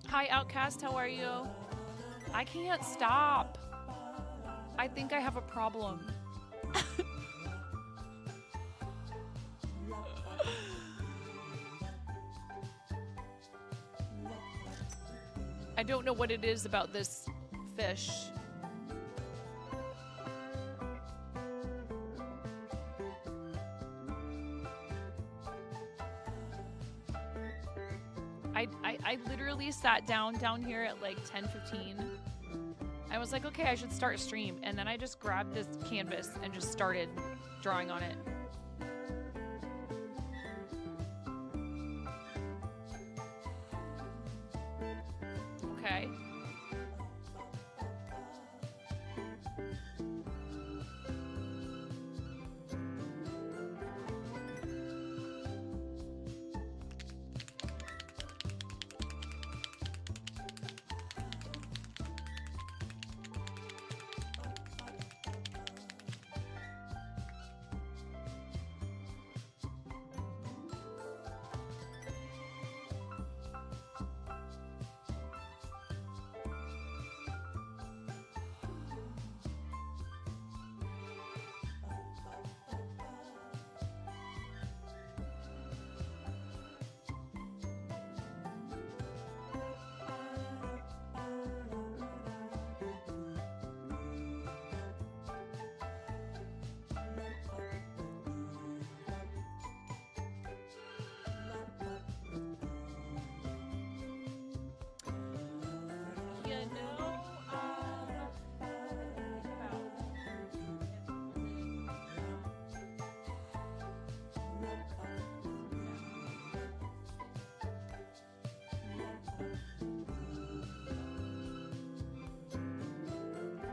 Hi, Outcast. How are you? I can't stop. I think I have a problem. I don't know what it is about this fish. I literally sat down here at like 10:15. I was like, okay, I should start a stream. And then I just grabbed this canvas and just started drawing on it. Okay.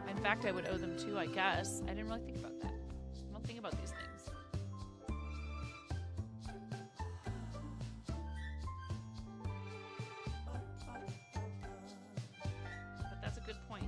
In fact, I would owe them too, I guess. I didn't really think about that. I don't think about these things. But that's a good point.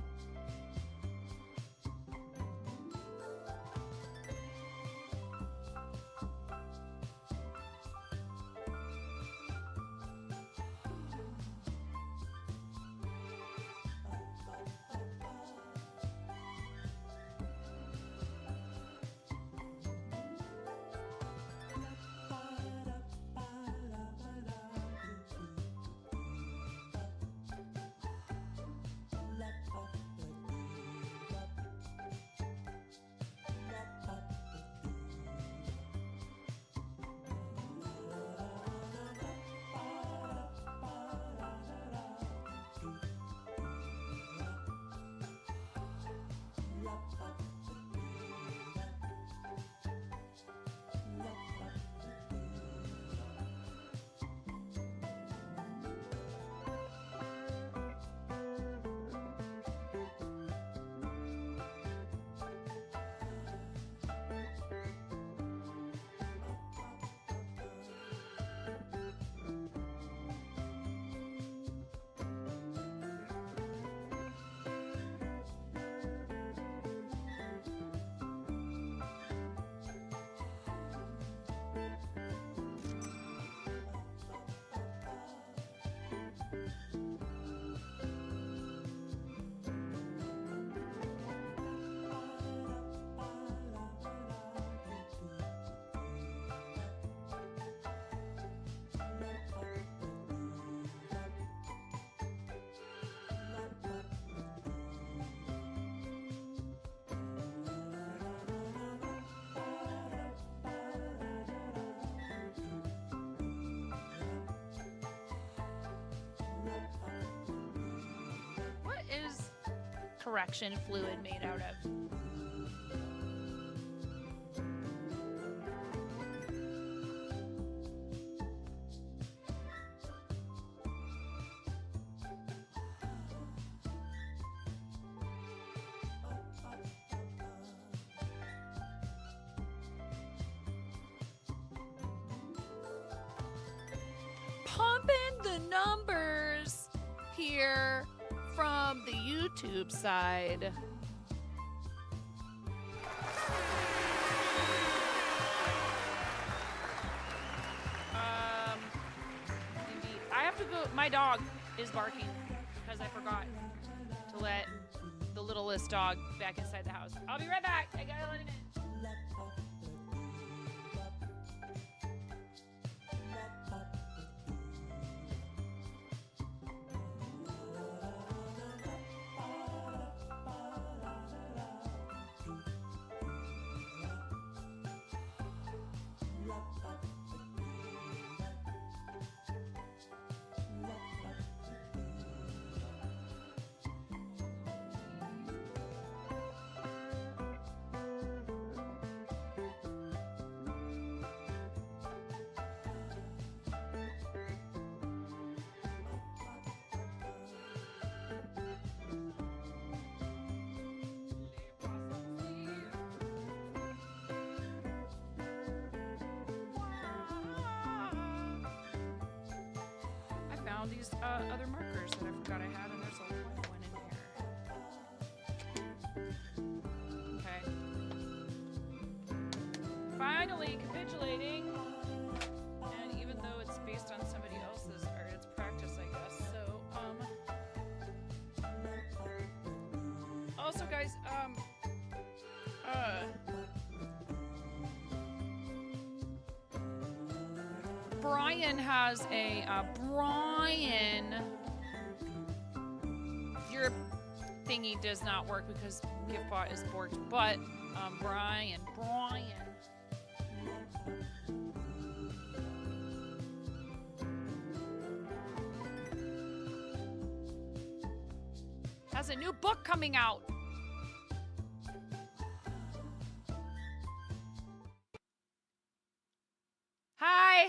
What is correction fluid made out of? Pumping the numbers here from the YouTube side. Indeed. I have to go. My dog is barking because I forgot to let the littlest dog back inside the house. I'll be right back. I gotta let him in. These other markers that I forgot I had, and there's a white one in here. Okay. Finally capitulating. And even though it's based on somebody else's, or it's practice, I guess. So, also, guys, Brian has a, Brian, your thingy does not work because GiftBot is borked, but, Brian, has a new book coming out. Hi.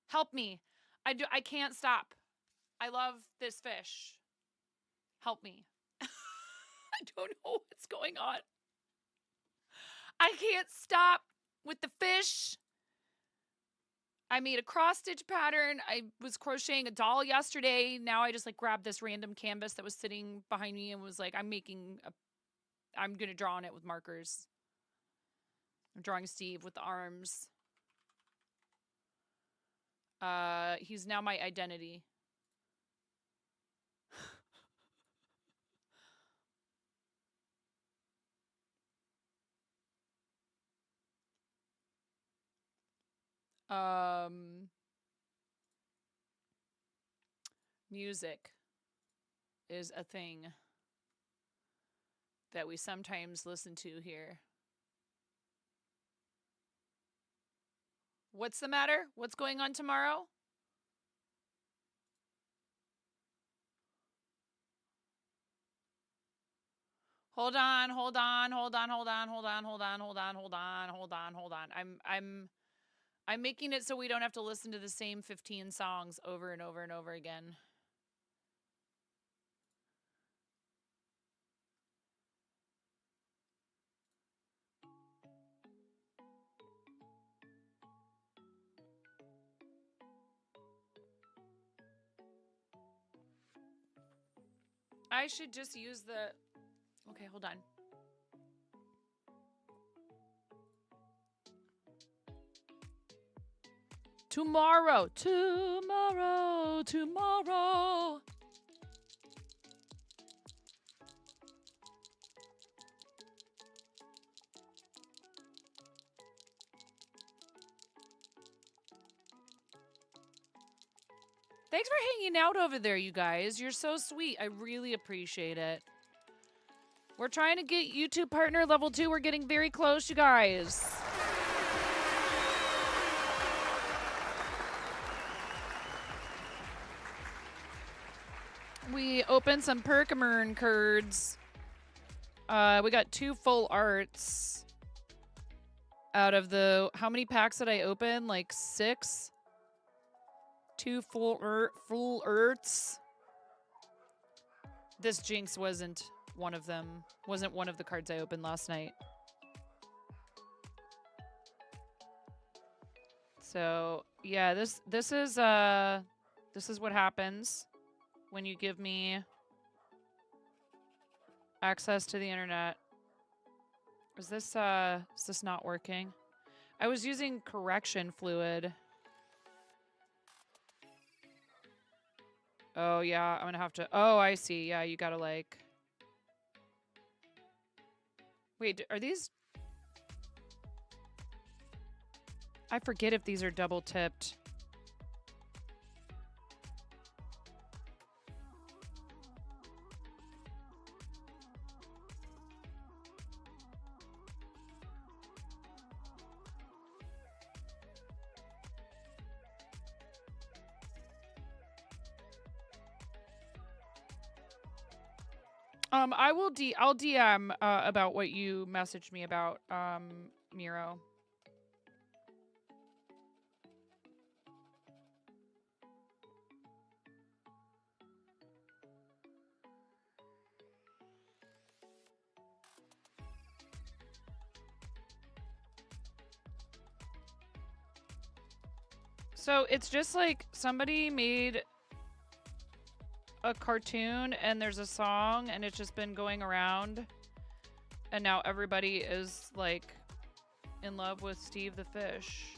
Help me. I can't stop. I love this fish. Help me. I don't know what's going on. I can't stop with the fish. I made a cross stitch pattern. I was crocheting a doll yesterday. Now I just like grabbed this random canvas that was sitting behind me and was like, I'm going to draw on it with markers. I'm drawing Steve with the arms. He's now my identity. Music is a thing that we sometimes listen to here. What's the matter? What's going on tomorrow? Hold on. I'm making it so we don't have to listen to the same 15 songs over and over and over again. I should just use the... Okay, hold on. Tomorrow. Thanks for hanging out over there, you guys. You're so sweet. I really appreciate it. We're trying to get YouTube partner level 2. We're getting very close, you guys. We opened some Perkamern curds. We got 2 full arts out of the... How many packs did I open? Like 6? 2 full arts. This Jinx wasn't one of them. Wasn't one of the cards I opened last night. So yeah, this is what happens when you give me access to the internet. Is this not working? I was using correction fluid. Oh, yeah, I'm gonna have to... Oh, I see. Yeah, you gotta, like... Wait, are these... I forget if these are double tipped. I'll DM about what you messaged me about, Miro. So it's just like somebody made a cartoon and there's a song and it's just been going around and now everybody is like in love with Steve the Fish.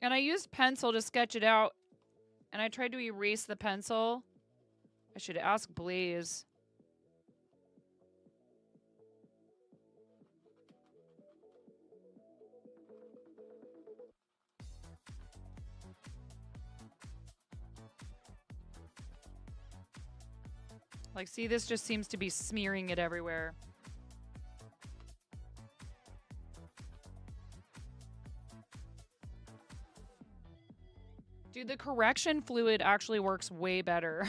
And I used pencil to sketch it out and I tried to erase the pencil. I should ask Blaze. Like, see, this just seems to be smearing it everywhere. Dude, the correction fluid actually works way better.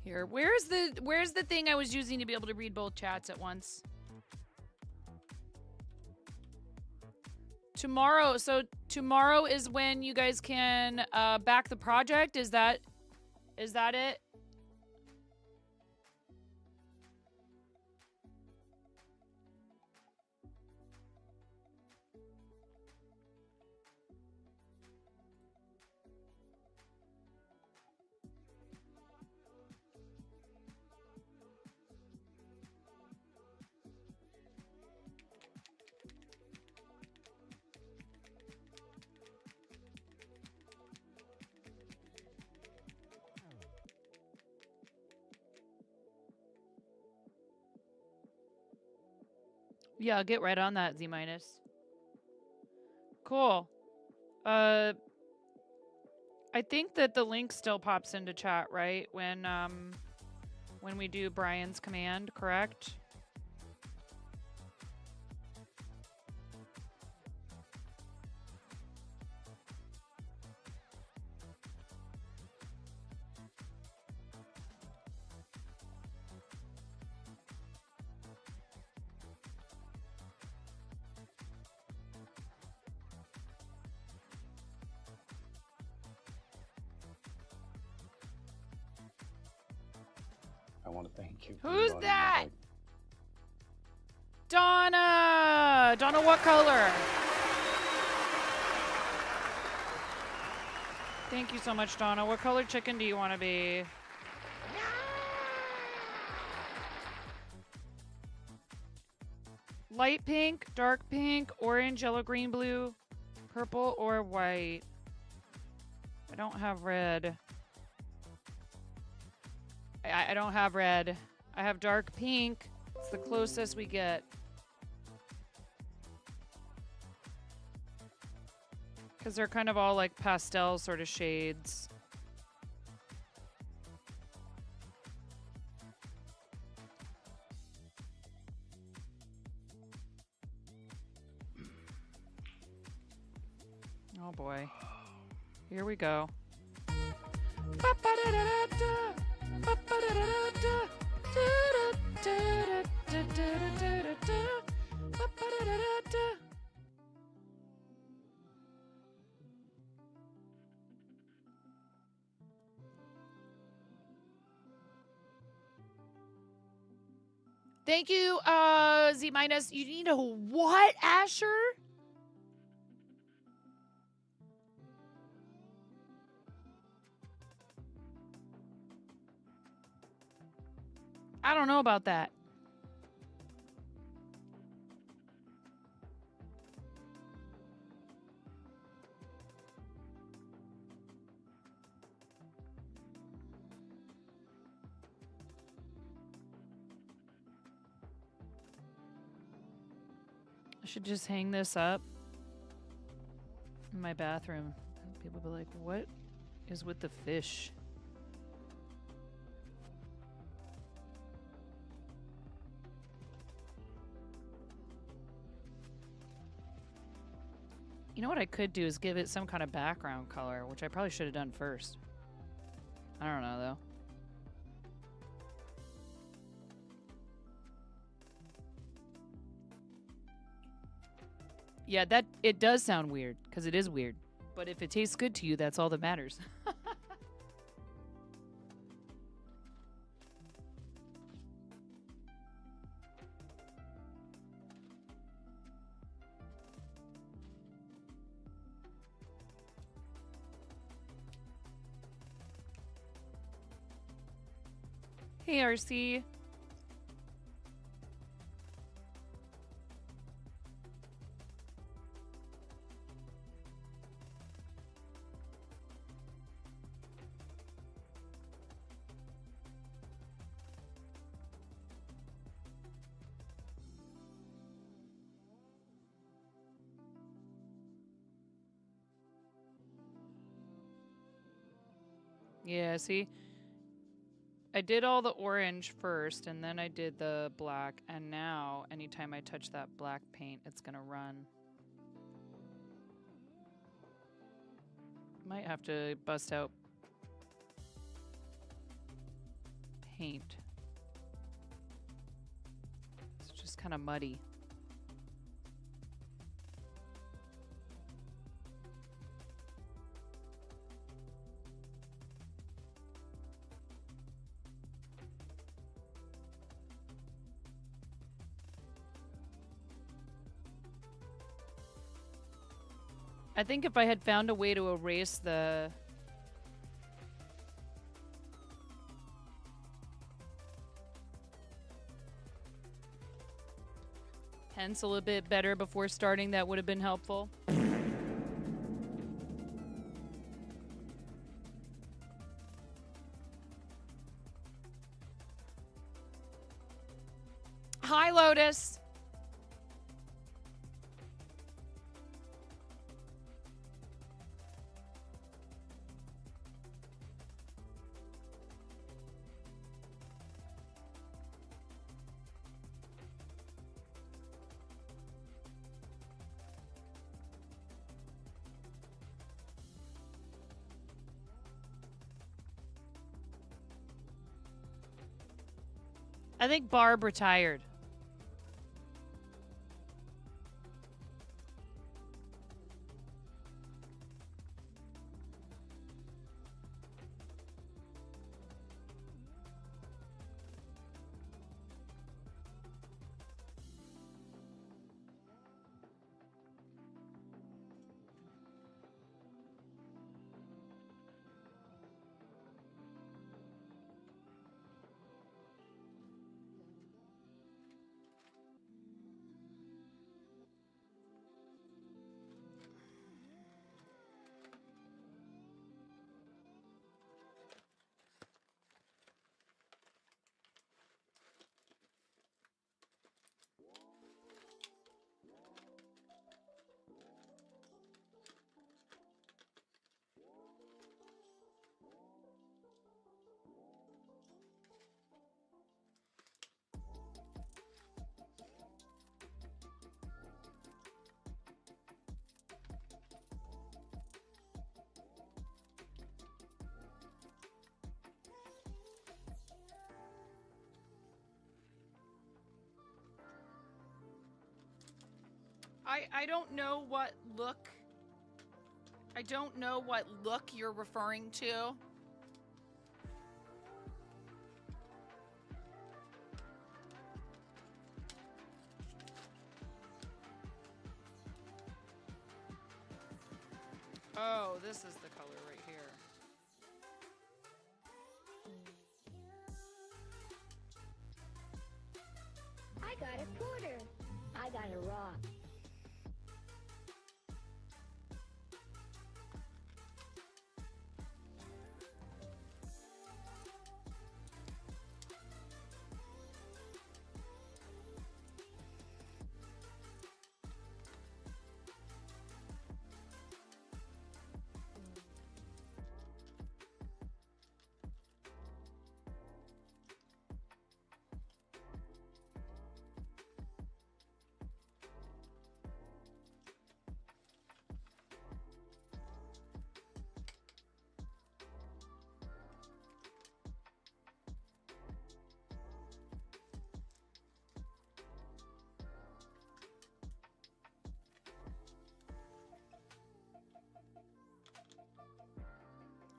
Here, where's the thing I was using to be able to read both chats at once? Tomorrow, so tomorrow is when you guys can back the project. Is that it? Yeah, I'll get right on that, Z minus. Cool. I think that the link still pops into chat, right? When we do Brian's command, correct? I want to thank you. Who's that? Donna! Donna, what color? Thank you so much, Donna. What color chicken do you want to be? Light pink, dark pink, orange, yellow, green, blue, purple, or white? I don't have red. I don't have red. I have dark pink. It's the closest we get. Because they're kind of all like pastel sort of shades. Oh boy. Here we go. Thank you, Z minus. You need a what, Asher? I don't know about that. I should just hang this up in my bathroom. People will be like, what is with the fish? You know what I could do is give it some kind of background color, which I probably should have done first. I don't know, though. Yeah, it does sound weird, because it is weird. But if it tastes good to you, that's all that matters. Hey, RC. Yeah, see? I did all the orange first, and then I did the black, and now anytime I touch that black paint, it's gonna run. Might have to bust out paint. It's just kind of muddy. I think if I had found a way to erase the pencil a bit better before starting, that would have been helpful. Hi, Lotus. I think Barb retired. I don't know what look. I don't know what look you're referring to. Oh, this is the color right here. I got a quarter. I got a rock.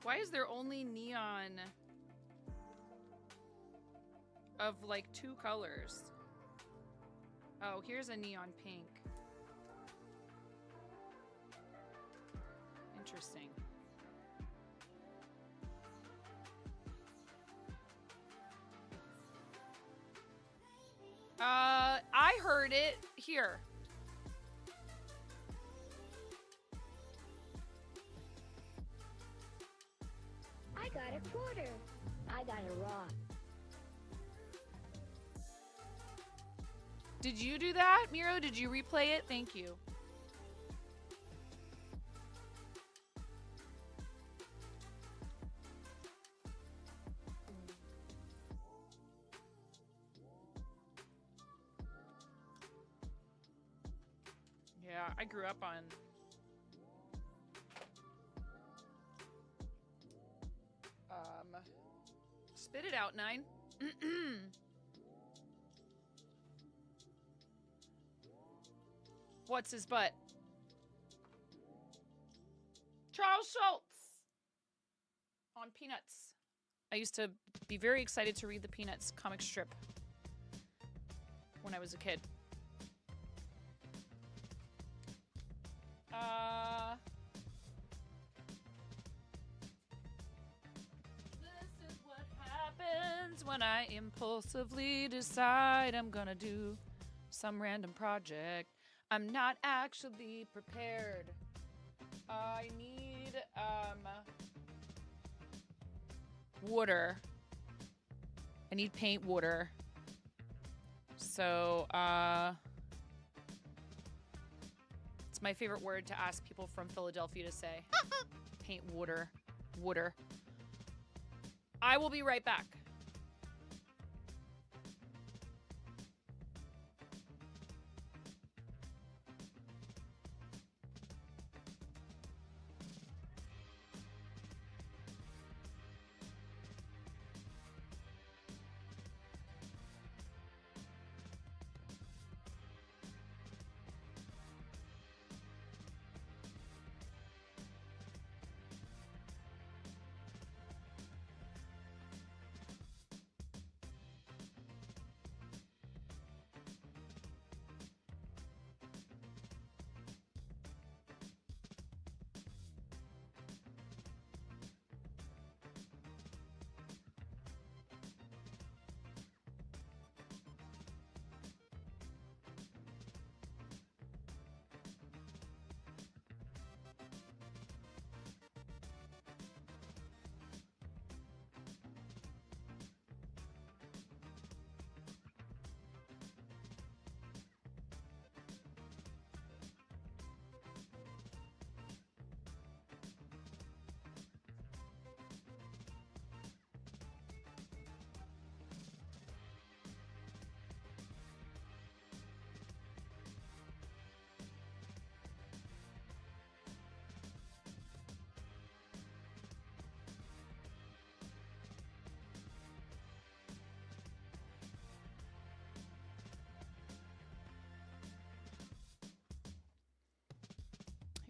Why is there only neon of like 2 colors? Oh, here's a neon pink. Interesting. I heard it here. I got a quarter. I got a rock. Did you do that, Miro? Did you replay it? Thank you. Yeah, I grew up on spit it out, 9. What's his butt? Charles Schultz on Peanuts. I used to be very excited to read the Peanuts comic strip when I was a kid. This is what happens when I impulsively decide I'm gonna do some random project. I'm not actually prepared. I need water. I need paint water. So it's my favorite word to ask people from Philadelphia to say. Paint water. Water. I will be right back.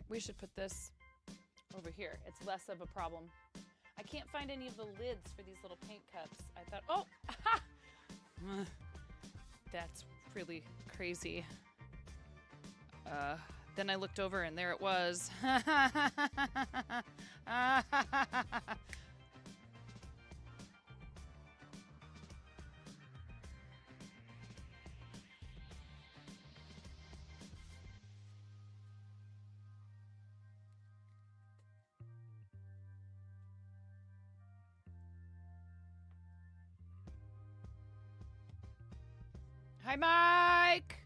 We should put this over here. It's less of a problem. I can't find any of the lids for these little paint cups. I thought, oh, aha! That's really crazy. then I looked over and there it was. Hi, Mike.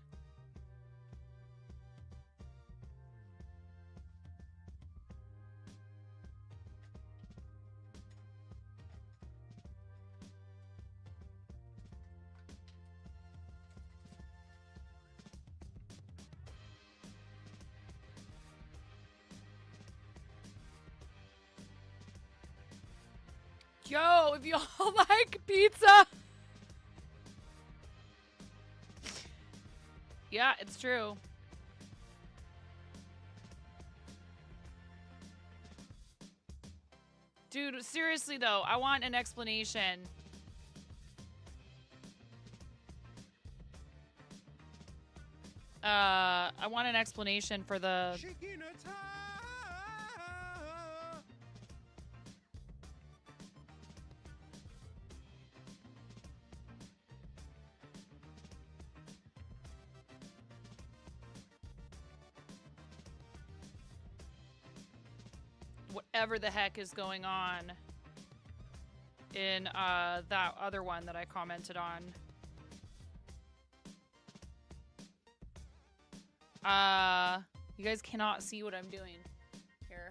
Yo, if y'all like pizza. Yeah, it's true. Dude, seriously though, I want an explanation. I want an explanation for the... whatever the heck is going on in that other one that I commented on. You guys cannot see what I'm doing here.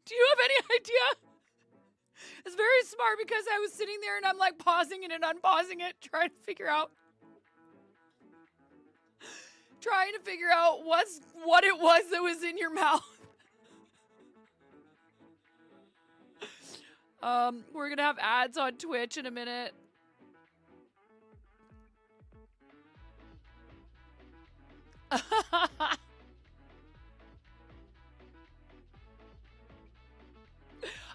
Do you have any idea? It's very smart because I was sitting there and I'm like pausing it and unpausing it, trying to figure out what it was that was in your mouth. We're gonna have ads on Twitch in a minute.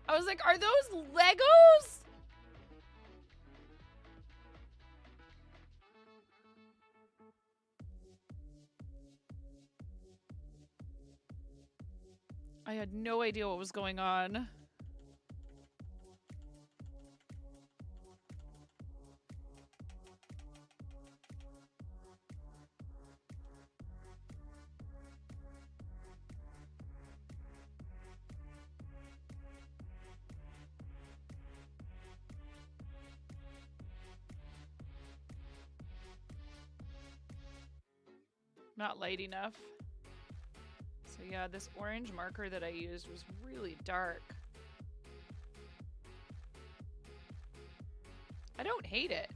I was like, are those Legos? I had no idea what was going on. Not light enough. So yeah, this orange marker that I used was really dark. I don't hate it.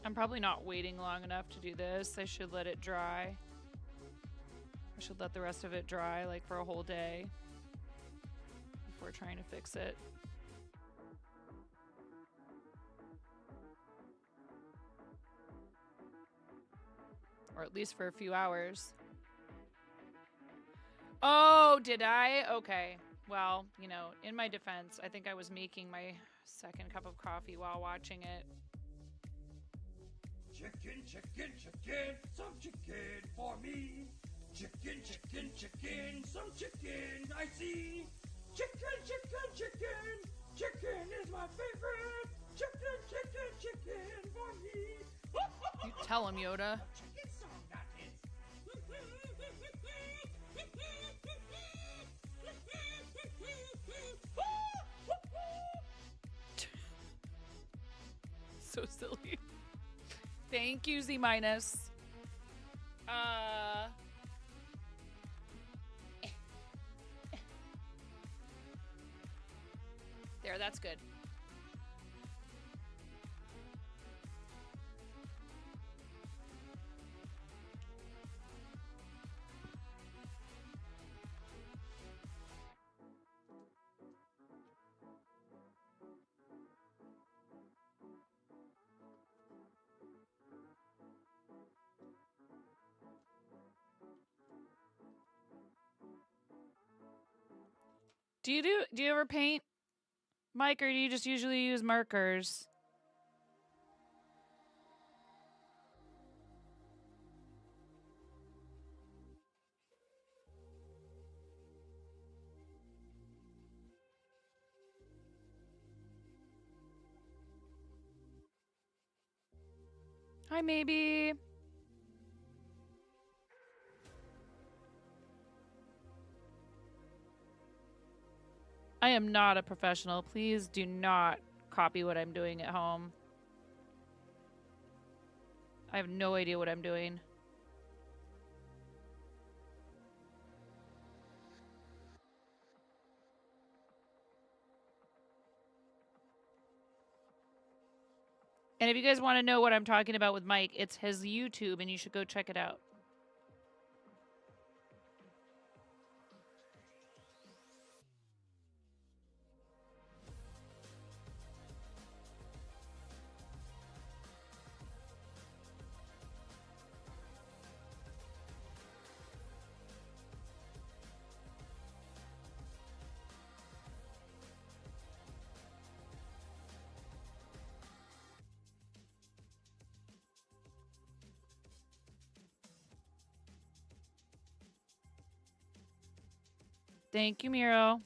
I'm probably not waiting long enough to do this. I should let it dry. I should let the rest of it dry, like, for a whole day before trying to fix it. Or at least for a few hours. Oh, did I? Okay. Well, you know, in my defense, I think I was making my second cup of coffee while watching it. Chicken, chicken, chicken, some chicken for me. Chicken, chicken, chicken, some chicken I see. Chicken, chicken, chicken, chicken is my favorite. Chicken, chicken, chicken for me. You tell him, Yoda. Chicken song that is. silly. Thank you, Z minus. There, that's good. Do you ever paint, Mike, or do you just usually use markers? Hi, maybe. I am not a professional. Please do not copy what I'm doing at home. I have no idea what I'm doing. And if you guys want to know what I'm talking about with Mike, it's his YouTube, and you should go check it out. Thank you, Miro.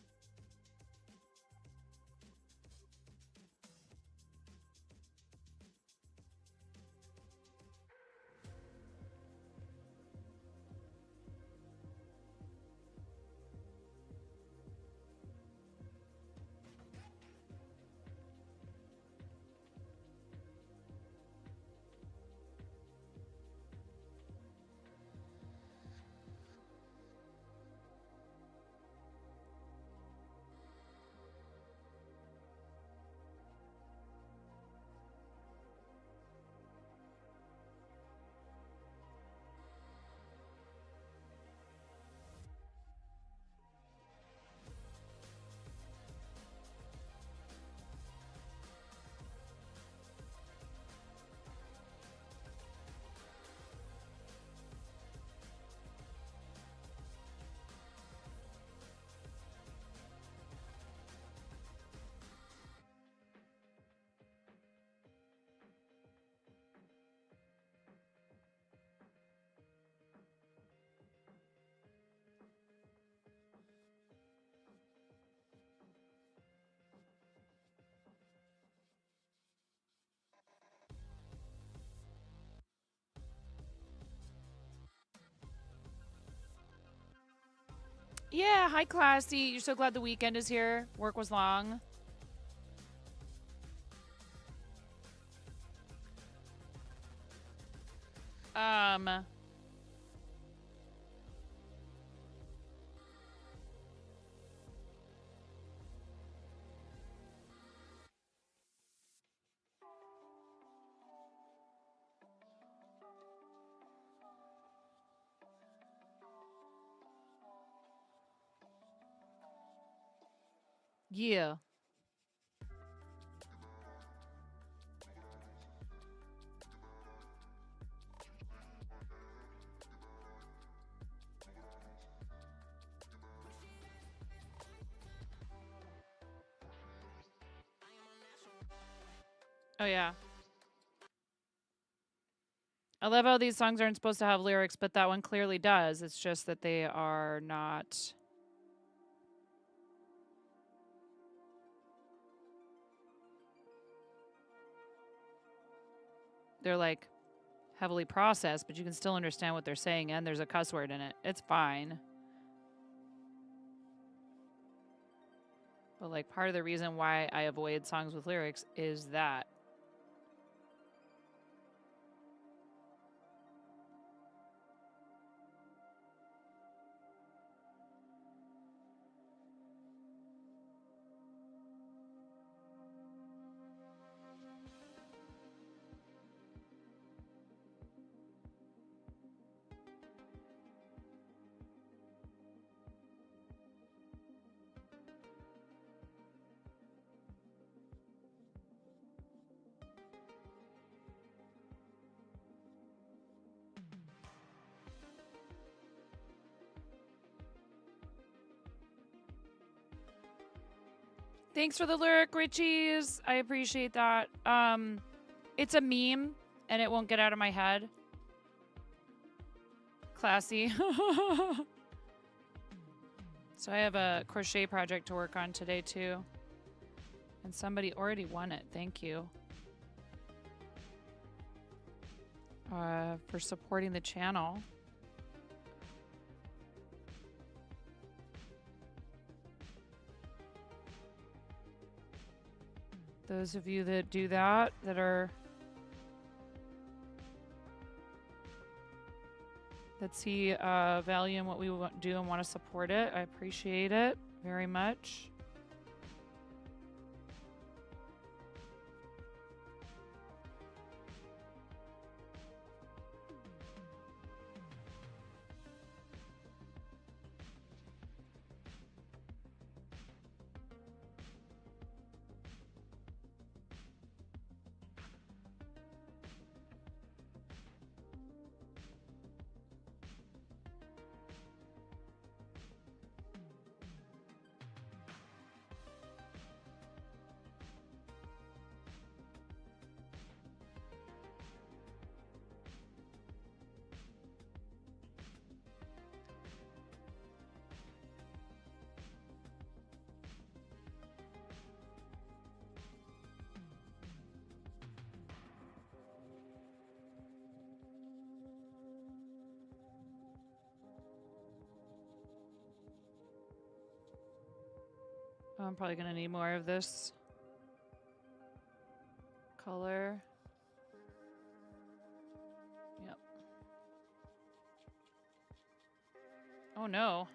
Yeah, hi, Classy. You're so glad the weekend is here. Work was long. Yeah. Oh, yeah. I love how these songs aren't supposed to have lyrics, but that one clearly does. It's just that they are not. They're like heavily processed, but you can still understand what they're saying, and there's a cuss word in it. It's fine. But like part of the reason why I avoid songs with lyrics is that. Thanks for the lyric, Richies. I appreciate that. It's a meme, and it won't get out of my head. Classy. So I have a crochet project to work on today, too. And somebody already won it. Thank you. For supporting the channel. Those of you that do that, that see value in what we do and want to support it, I appreciate it very much. I'm probably going to need more of this color. Yep. Oh no.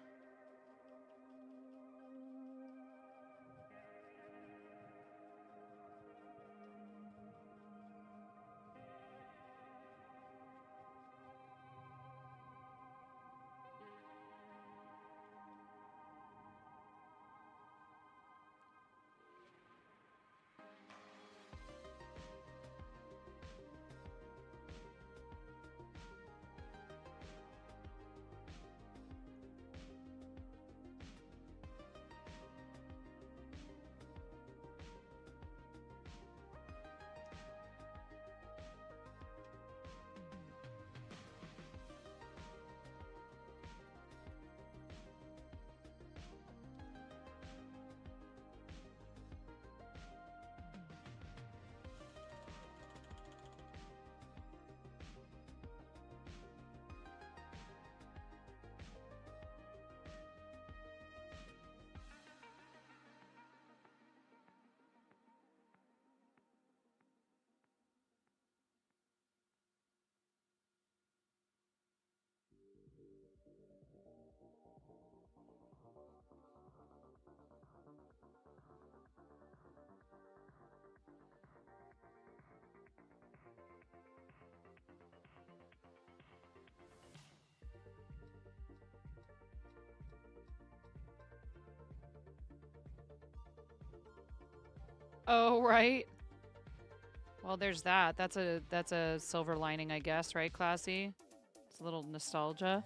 Oh, right. Well, there's that. That's a silver lining, I guess, right, Classy? It's a little nostalgia.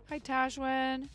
Hi, Tashwin.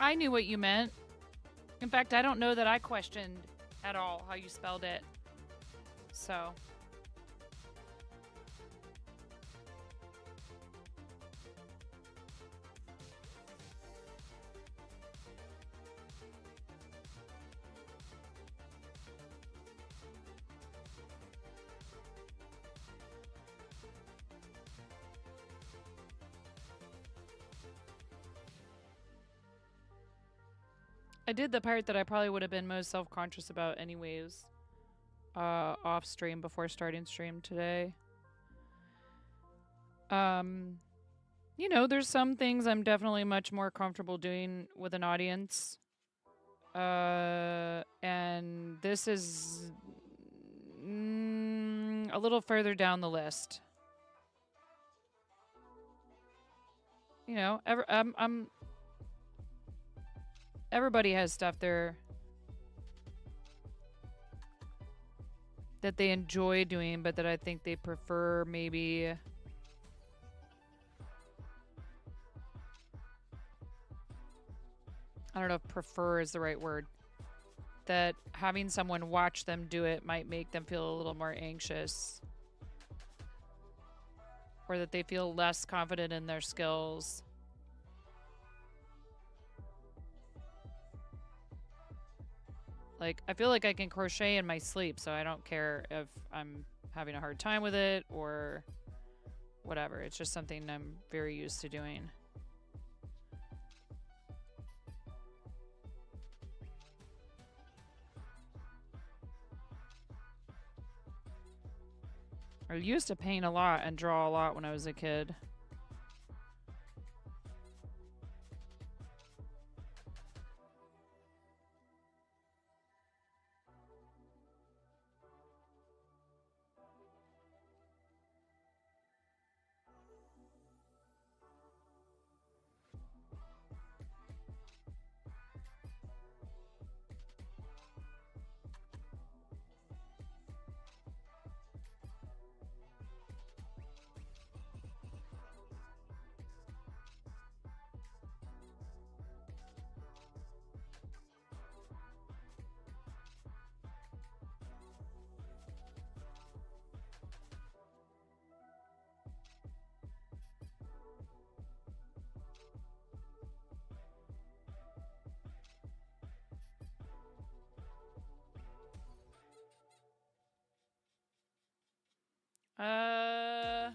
I knew what you meant. In fact, I don't know that I questioned at all how you spelled it. So. I did the part that I probably would have been most self-conscious about anyways. Off stream before starting stream today. You know, there's some things I'm definitely much more comfortable doing with an audience. And this is a little further down the list. You know, everybody has stuff that they enjoy doing, but that I think they prefer maybe. I don't know if prefer is the right word. That having someone watch them do it might make them feel a little more anxious. Or that they feel less confident in their skills. Like, I feel like I can crochet in my sleep, so I don't care if I'm having a hard time with it or whatever. It's just something I'm very used to doing. I used to paint a lot and draw a lot when I was a kid. Uh...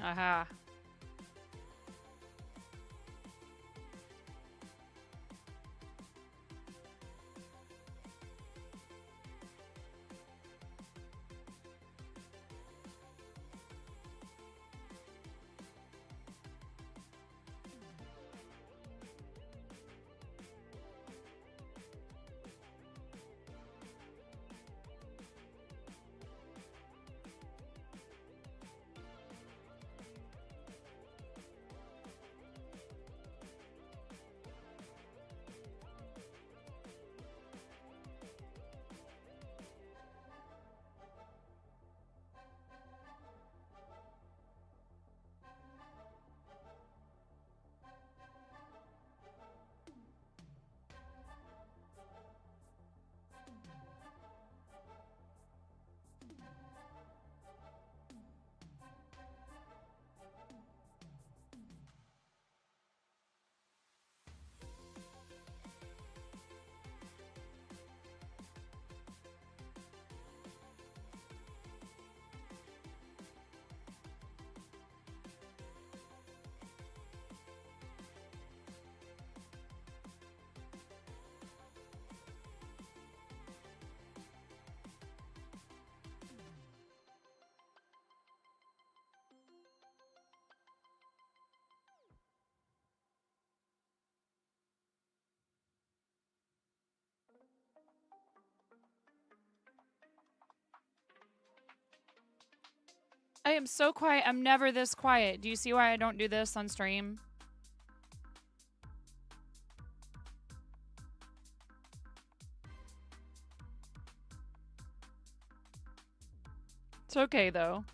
Aha. I am so quiet. I'm never this quiet. Do you see why I don't do this on stream? It's okay, though.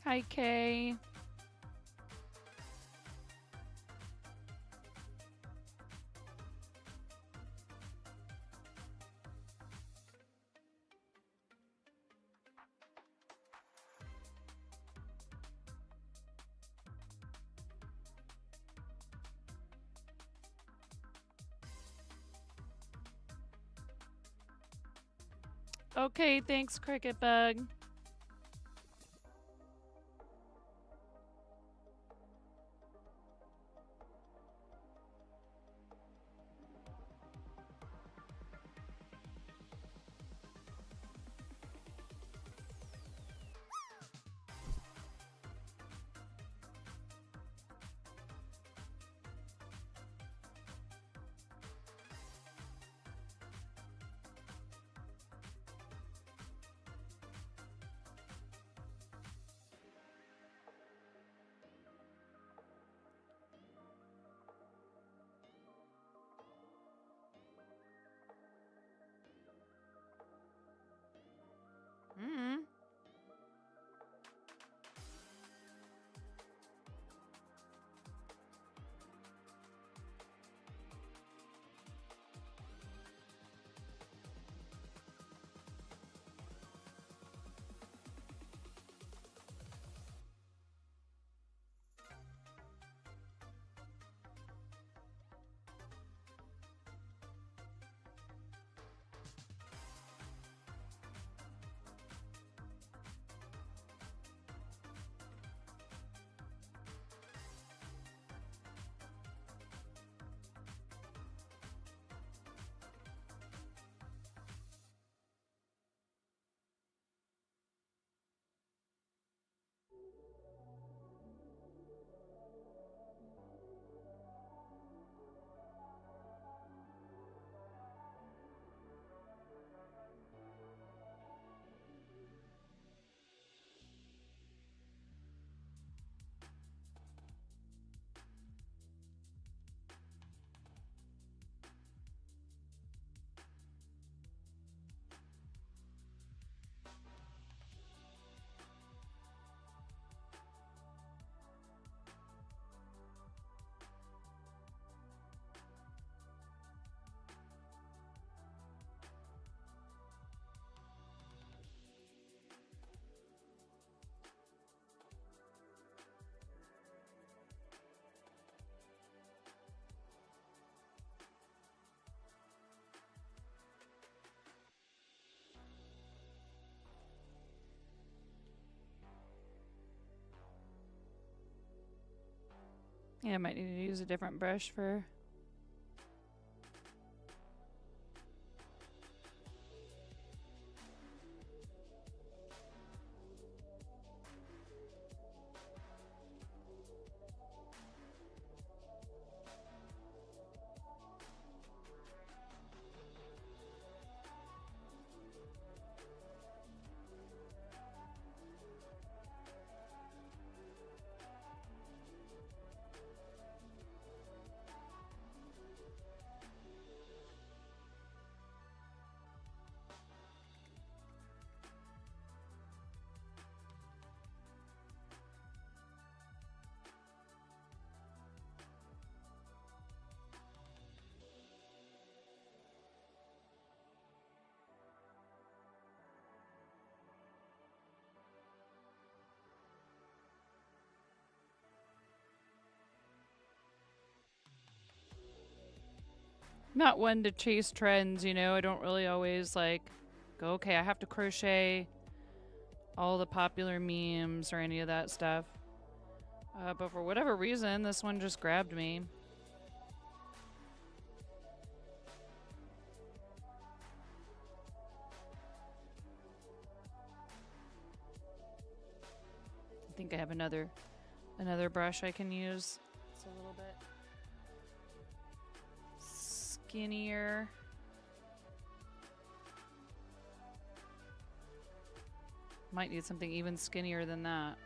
Hi, Kay. Okay, thanks, Cricket Bug. Mm. Yeah, I might need to use a different brush for... Not one to chase trends, you know? I don't really always, like, go, okay, I have to crochet all the popular memes or any of that stuff. But for whatever reason, this one just grabbed me. think I have another brush I can use. It's a little bit skinnier. Might need something even skinnier than that.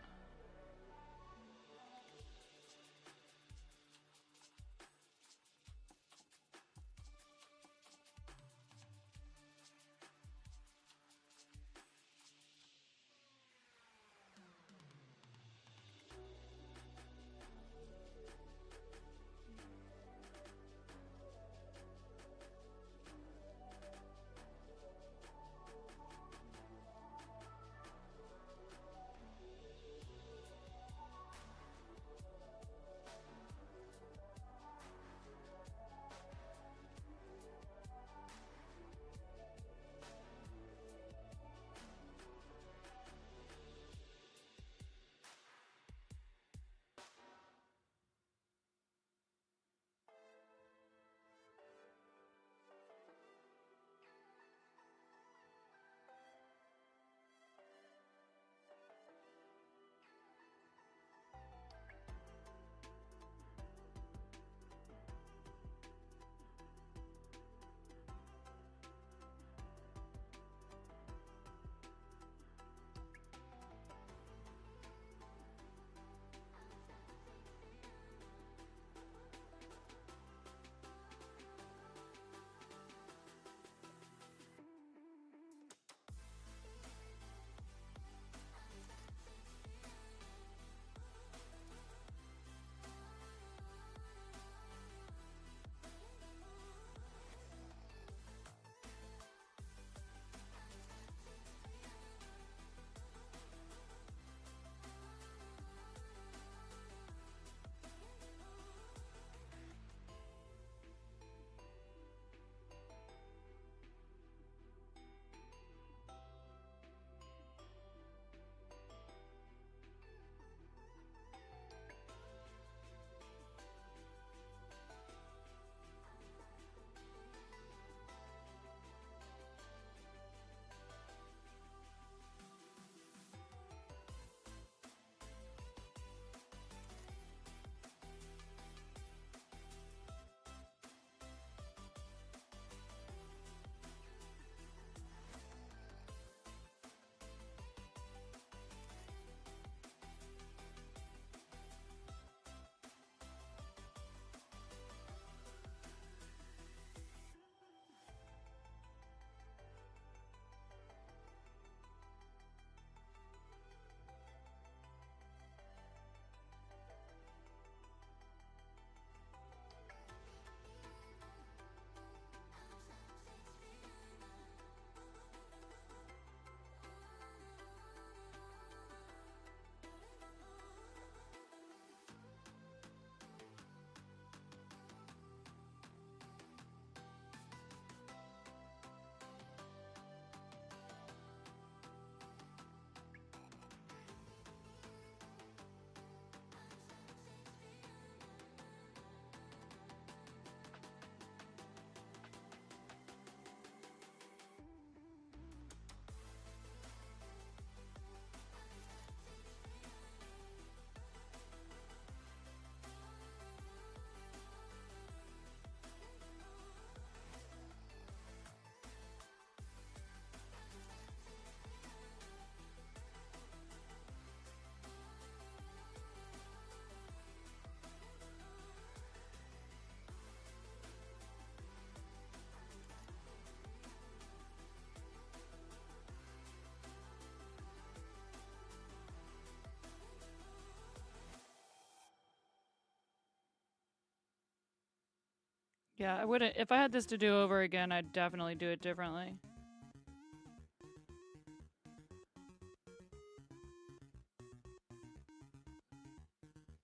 Yeah, I wouldn't. If I had this to do over again, I'd definitely do it differently.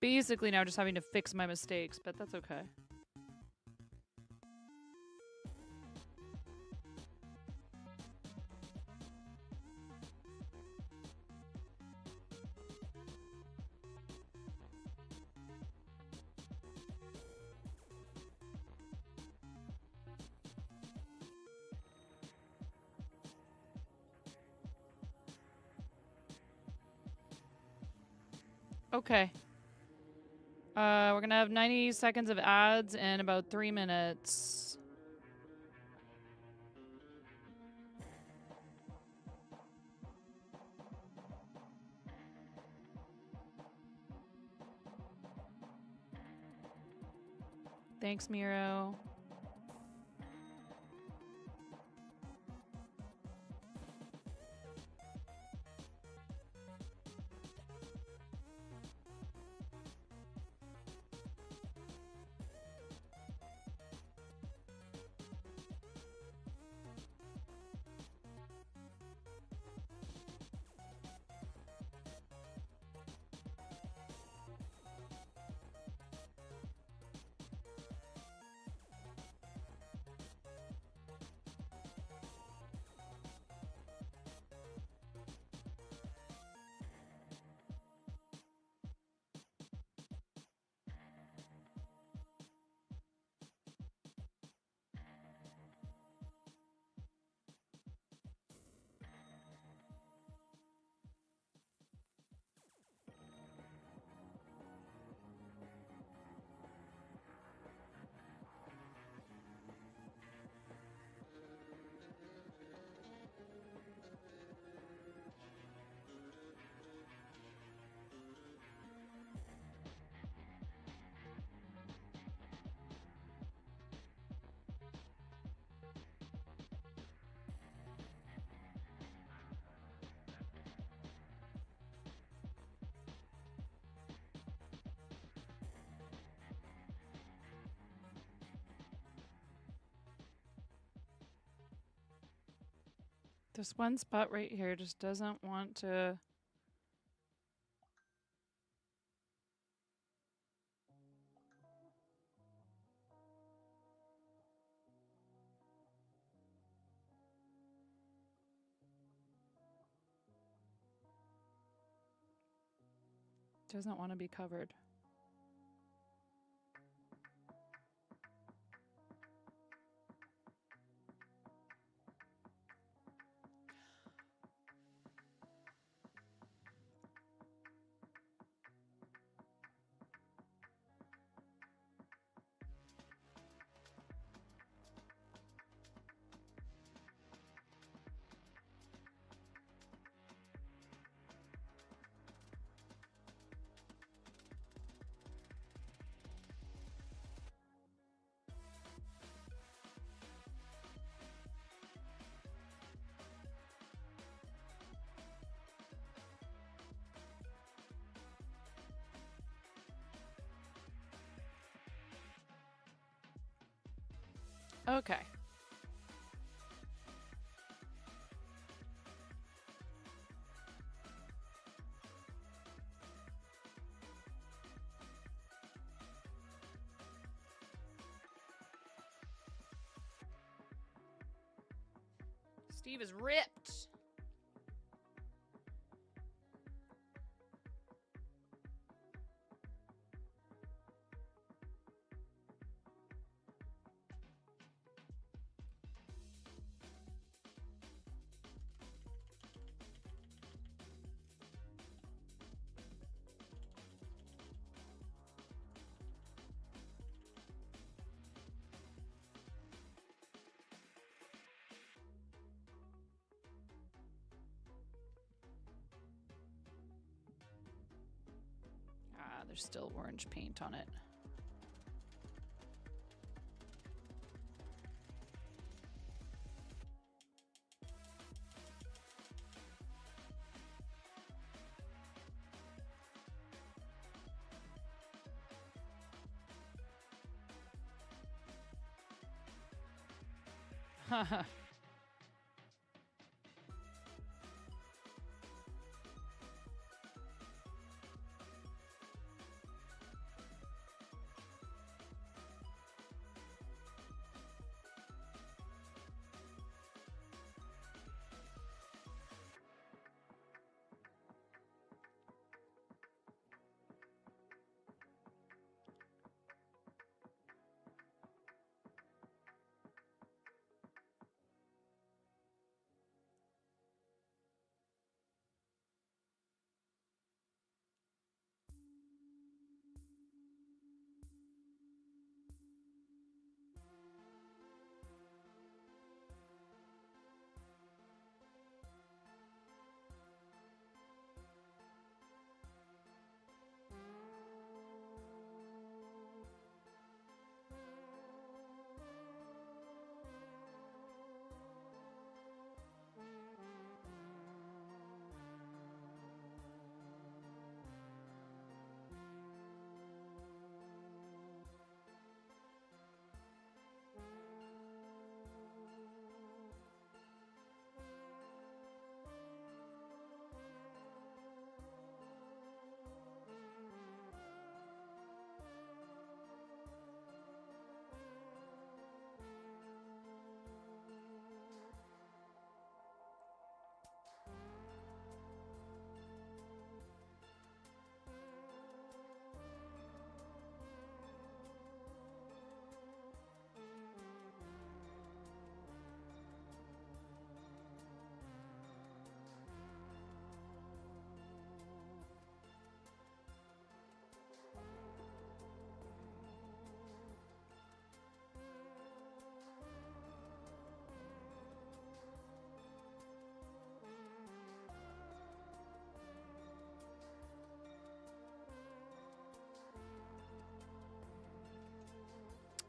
Basically, now just having to fix my mistakes, but that's okay. Okay. We're gonna have 90 seconds of ads and about 3 minutes. Thanks, Miro. This one spot right here just doesn't want to. Doesn't want to be covered. Okay. Steve is ripped. Ah, there's still orange paint on it. Haha.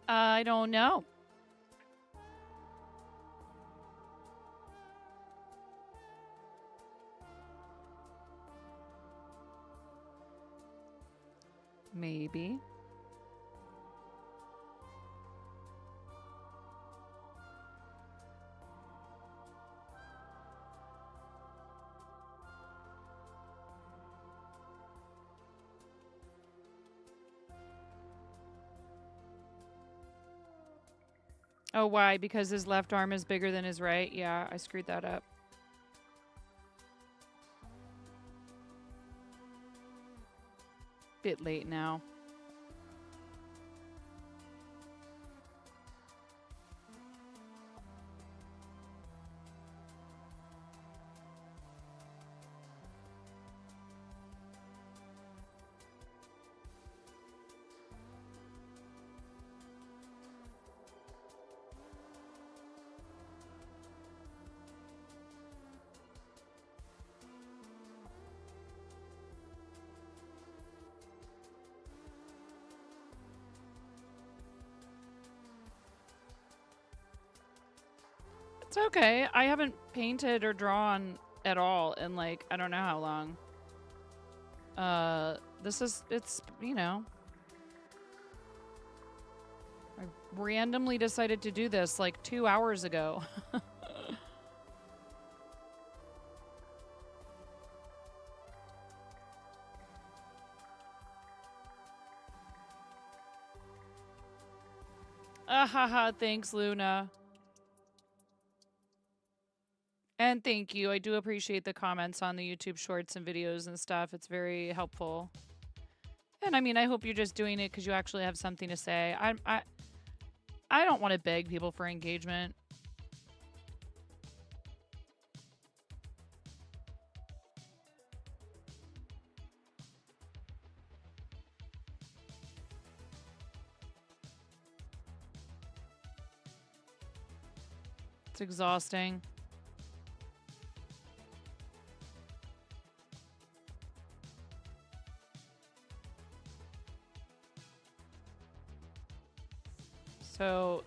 I don't know. Maybe. Oh, why? Because his left arm is bigger than his right? Yeah, I screwed that up. Bit late now. It's okay. I haven't painted or drawn at all in like, I don't know how long. It's, you know. I randomly decided to do this like 2 hours ago. Haha, thanks, Luna. And thank you. I do appreciate the comments on the YouTube shorts and videos and stuff. It's very helpful. And I mean, I hope you're just doing it because you actually have something to say. I don't want to beg people for engagement. It's exhausting. So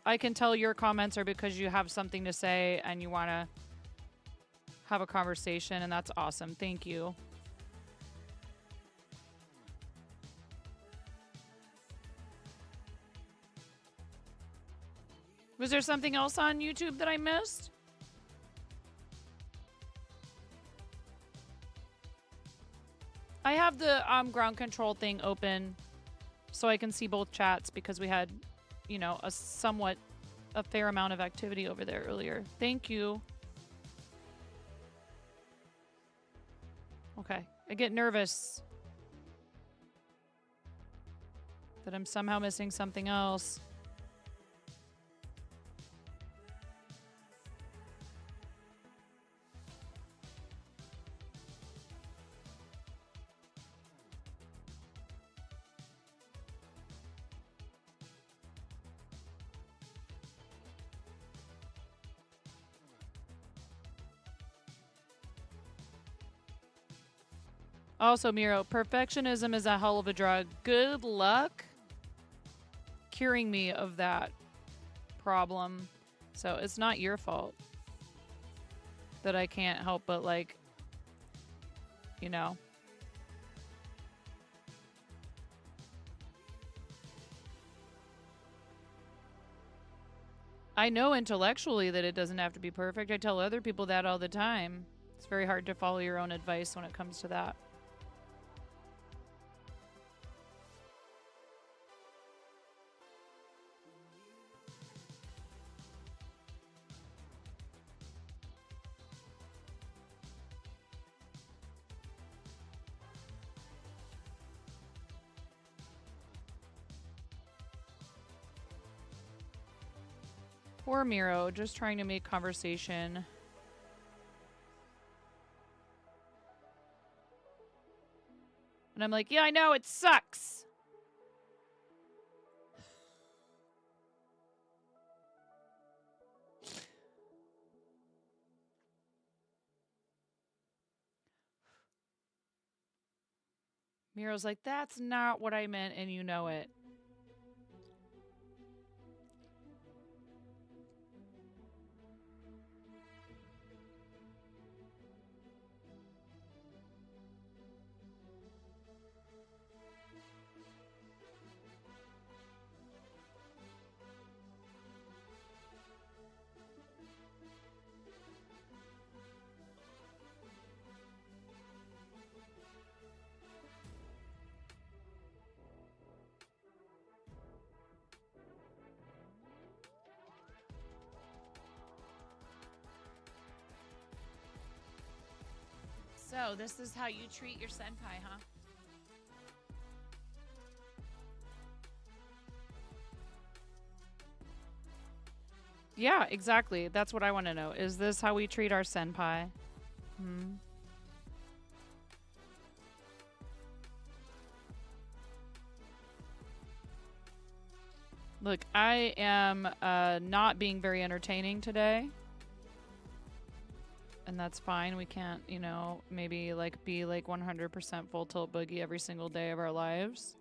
I can tell your comments are because you have something to say and you want to have a conversation, and that's awesome. Thank you. Was there something else on YouTube that I missed? I have the ground control thing open so I can see both chats because we had, you know, a fair amount of activity over there earlier. Thank you. Okay. I get nervous that I'm somehow missing something else. Also, Miro, perfectionism is a hell of a drug. Good luck curing me of that problem. So it's not your fault that I can't help but, like, you know. I know intellectually that it doesn't have to be perfect. I tell other people that all the time. It's very hard to follow your own advice when it comes to that. Poor Miro, just trying to make conversation. And I'm like, yeah, I know, it sucks. Miro's like, that's not what I meant, and you know it. So, this is how you treat your senpai, huh? Yeah, exactly. That's what I want to know. Is this how we treat our senpai? Hmm. Look, I am not being very entertaining today. And that's fine. We can't, you know, maybe like be like 100% full tilt boogie every single day of our lives.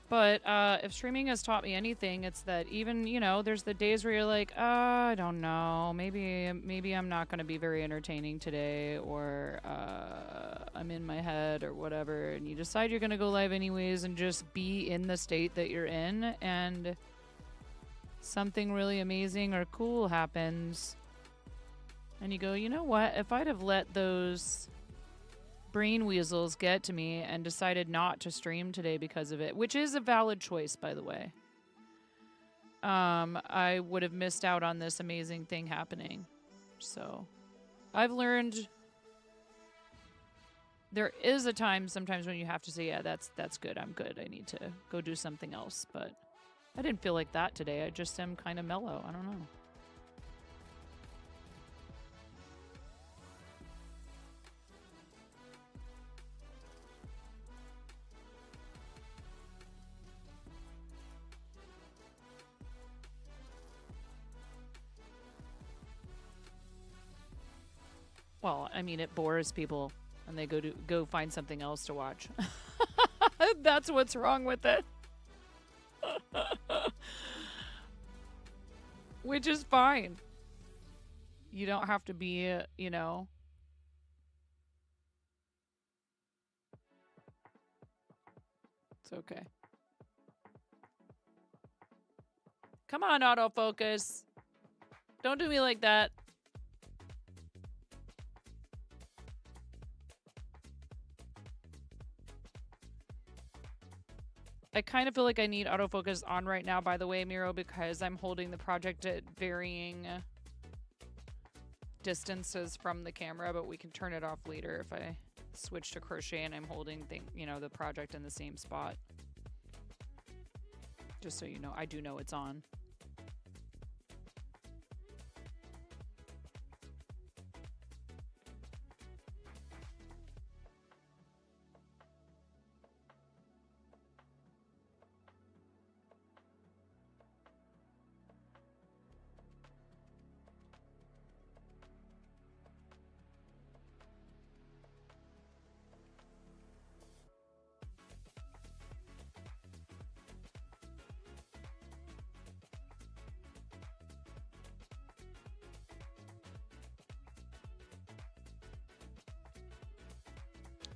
But if streaming has taught me anything, it's that even, you know, there's the days where you're like, I don't know, maybe I'm not going to be very entertaining today, or I'm in my head or whatever, and you decide you're going to go live anyways and just be in the state that you're in, and something really amazing or cool happens. And you go, you know what? If I'd have let those brain weasels get to me and decided not to stream today because of it, which is a valid choice, by the way, I would have missed out on this amazing thing happening. So I've learned there is a time sometimes when you have to say, yeah, that's good. I'm good. I need to go do something else. But I didn't feel like that today. I just am kind of mellow. I don't know. Well, I mean, it bores people, and they go find something else to watch. That's what's wrong with it. Which is fine. You don't have to be, you know. It's okay. Come on, autofocus. Don't do me like that. I kind of feel like I need autofocus on right now, by the way, Miro, because I'm holding the project at varying distances from the camera, but we can turn it off later if I switch to crochet and I'm holding the project in the same spot. Just so you know, I do know it's on.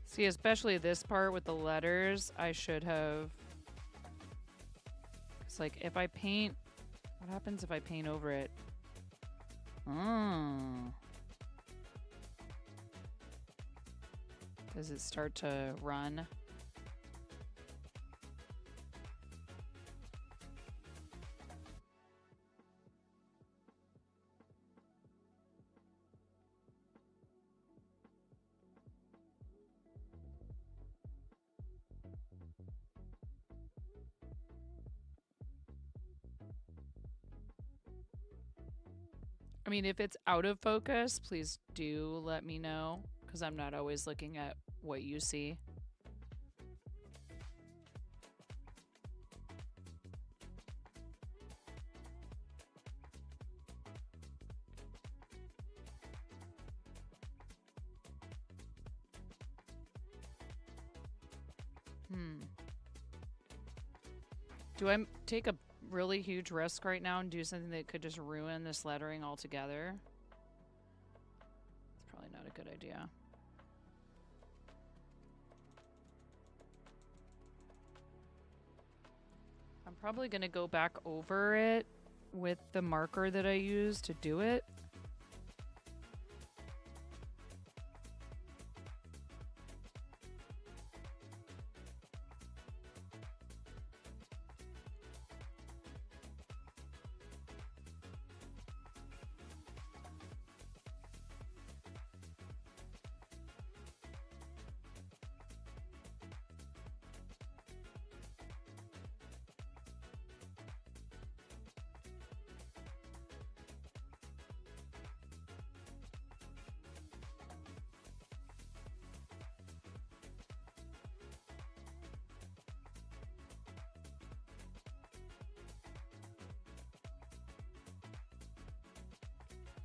See, especially this part with the letters, I should have... It's like, if I paint... What happens if I paint over it? Does it start to run? I mean, if it's out of focus, please do let me know, because I'm not always looking at what you see. Do I take a really huge risk right now and do something that could just ruin this lettering altogether? It's probably not a good idea. I'm I'm probably gonna go back over it with the marker that I used to do it.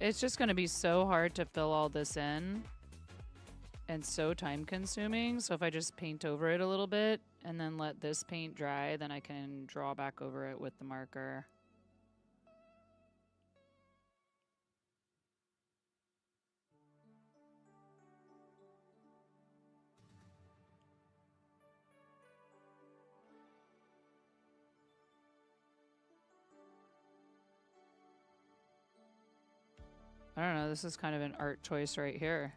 It's just going to be so hard to fill all this in and so time consuming. So if I just paint over it a little bit and then let this paint dry, then I can draw back over it with the marker. I don't know, this is kind of an art choice right here.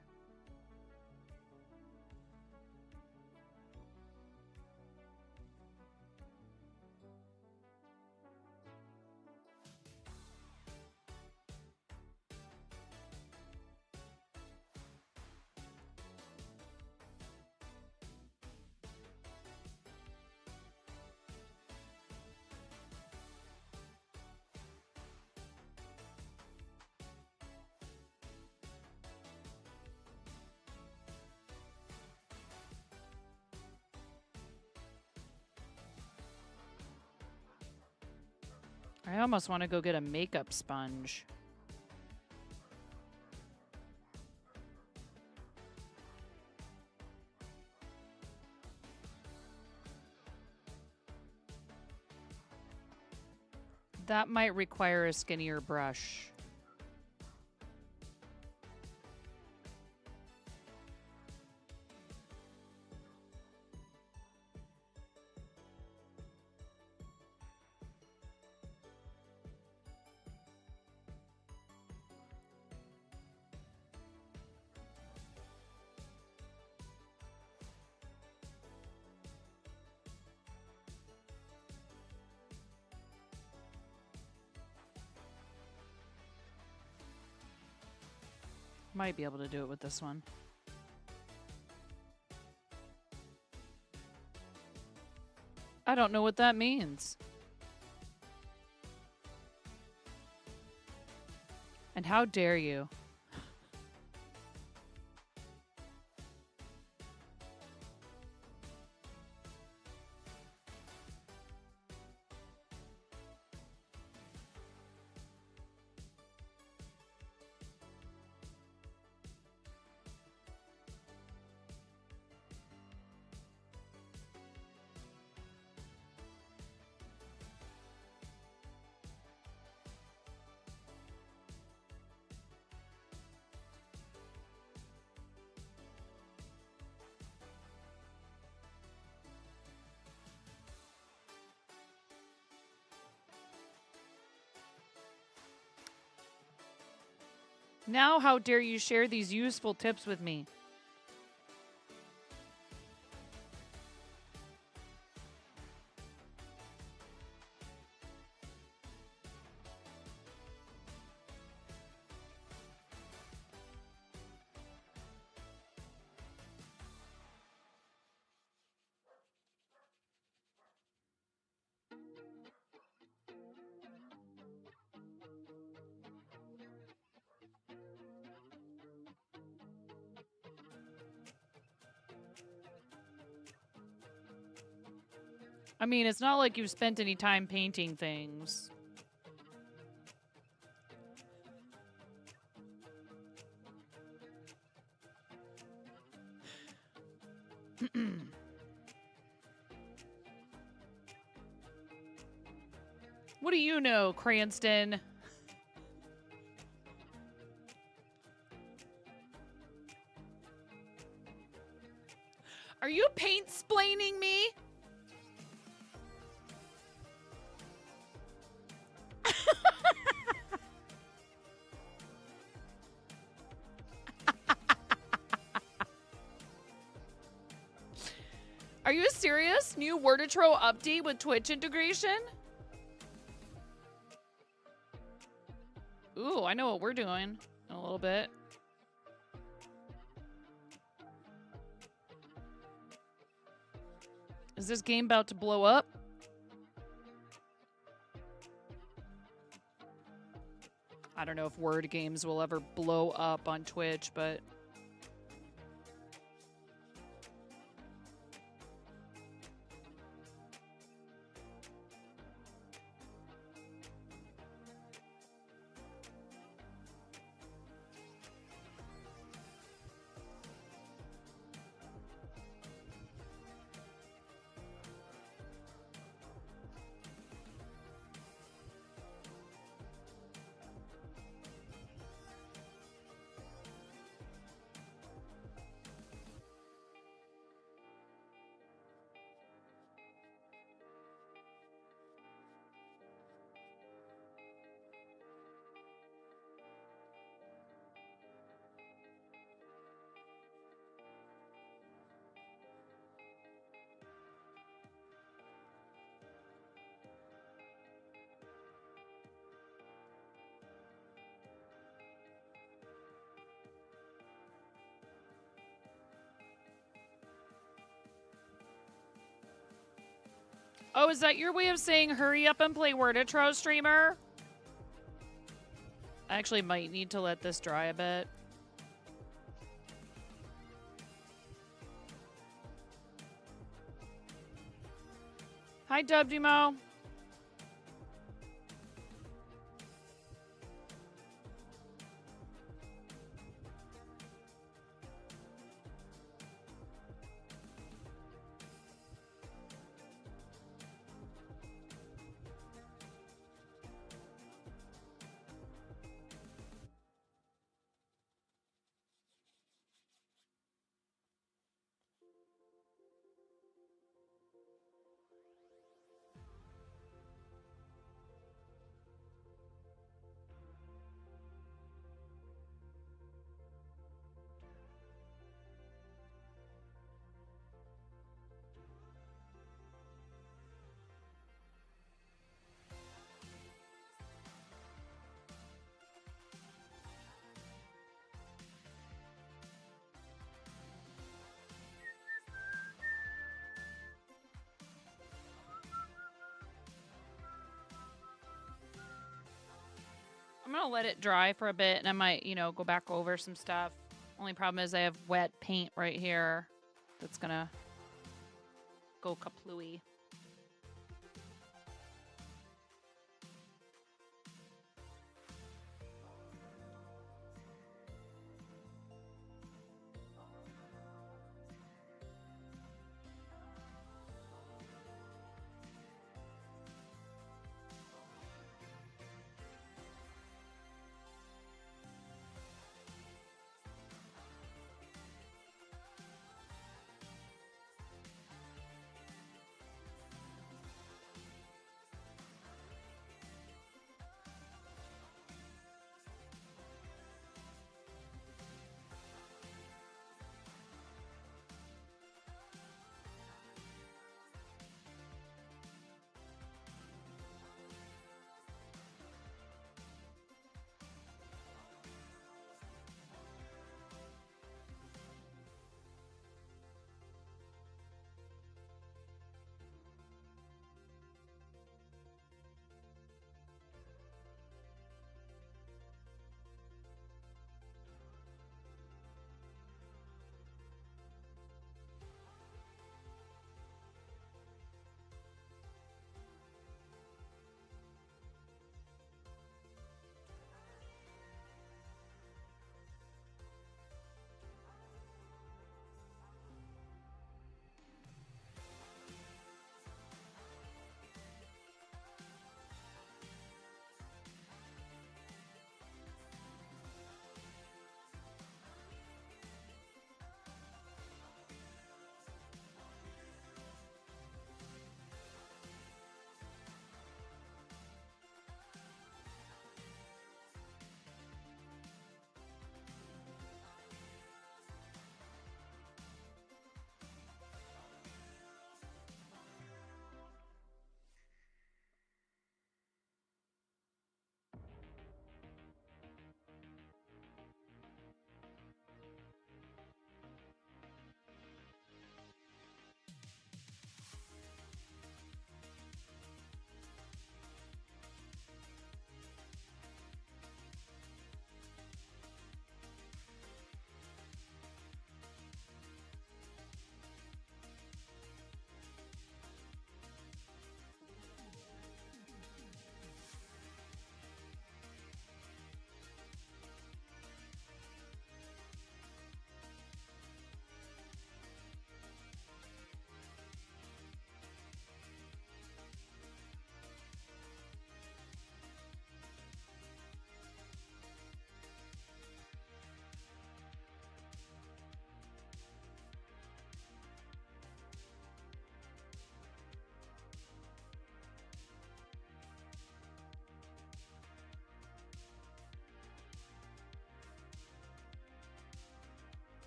I almost want to go get a makeup sponge. That might require a skinnier brush. Might be able to do it with this one. I don't know what that means. And how dare you? Now, how dare you share these useful tips with me? I mean, it's not like you've spent any time painting things. What do you know, Cranston? Are you paint-splaining me? you serious? New Worditro update with Twitch integration? Ooh, I know what we're doing in a little bit. Is this game about to blow up? I don't know if word games will ever blow up on Twitch, but... Oh, is that your way of saying hurry up and play Worditro, streamer? I actually might need to let this dry a bit. Hi, Dubdemo. I'm gonna let it dry for a bit and I might, you know, go back over some stuff. Only problem is I have wet paint right here that's gonna go kaplooey.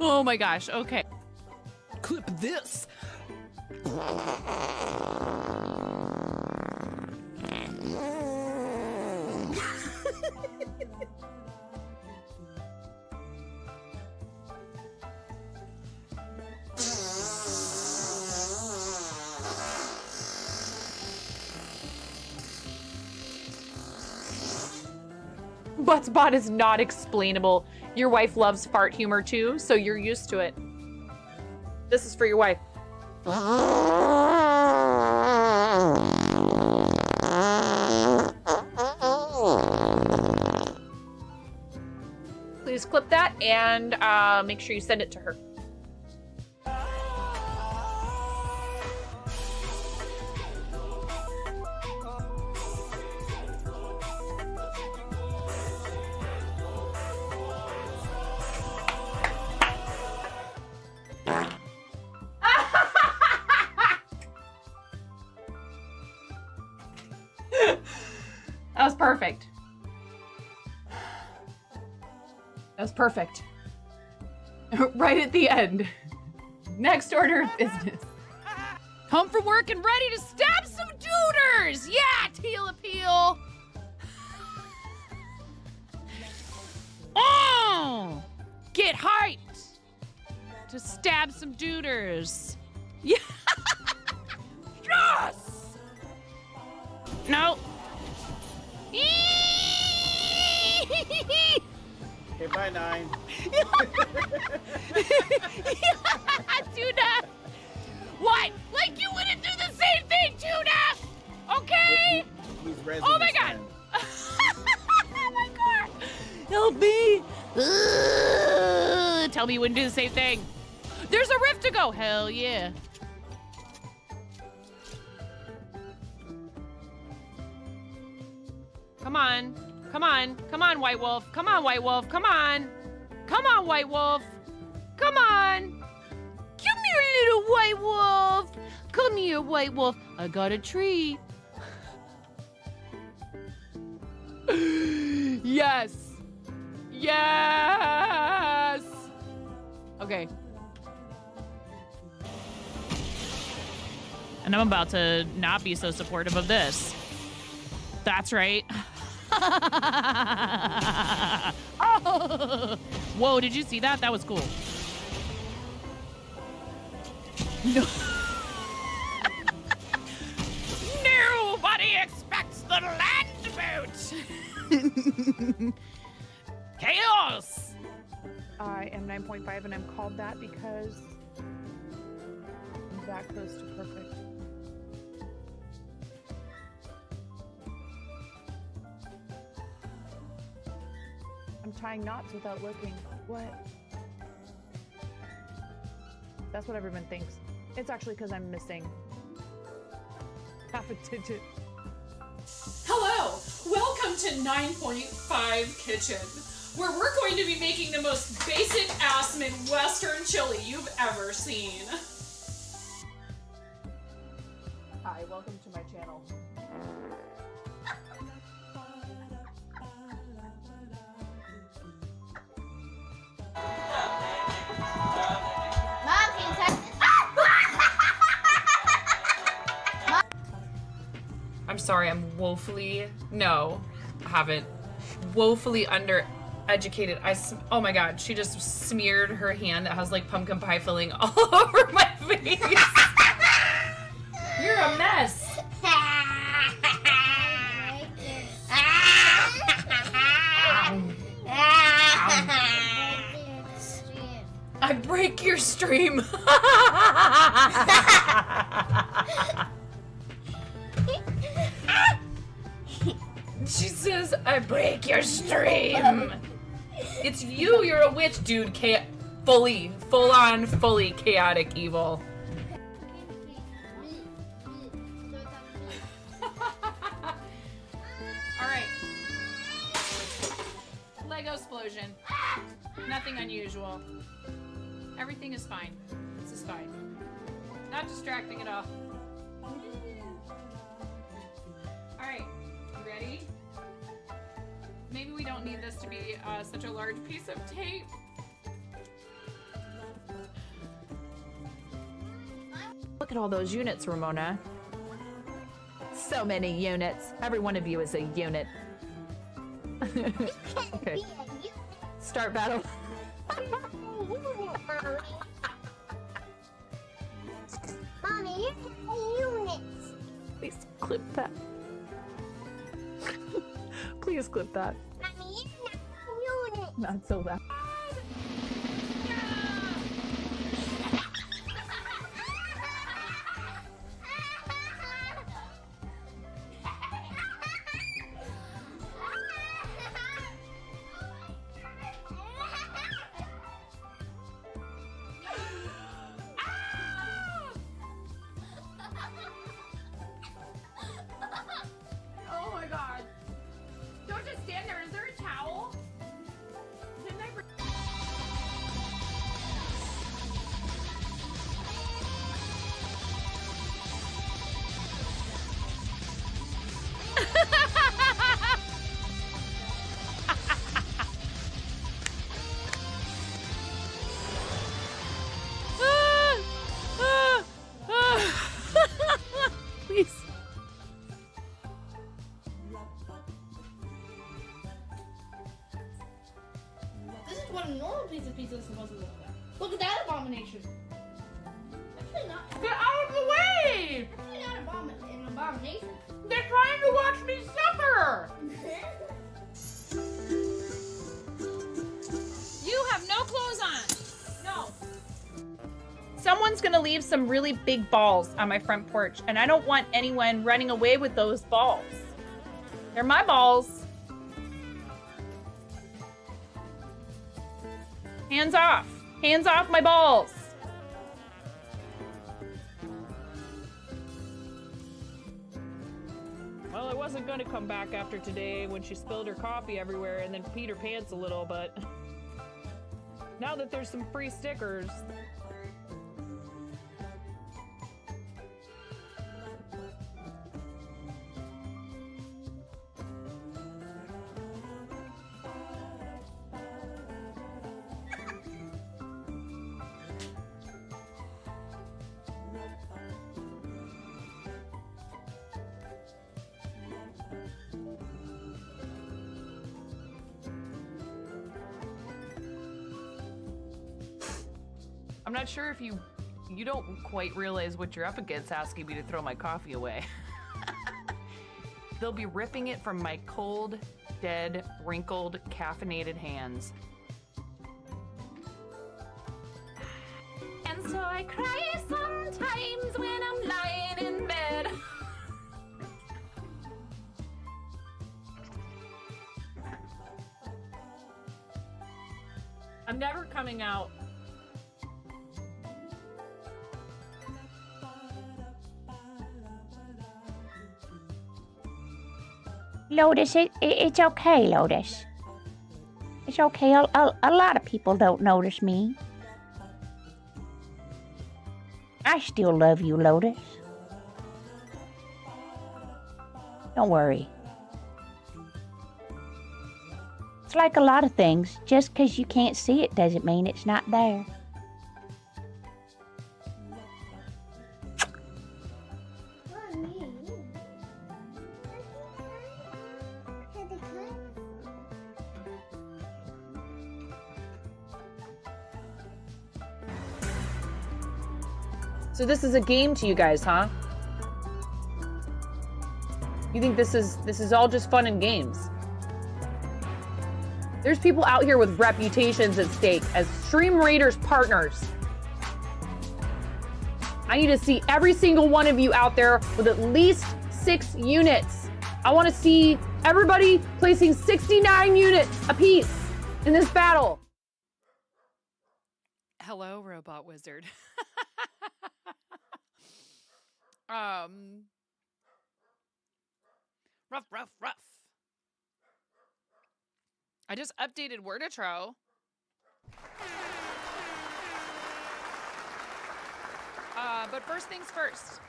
Oh my gosh. Okay. Clip this. Buttspot is not explainable. Your wife loves fart humor too, so you're used to it. This is for your wife. Please clip that and make sure you send it to her. That was perfect. That was perfect. Right at the end. Next order of business. Home from work and ready to stab some duders! Yeah, teal appeal! Oh! Get hyped! To stab some duders. Yeah! Yes! No. Okay, bye, 9. Tuna! What? Like you wouldn't do the same thing, Tuna! Okay? He's Oh my god! Oh my god! Help me! Tell me you wouldn't do the same thing. There's a rift to go! Hell yeah. Come on. Come on. Come on, White Wolf. Come on, White Wolf. Come on. Come on, White Wolf. Come on. Come here, little White Wolf. Come here, White Wolf. I got a treat. Yes. Yes. Okay. And I'm about to not be so supportive of this. That's right. Oh. Whoa, did you see that? That was cool. No. Nobody expects the land boat. Chaos. I am 9.5 and I'm called that because I'm that close to perfect. I'm tying knots without looking. What? That's what everyone thinks. It's actually because I'm missing half a digit. Hello, welcome to 9.5 Kitchen, where we're going to be making the most basic ass Midwestern chili you've ever seen. Hi, welcome to my channel. Mom, can you touch this? I'm sorry, I'm woefully, no, I haven't, woefully undereducated. Oh my god, she just smeared her hand that has like pumpkin pie filling all over my face. You're a mess. I break your stream. She says, I break your stream. It's you, you're a witch, dude. Full on, fully chaotic evil. Alright. Lego explosion. Nothing unusual. Everything is fine. This is fine. Not distracting at all. Alright, you ready? Maybe we don't need this to be such a large piece of tape. Look at all those units, Ramona. So many units. Every one of you is a unit. Okay. Start battle. Mommy, you're units. Please clip that. Please clip that. Mommy, you're units. Not so loud. Oh my god. Don't just stand there. Is there a towel? Didn't I bring- Please. This is what a normal piece of pizza is supposed to look like. Look at that abomination. Actually not. Get out of the way! Actually not an abomination. They're trying to watch me suffer! You have no clothes on. No. Someone's gonna leave some really big balls on my front porch, and I don't want anyone running away with those balls. They're my balls. Hands off. Hands off my balls. Well, I wasn't gonna come back after today when she spilled her coffee everywhere and then peed her pants a little, but now that there's some free stickers. I'm not sure if you don't quite realize what you're up against asking me to throw my coffee away. They'll be ripping it from my cold, dead, wrinkled, caffeinated hands. And so I cry sometimes when I'm lying in bed. I'm never coming out. Lotus, it's okay, Lotus. It's okay. A lot of people don't notice me. I still love you, Lotus. Don't worry. It's like a lot of things. Just 'cause you can't see it doesn't mean it's not there. Mommy. So this is a game to you guys, huh? You think this is all just fun and games? There's people out here with reputations at stake as Stream Raiders partners. I need to see every single one of you out there with at least 6 units. I want to see everybody placing 69 units apiece in this battle. Hello, Robot Wizard. Rough. I just updated Worditro. But first things first.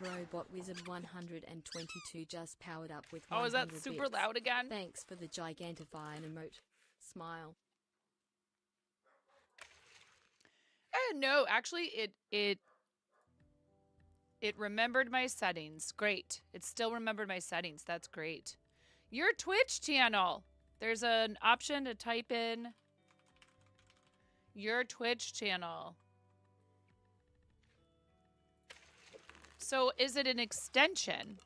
Robot Wizard 122 just powered up with 100 Oh, is that super bits. loud again? Thanks for the gigantifying emote. Smile. No, actually, it It remembered my settings. Great. It still remembered my settings. That's great. Your Twitch channel. There's an option to type in your Twitch channel. So is it an extension?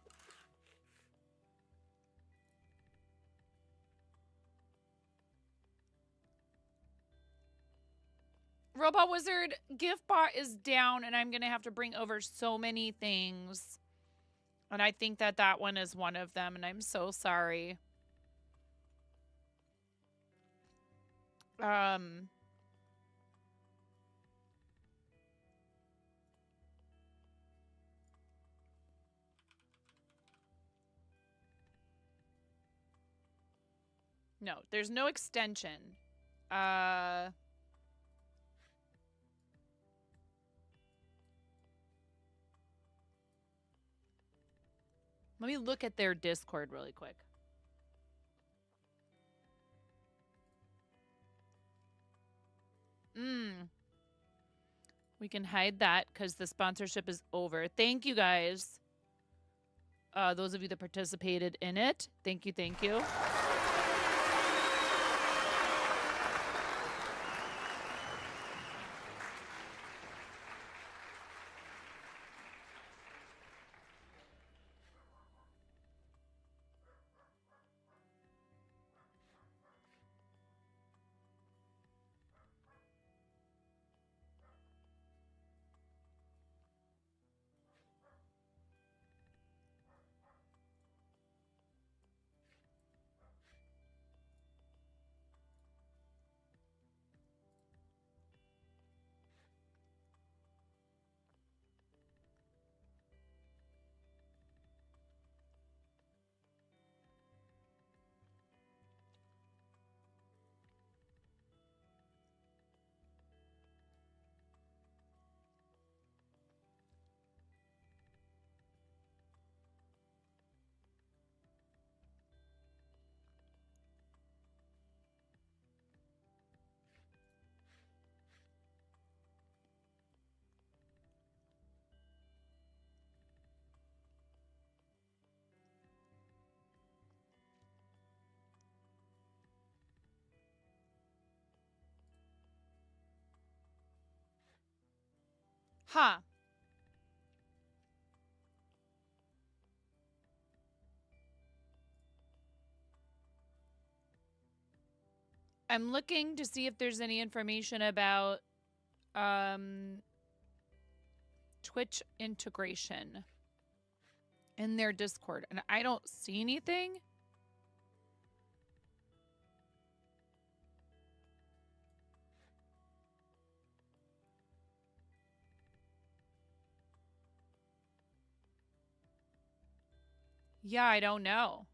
Robot Wizard gift bot is down, and I'm going to have to bring over so many things. And I think that that one is one of them, and I'm so sorry. No, there's no extension. Let me look at their Discord really quick. We can hide that because the sponsorship is over. Thank you, guys. Those of you that participated in it. Thank you, thank you. Huh. I'm looking to see if there's any information about Twitch integration in their Discord, and I don't see anything. Yeah, I don't know.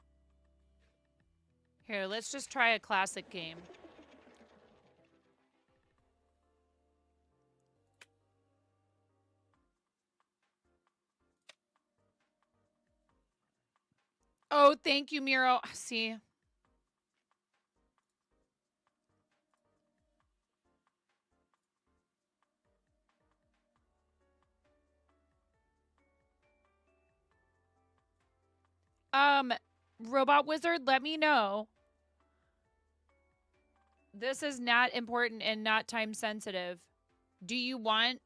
Here, let's just try a classic game. Oh, thank you, Miro. See. Robot Wizard, let me know. This is not important and not time sensitive. Do you want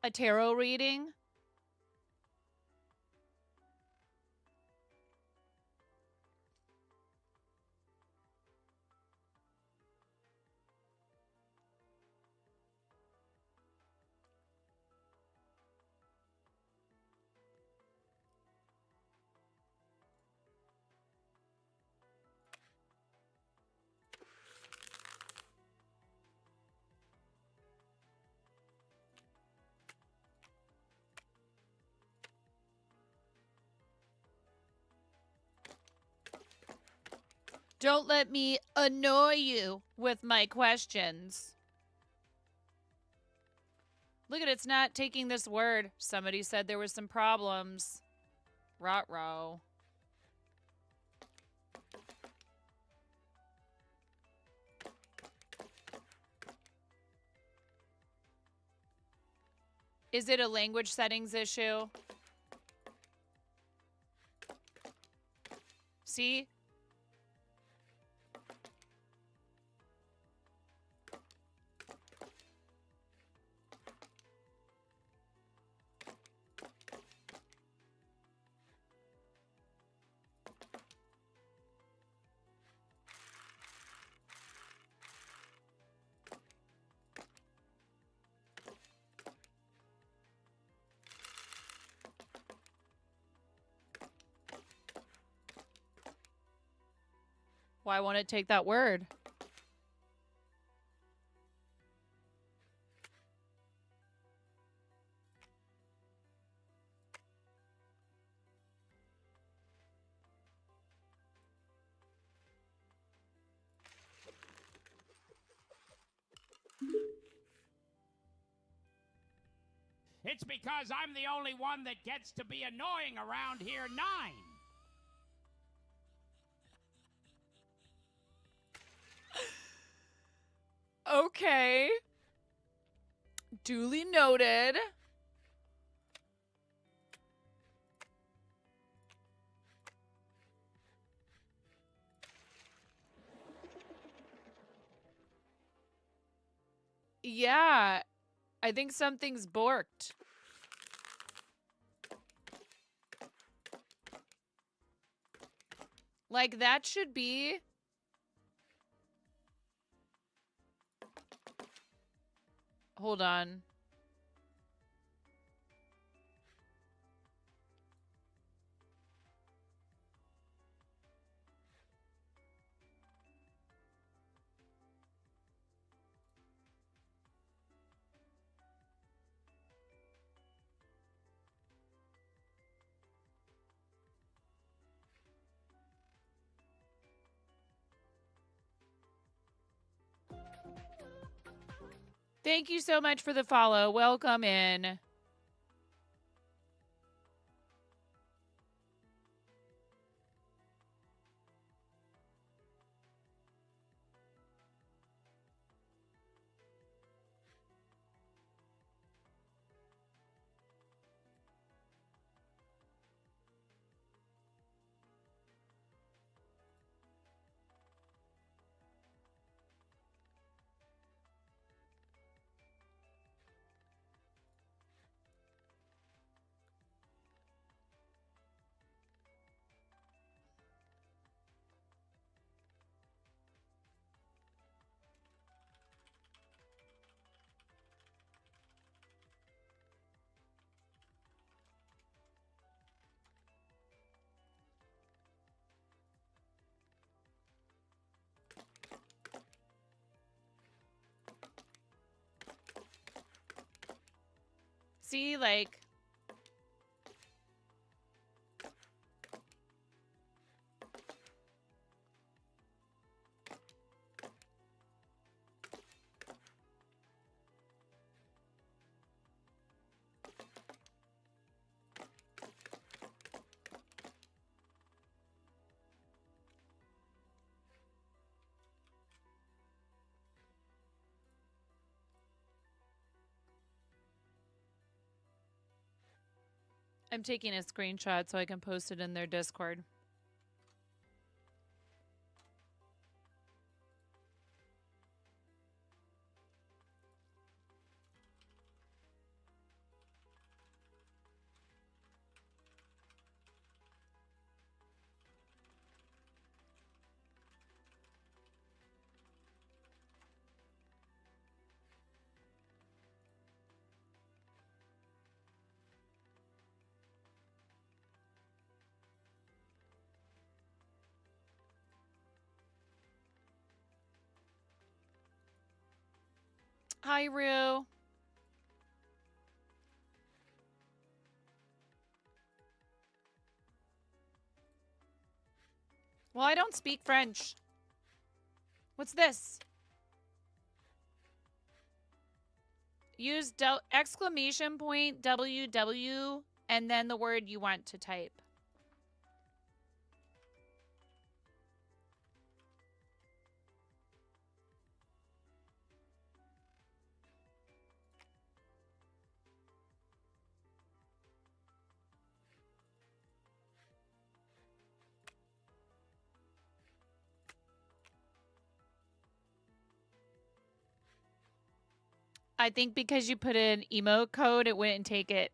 a tarot reading? Don't let me annoy you with my questions. Look at it, it's not taking this word. Somebody said there was some problems. Rot-row. Is it a language settings issue? See? Why won't it take that word? It's because I'm the only one that gets to be annoying around here, 9. Okay. Duly noted. Yeah, I think something's borked. Like, that should be... Hold on. Thank you so much for the follow. Welcome in. See, like... I'm taking a screenshot so I can post it in their Discord. Hi, Rue. Well, I don't speak French. What's this? Use exclamation point WW and then the word you want to type. I think because you put in emo code, it wouldn't take it.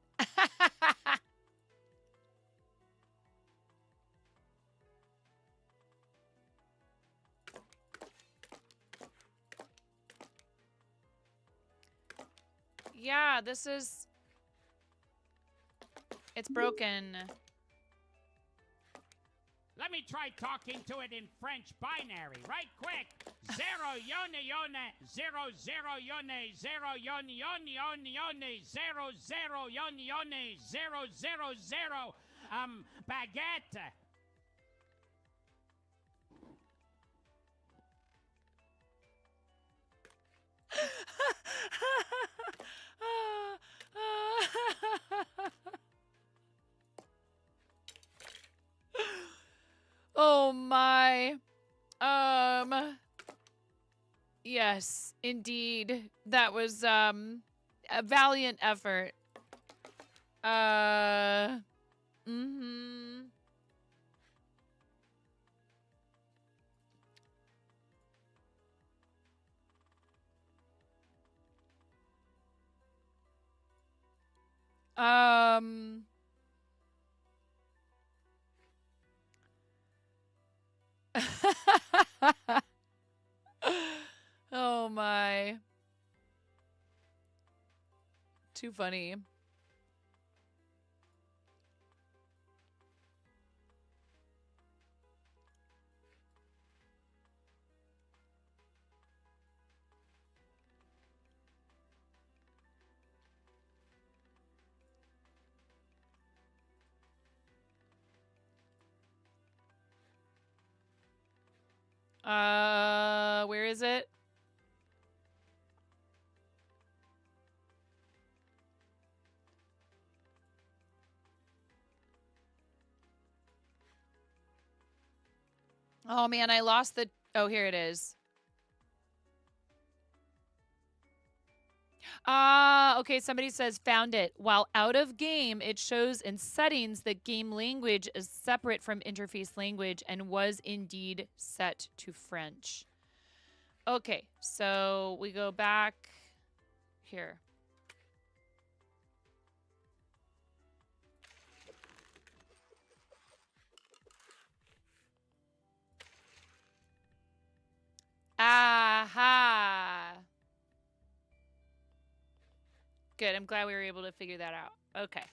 Yeah, this is... It's broken. Let me try talking to it in French binary, right quick. 0 yone yone 0 0 yone 0 yone yone yone yone 0 0 yone yone 0 0 0 baguette. Oh my. Yes, indeed. That was a valiant effort. Mm-hmm. Um Oh my. Too funny. Where is it? Oh man, I lost the... Oh, here it is. Okay, somebody says found it. While out of game, it shows in settings that game language is separate from interface language and was indeed set to French. Okay, so we go back here. Aha! Good, I'm glad we were able to figure that out. Okay.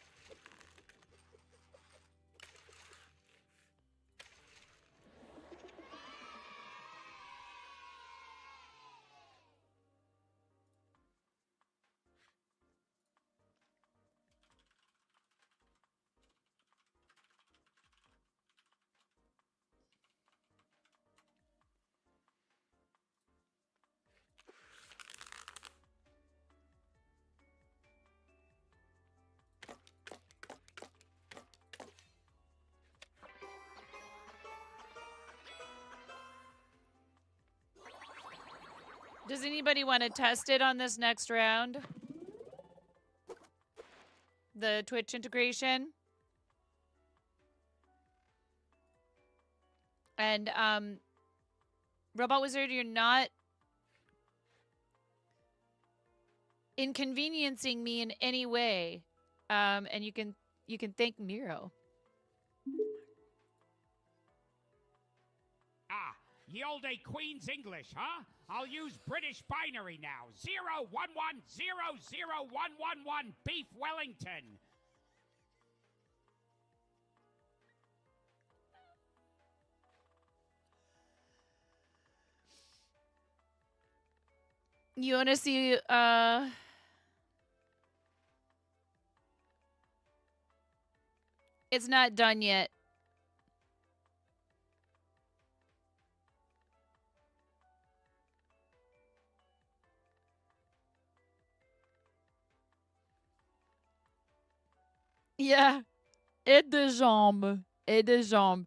Does anybody want to test it on this next round? The Twitch integration? And, Robot Wizard, you're not inconveniencing me in any way. And you can thank Miro. Ah, ye olde Queen's English, huh? I'll use British binary now. 0 1 1 0 0 1 1 1 Beef Wellington. You want to see, it's not done yet. Yeah. Et de jambes. Et de jambes.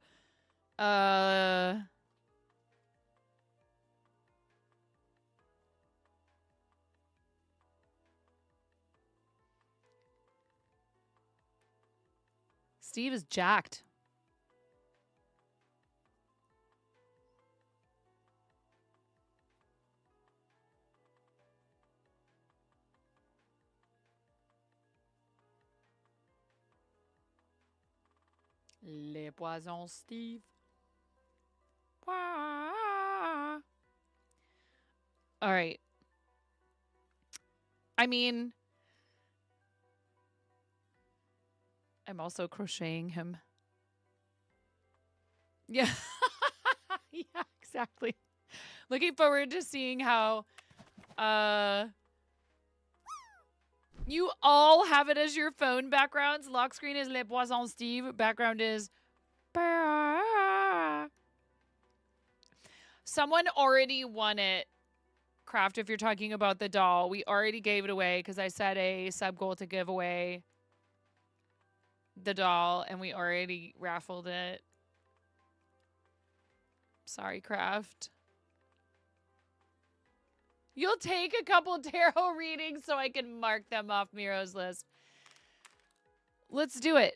Steve is jacked. Les Poissons Steve. Wah. All right. I mean, I'm also crocheting him. Yeah. Yeah, exactly. Looking forward to seeing how you all have it as your phone backgrounds. Lock screen is Les Poissons Steve. Background is someone already won it. Craft, if you're talking about the doll, we already gave it away because I set a sub goal to give away the doll and we already raffled it. Sorry, Craft. You'll take a couple tarot readings so I can mark them off Miro's list. Let's do it.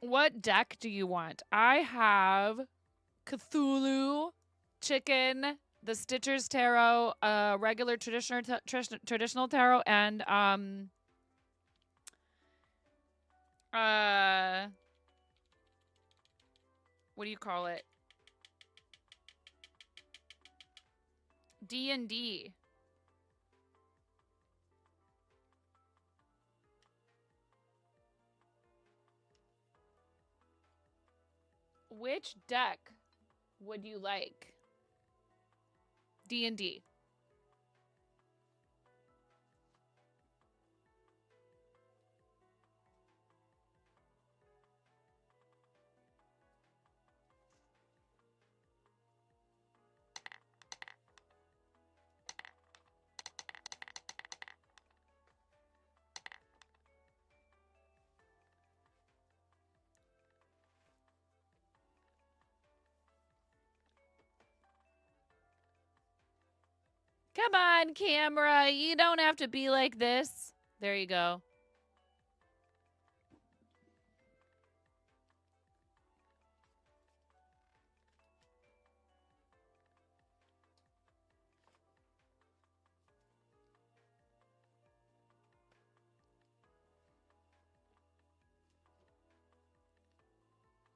What deck do you want? I have Cthulhu, Chicken, the Stitcher's Tarot, regular traditional tarot, and what do you call it? D&D. Which deck would you like? D&D. Come on, camera. You don't have to be like this. There you go.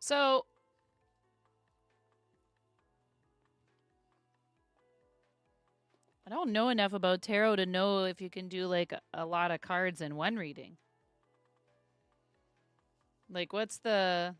So, I don't know enough about tarot to know if you can do like a lot of cards in one reading. Like, what's the...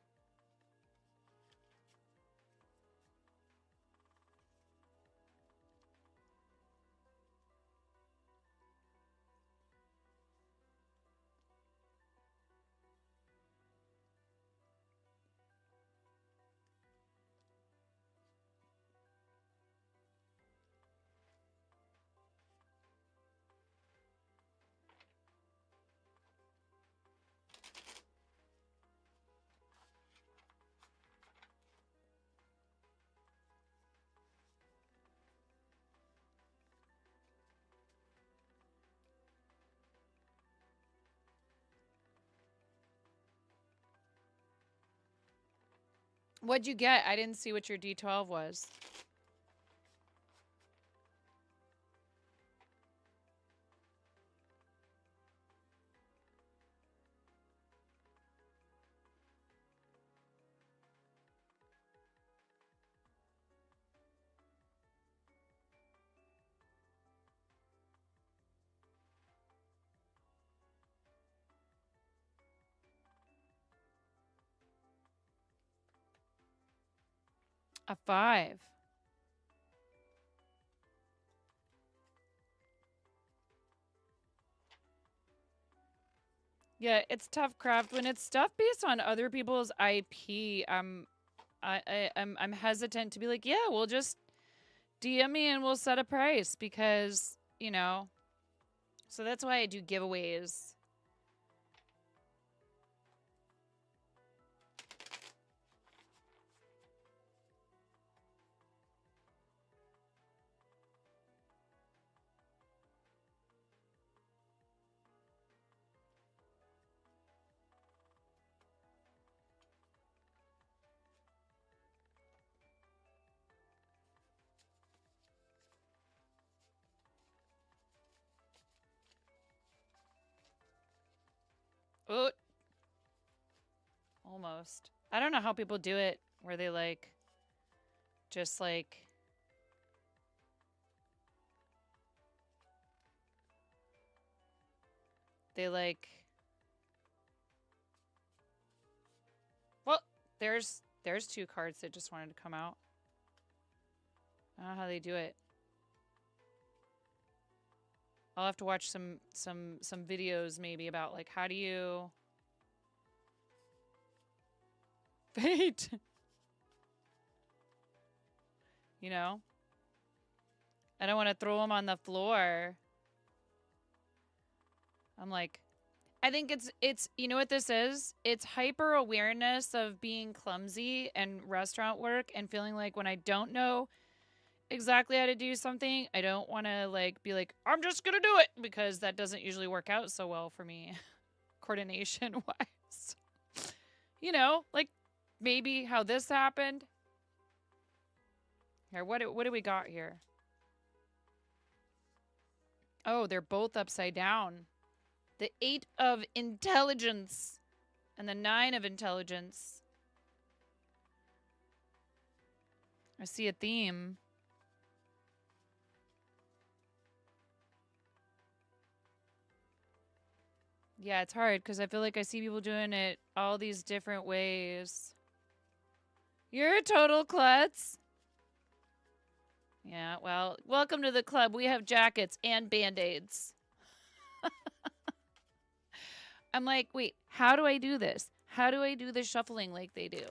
What'd you get? I didn't see what your D12 was. A 5. Yeah, it's tough, Craft. When it's stuff based on other people's IP, I'm hesitant to be like, yeah, we'll just DM me and we'll set a price because, you know. So that's why I do giveaways. Oh. Almost. I don't know how people do it where they like just like they like well, there's 2 cards that just wanted to come out. I don't know how they do it. I'll have to watch some videos maybe about like how do you fate. You know? I don't want to throw them on the floor. I'm like, I think it's you know what this is? It's hyper awareness of being clumsy and restaurant work and feeling like when I don't know exactly how to do something, I don't want to like be like, I'm just going to do it because that doesn't usually work out so well for me coordination wise. You know, like maybe how this happened. Here, what do we got here? Oh, they're both upside down. The 8 of intelligence and the 9 of intelligence. I see a theme. Yeah, it's hard because I feel like I see people doing it all these different ways. You're a total klutz. Yeah, well, welcome to the club. We have jackets and band-aids. I'm like, wait, how do I do this? How do I do the shuffling like they do?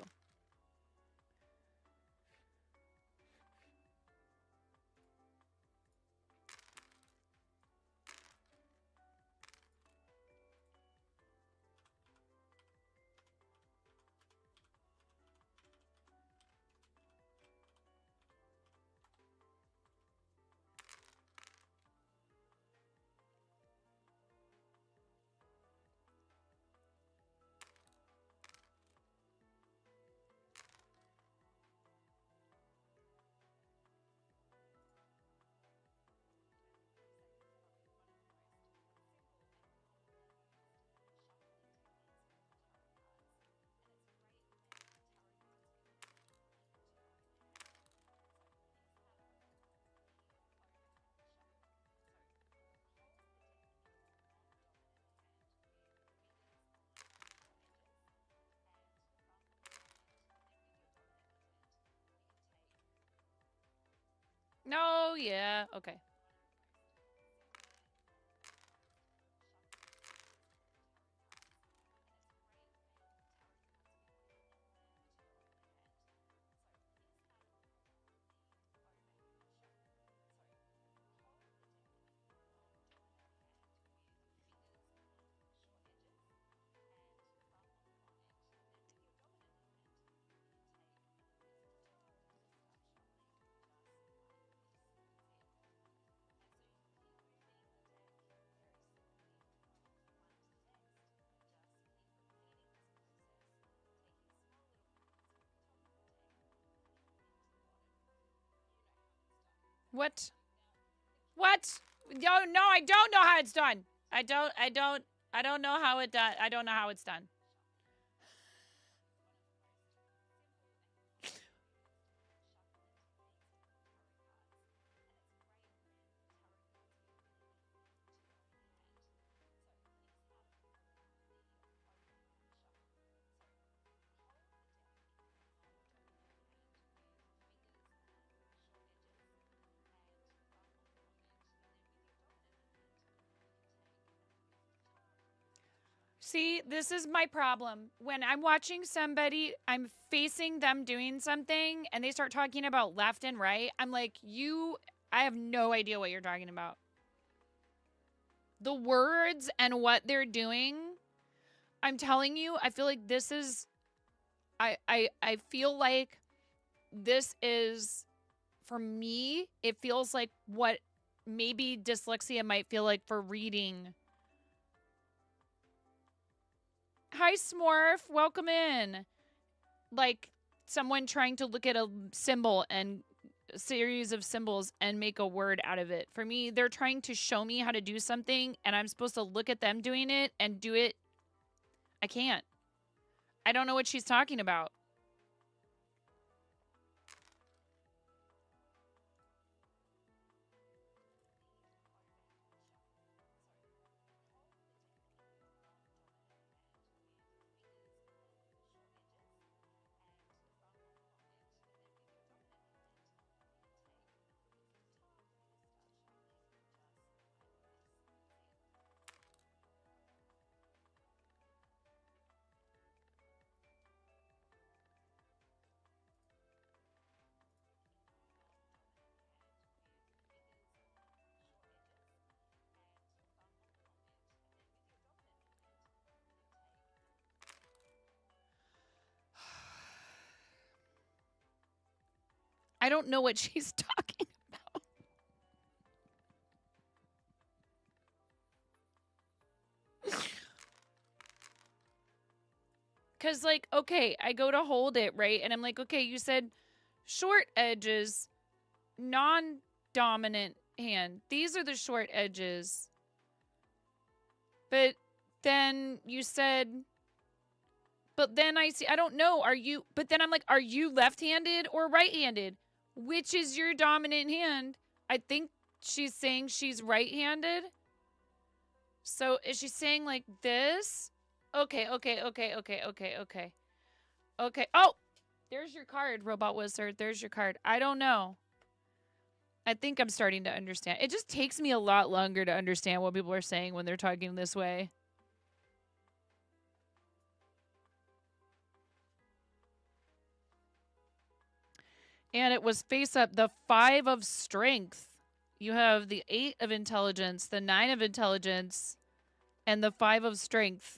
No, yeah, okay. What? What? No, I don't know how it's done. I don't know how it done. I don't know how it's done. See, this is my problem. When I'm watching somebody, I'm facing them doing something, and they start talking about left and right. I'm like, I have no idea what you're talking about. The words and what they're doing, I'm telling you, I feel like this is, I feel like this is, for me, it feels like what maybe dyslexia might feel like for reading. Hi, Smurf. Welcome in. Like someone trying to look at a symbol and a series of symbols and make a word out of it. For me, they're trying to show me how to do something, and I'm supposed to look at them doing it and do it. I can't. I don't know what she's talking about. I don't know what she's talking about. Because, like, okay, I go to hold it, right? And I'm like, okay, you said short edges, non-dominant hand. These are the short edges. But then you said, but then I see, I don't know, are you, but then I'm like, are you left-handed or right-handed? Which is your dominant hand? I think she's saying she's right-handed. So is she saying like this? Okay. Okay. Oh, there's your card, Robot Wizard. There's your card. I don't know. I think I'm starting to understand. It just takes me a lot longer to understand what people are saying when they're talking this way. And it was face up, the 5 of strength. You have the 8 of intelligence, the 9 of intelligence, and the 5 of strength.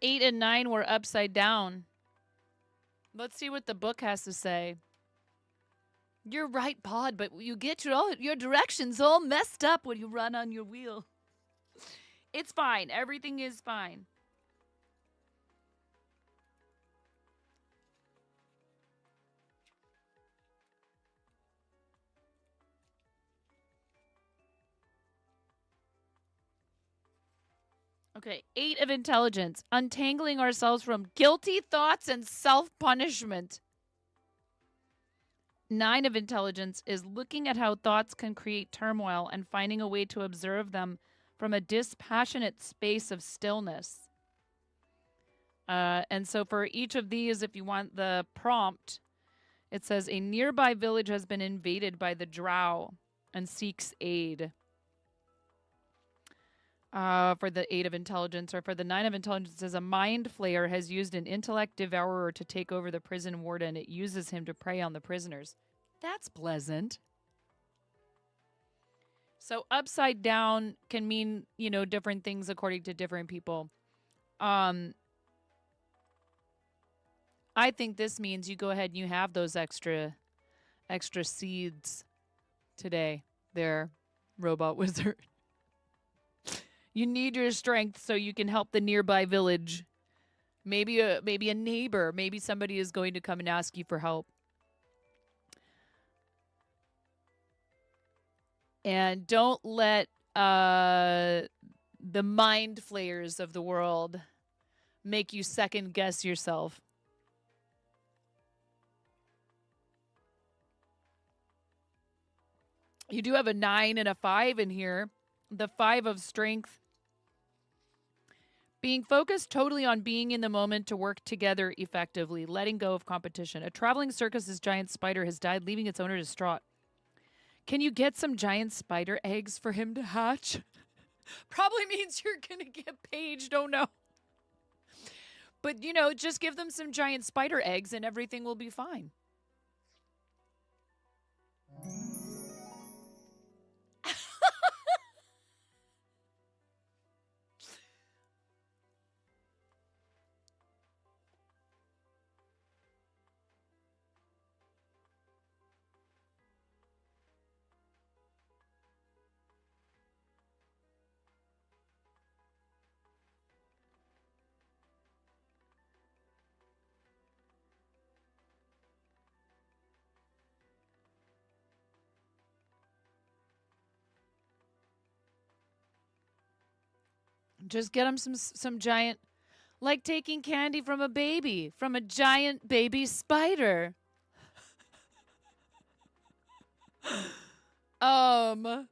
8 and 9 were upside down. Let's see what the book has to say. You're right, Pod, but you get your directions all messed up when you run on your wheel. It's fine. Everything is fine. Okay, 8 of intelligence. Untangling ourselves from guilty thoughts and self-punishment. 9 of intelligence is looking at how thoughts can create turmoil and finding a way to observe them from a dispassionate space of stillness. And so for each of these, if you want the prompt, it says a nearby village has been invaded by the drow and seeks aid. For the 8 of intelligence, or for the 9 of intelligence, says a mind flayer has used an intellect devourer to take over the prison warden. It uses him to prey on the prisoners. That's pleasant. So upside down can mean, you know, different things according to different people. I think this means you go ahead and you have those extra seeds today. There, Robot Wizard. You need your strength so you can help the nearby village. Maybe a neighbor. Maybe somebody is going to come and ask you for help. And don't let the mind flayers of the world make you second guess yourself. You do have a 9 and a 5 in here. The 5 of strength. Being focused totally on being in the moment to work together effectively, letting go of competition. A traveling circus's giant spider has died, leaving its owner distraught. Can you get some giant spider eggs for him to hatch? Probably means you're going to get paged, don't know. But, you know, just give them some giant spider eggs and everything will be fine. Just get them some giant, Like taking candy from a giant baby spider. um.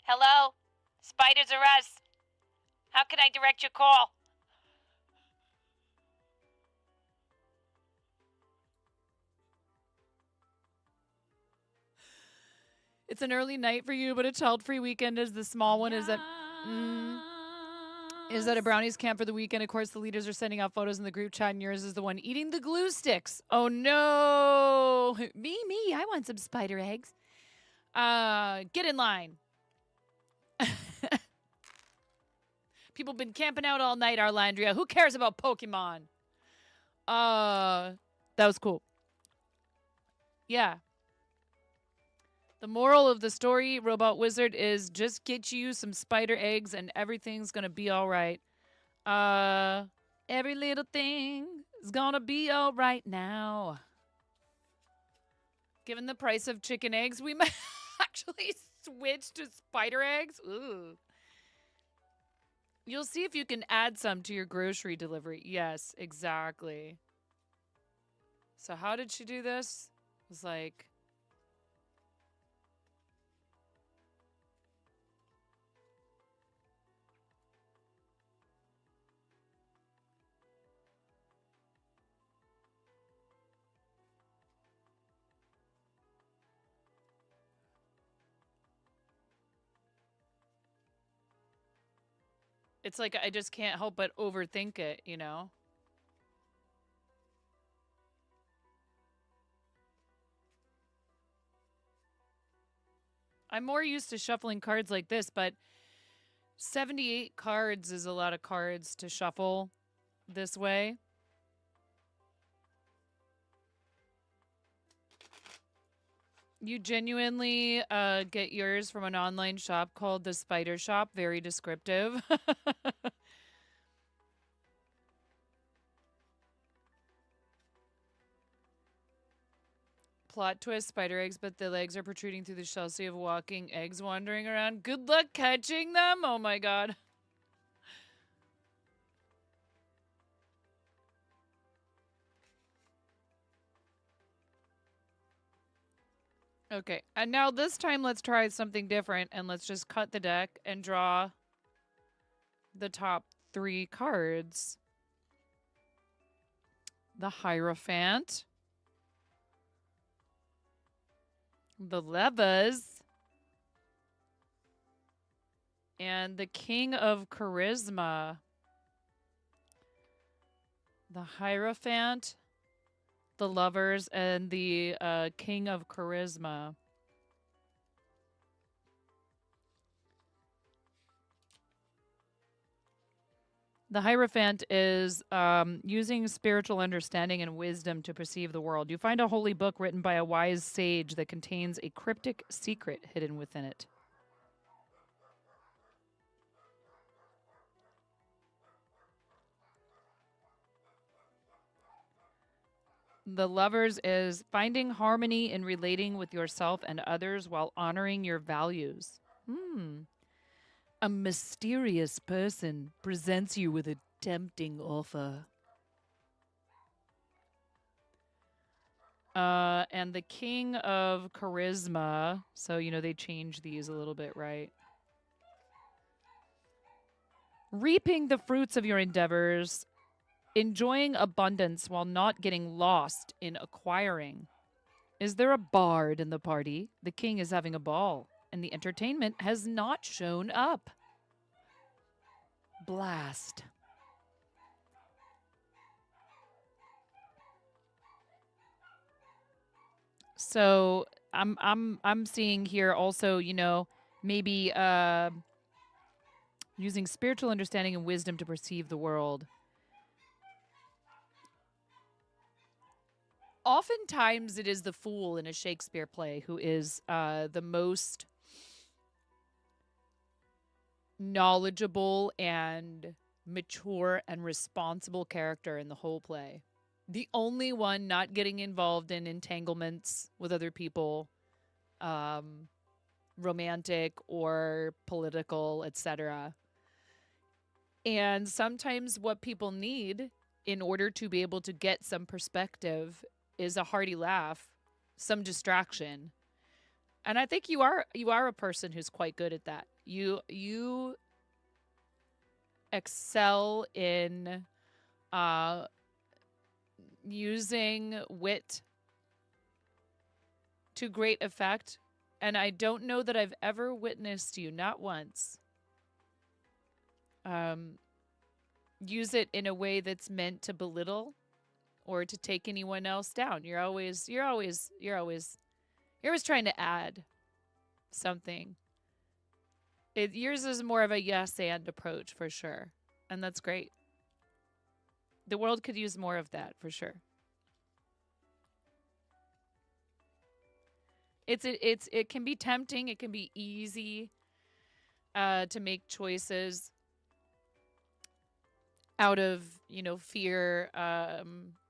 Hello? Spiders are us. How can I direct your call? It's an early night for you, but a child-free weekend is the small one. Is that a brownies camp for the weekend? Of course, the leaders are sending out photos in the group chat, and yours is the one eating the glue sticks. Oh no, me, I want some spider eggs. Get in line. People been camping out all night, Arlandria. Who cares about Pokemon? That was cool. Yeah. The moral of the story, Robot Wizard, is just get you some spider eggs and everything's gonna be all right. Every little thing is gonna be all right now. Given the price of chicken eggs, we might actually switch to spider eggs. Ooh. You'll see if you can add some to your grocery delivery. Yes, exactly. So how did she do this? It was like... It's like I just can't help but overthink it, you know? I'm more used to shuffling cards like this, but 78 cards is a lot of cards to shuffle this way. You genuinely get yours from an online shop called The Spider Shop. Very descriptive. Plot twist, spider eggs, but the legs are protruding through the shell, so you have walking eggs wandering around. Good luck catching them. Oh my god. Okay, and now this time let's try something different, and let's just cut the deck and draw the top 3 cards. The Hierophant. The Levas. And the King of Charisma. The Hierophant, the Lovers, and the King of Charisma. The Hierophant is using spiritual understanding and wisdom to perceive the world. You find a holy book written by a wise sage that contains a cryptic secret hidden within it. The Lovers is finding harmony in relating with yourself and others while honoring your values. A mysterious person presents you with a tempting offer. And the King of Charisma. So, you know, they change these a little bit, right? Reaping the fruits of your endeavors. Enjoying abundance while not getting lost in acquiring. Is there a bard in the party? The king is having a ball, and the entertainment has not shown up. Blast. So I'm seeing here also, you know, maybe using spiritual understanding and wisdom to perceive the world. Oftentimes it is the fool in a Shakespeare play who is the most knowledgeable and mature and responsible character in the whole play. The only one not getting involved in entanglements with other people, romantic or political, etc. And sometimes what people need in order to be able to get some perspective is a hearty laugh, some distraction. And I think you are a person who's quite good at that. You excel in using wit to great effect, and I don't know that I've ever witnessed you, not once, use it in a way that's meant to belittle or to take anyone else down. You're always trying to add something. Yours is more of a yes and approach for sure, and that's great. The world could use more of that for sure. It can be tempting. It can be easy to make choices out of, fear,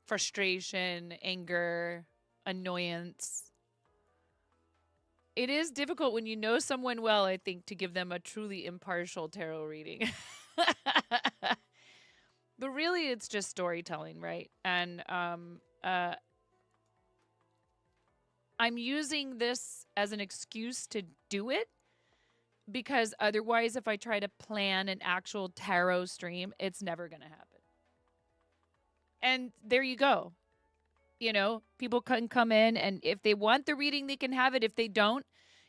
frustration, anger, annoyance. It is difficult when you know someone well, I think, to give them a truly impartial tarot reading. But really, it's just storytelling, right? And I'm using this as an excuse to do it, because otherwise, if I try to plan an actual tarot stream, it's never going to happen. And there you go. People can come in, and if they want the reading, they can have it. If they don't,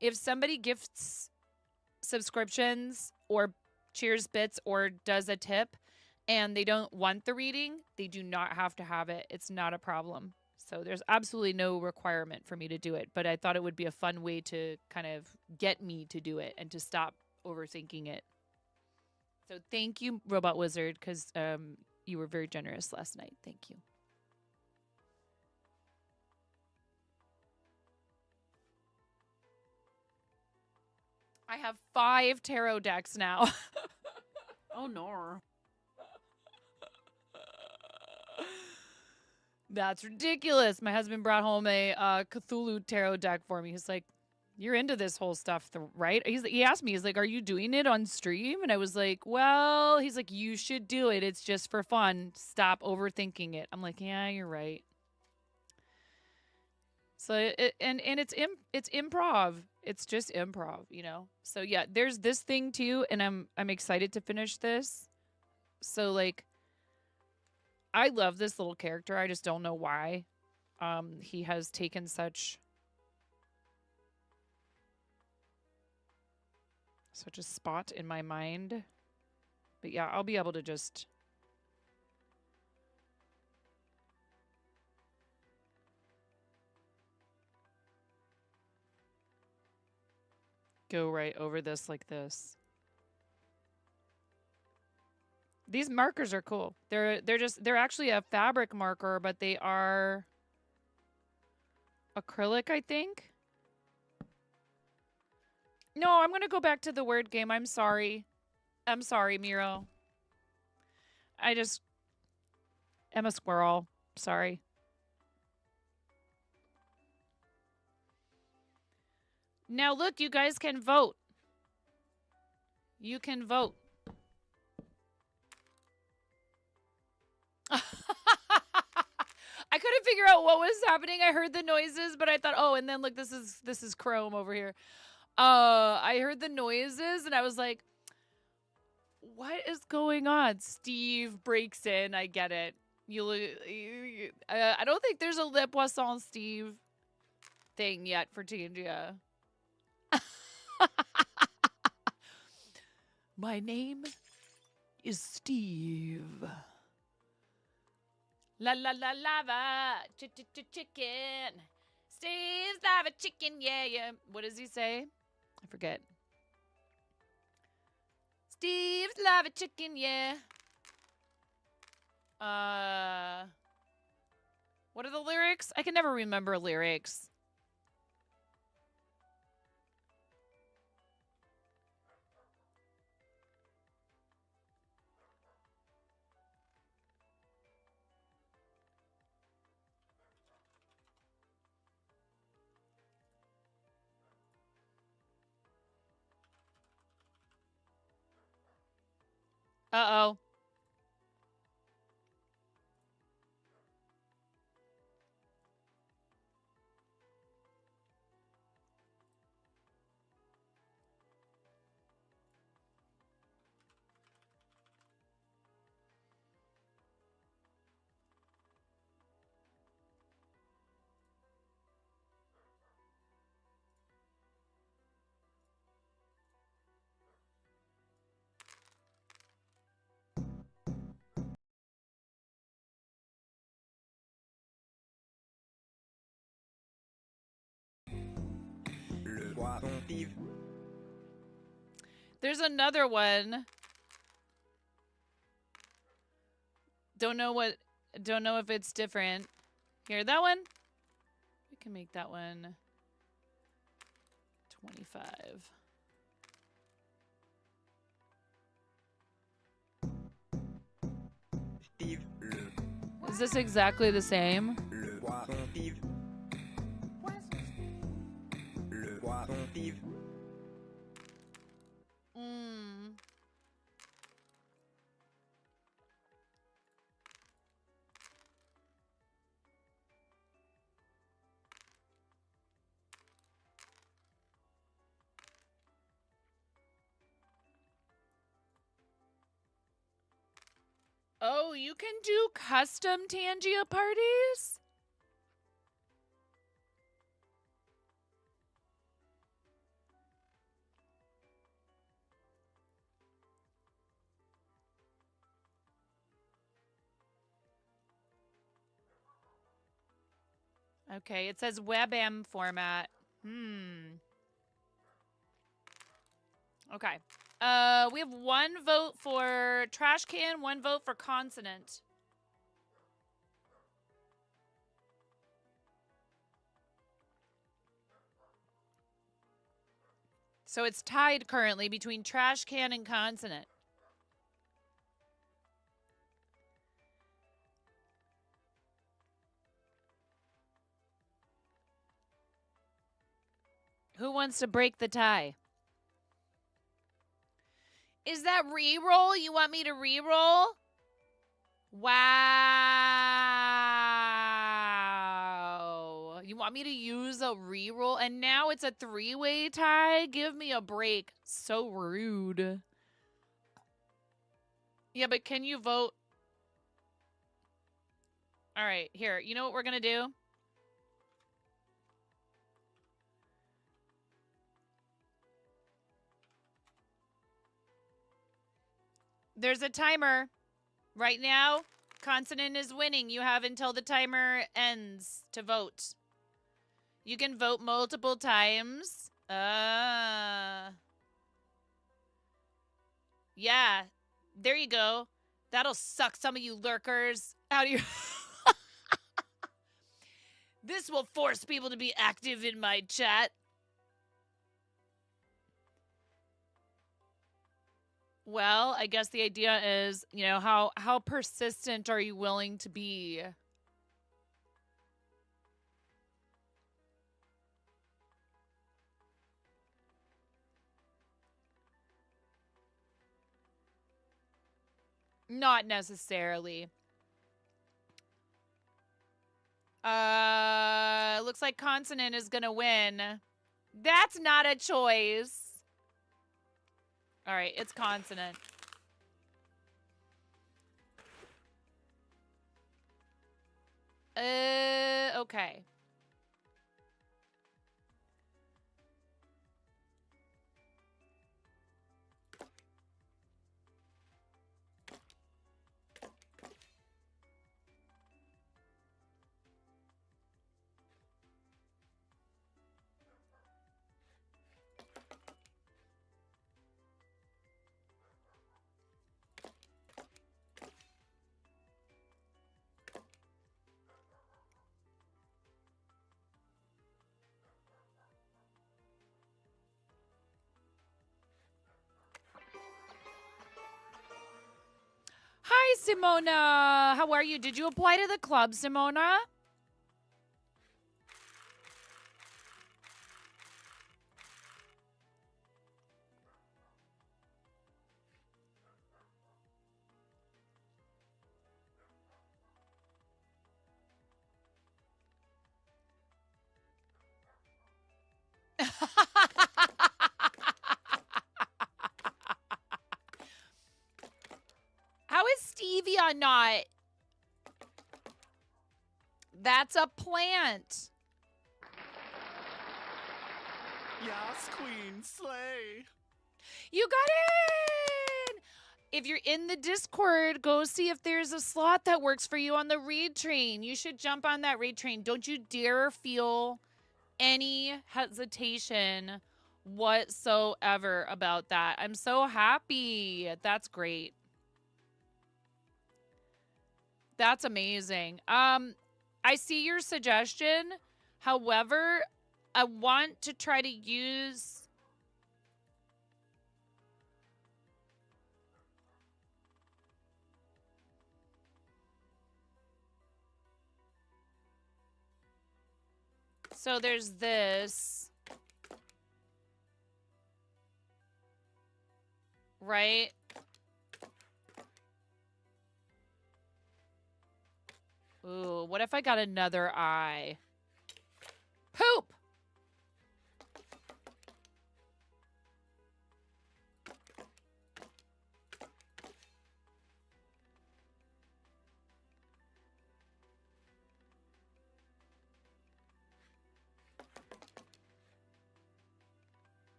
if somebody gifts subscriptions or cheers bits or does a tip and they don't want the reading, they do not have to have it. It's not a problem. So there's absolutely no requirement for me to do it, but I thought it would be a fun way to kind of get me to do it and to stop overthinking it. So thank you, Robot Wizard, because you were very generous last night. Thank you. I have 5 tarot decks now. Oh, no. That's ridiculous. My husband brought home a Cthulhu tarot deck for me. He's like, "You're into this whole stuff, right?" He asked me, he's like, "Are you doing it on stream?" And I was like, "Well," he's like, "You should do it. It's just for fun. Stop overthinking it." I'm like, "Yeah, you're right." So it's improv. It's just improv, So yeah, there's this thing too, and I'm excited to finish this. So like, I love this little character. I just don't know why he has taken such a spot in my mind. But yeah, I'll be able to just go right over this like this. These markers are cool. They're actually a fabric marker, but they are acrylic, I think. No, I'm going to go back to the word game. I'm sorry. I'm sorry, Miro. I just am a squirrel. Sorry. Now look, you guys can vote. You can vote. I couldn't figure out what was happening. I heard the noises, but I thought, oh, and then look, this is Chrome over here. I heard the noises and I was like, what is going on? Steve breaks in. I get it. I don't think there's a Le Poisson Steve thing yet for Tangia. My name is Steve. La la la lava, chicken. Steve's lava chicken, yeah. What does he say? I forget. Steve's lava chicken, yeah. What are the lyrics? I can never remember lyrics. Uh-oh. There's another one. Don't know if it's different. Here, that one. We can make that one 25. Is this exactly the same? Oh, you can do custom Tangia parties? Okay, it says WebM format. Okay. We have 1 vote for trash can, 1 vote for consonant. So it's tied currently between trash can and consonant. Who wants to break the tie? Is that re-roll? You want me to re-roll? Wow. You want me to use a re-roll? And now it's a 3-way tie? Give me a break. So rude. Yeah, but can you vote? All right, here. You know what we're going to do? There's a timer. Right now, consonant is winning. You have until the timer ends to vote. You can vote multiple times. Yeah. There you go. That'll suck some of you lurkers out of your... This will force people to be active in my chat. Well, I guess the idea is, you know, how persistent are you willing to be? Not necessarily. Looks like consonant is gonna win. That's not a choice. All right, it's consonant. Okay. Hi, Simona. How are you? Did you apply to the club, Simona? nut. That's a plant. Yes, queen, slay. You got in! If you're in the Discord, go see if there's a slot that works for you on the raid train. You should jump on that raid train. Don't you dare feel any hesitation whatsoever about that. I'm so happy. That's great. That's amazing. I see your suggestion. However, I want to try to use... So there's this. Right? Ooh, what if I got another eye? Poop!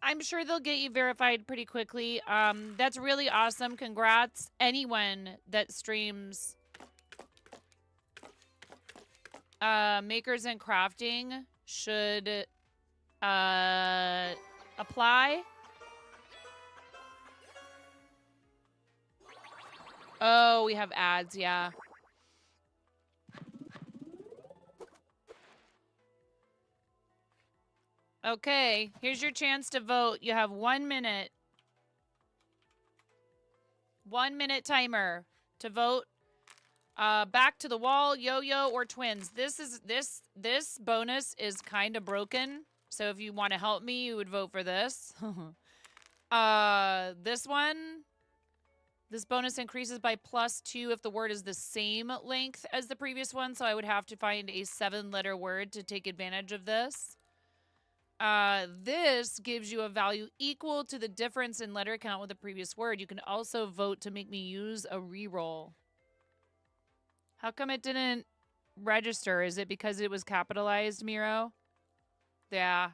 I'm sure they'll get you verified pretty quickly. That's really awesome. Congrats. Anyone that streams makers and crafting should apply. Oh, we have ads, yeah. Okay, here's your chance to vote. You have 1 minute. 1 minute timer to vote. Back to the wall, yo-yo, or twins. This bonus is kind of broken. So if you want to help me, you would vote for this. This one, this bonus increases by +2 if the word is the same length as the previous one. So I would have to find a 7-letter word to take advantage of this. This gives you a value equal to the difference in letter count with the previous word. You can also vote to make me use a reroll. How come it didn't register? Is it because it was capitalized, Miro? Yeah.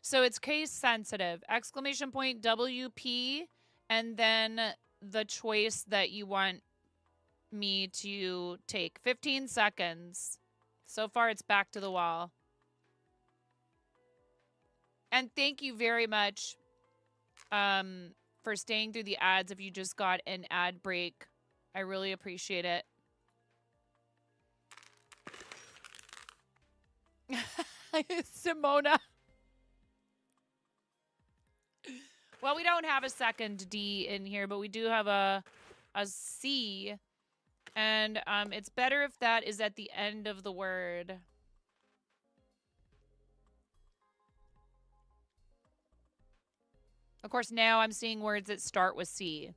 So it's case sensitive. Exclamation point WP and then the choice that you want me to take. 15 seconds. So far it's back to the wall. And thank you very much for staying through the ads if you just got an ad break. I really appreciate it. Simona. Well, we don't have a second D in here, but we do have a C. And it's better if that is at the end of the word. Of course, now I'm seeing words that start with C.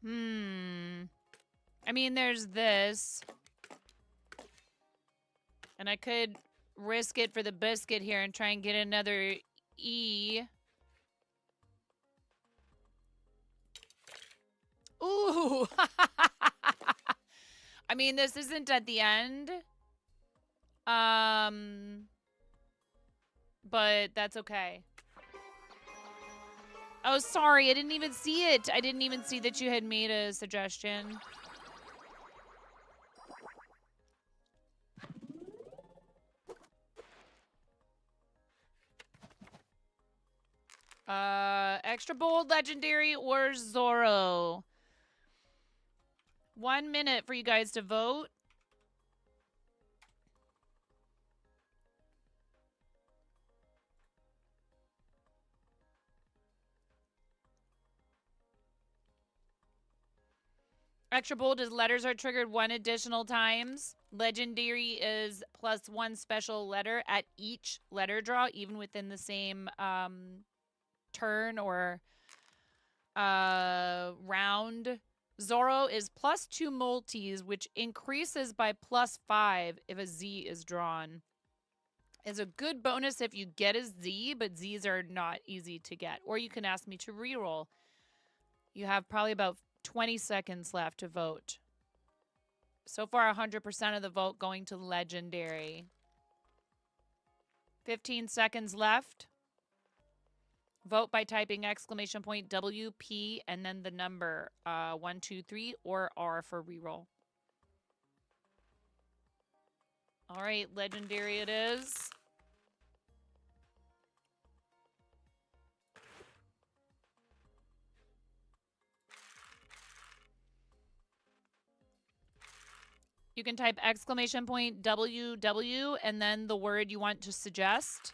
I mean, there's this. And I could risk it for the biscuit here and try and get another E. Ooh! I mean, this isn't at the end. But that's okay. Oh, sorry. I didn't even see it. I didn't even see that you had made a suggestion. Extra bold, legendary, or Zorro. 1 minute for you guys to vote. Extra bold is letters are triggered 1 additional times. Legendary is +1 special letter at each letter draw, even within the same turn or round. Zorro is +2 multis, which increases by +5 if a Z is drawn. It's a good bonus if you get a Z, but Zs are not easy to get. Or you can ask me to reroll. You have probably about 20 seconds left to vote. So far, 100% of the vote going to legendary. 15 seconds left. Vote by typing !WP and then the number 1, 2, 3 or R for reroll. All right, legendary it is. You can type !WW and then the word you want to suggest.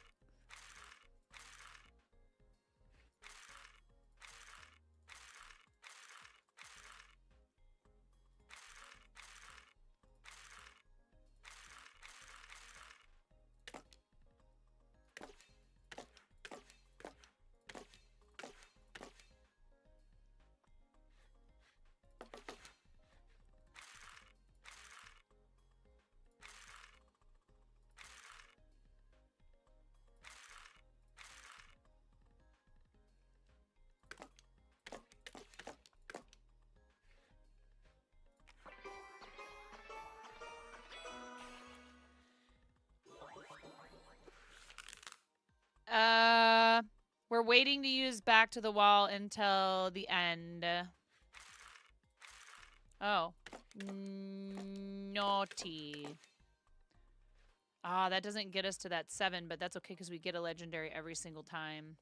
We're waiting to use back to the wall until the end. Oh. Naughty. Ah, that doesn't get us to that 7, but that's okay because we get a legendary every single time.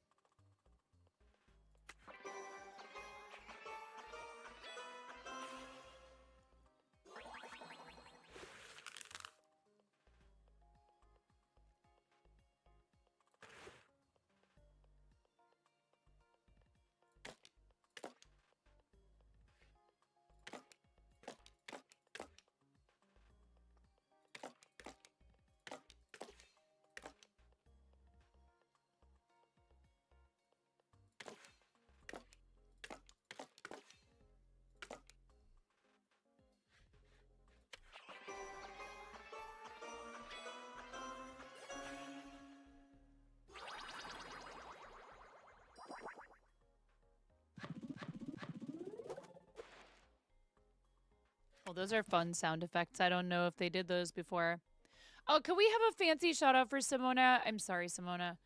Well, those are fun sound effects. I don't know if they did those before. Oh, can we have a fancy shout out for Simona? I'm sorry, Simona.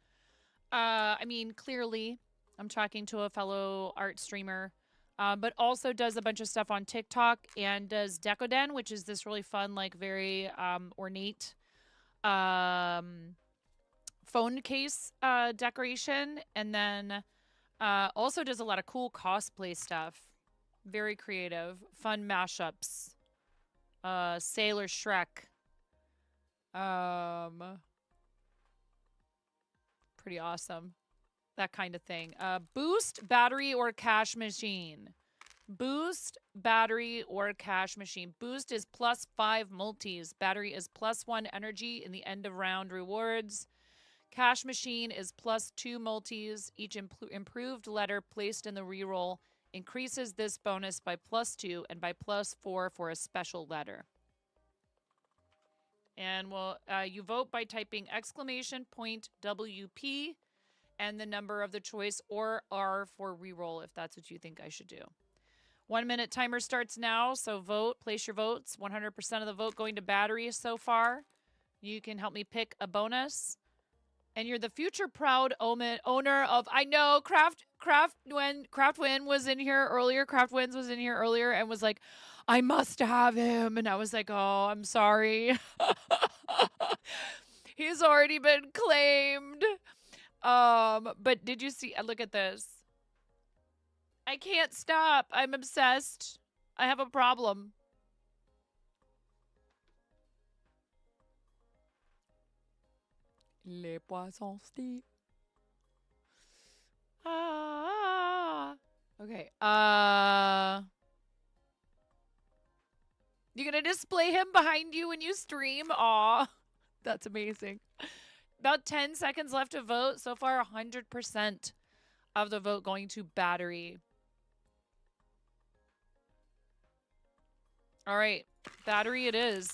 I mean, clearly, I'm talking to a fellow art streamer, but also does a bunch of stuff on TikTok and does Decoden, which is this really fun, like very ornate phone case decoration. And then also does a lot of cool cosplay stuff. Very creative. Fun mashups. Sailor Shrek. Pretty awesome. That kind of thing. Boost, battery, or cash machine. Boost, battery, or cash machine. Boost is +5 multis. Battery is +1 energy in the end of round rewards. Cash machine is +2 multis. Each improved letter placed in the reroll increases this bonus by +2 and by +4 for a special letter. And you vote by typing !WP and the number of the choice, or R for reroll if that's what you think I should do. 1 minute timer starts now, so vote, place your votes. 100% of the vote going to battery so far. You can help me pick a bonus. And you're the future proud owner of, I know, Craftwin was in here earlier. Craftwins was in here earlier and was like, I must have him. And I was like, oh, I'm sorry. He's already been claimed. But did you see, look at this. I can't stop. I'm obsessed. I have a problem. Les poissons Steve. Okay. You gonna display him behind you when you stream? Aw. That's amazing. About 10 seconds left to vote. So far, 100% of the vote going to battery. All right. Battery it is.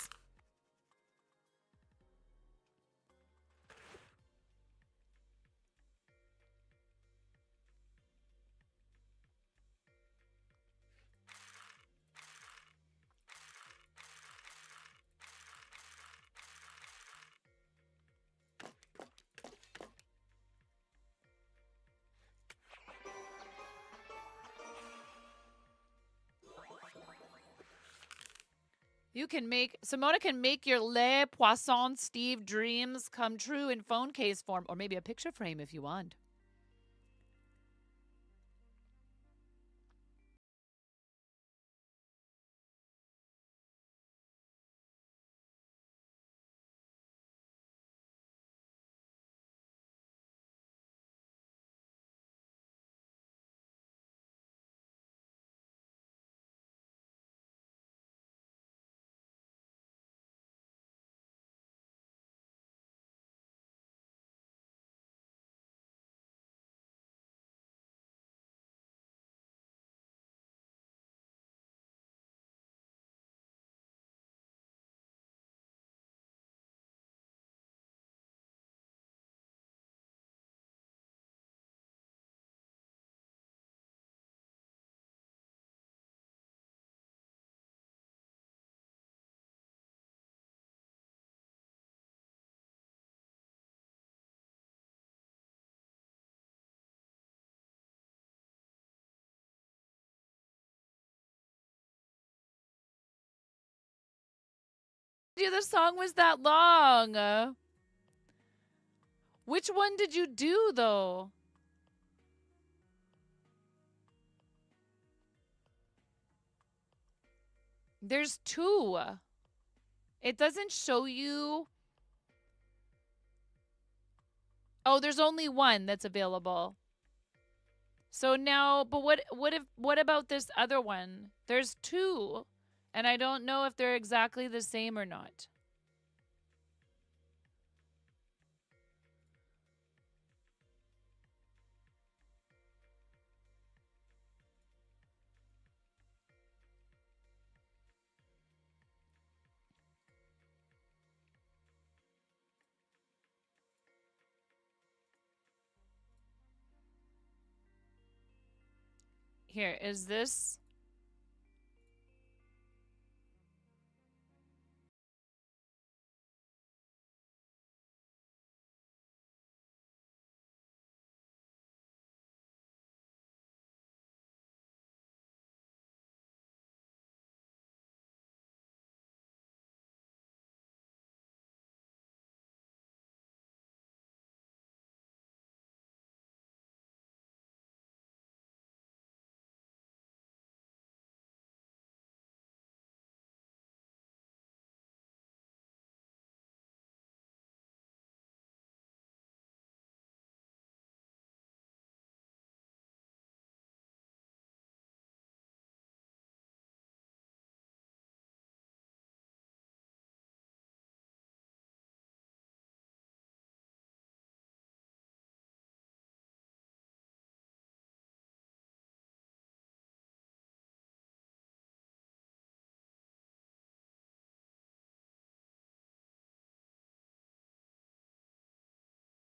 Simona can make your Les Poissons Steve dreams come true in phone case form, or maybe a picture frame if you want. The song was that long. Which one did you do, though? There's 2. It doesn't show you. Oh, there's only 1 that's available. So now, but what about this other one? There's 2. And I don't know if they're exactly the same or not. Here, is this?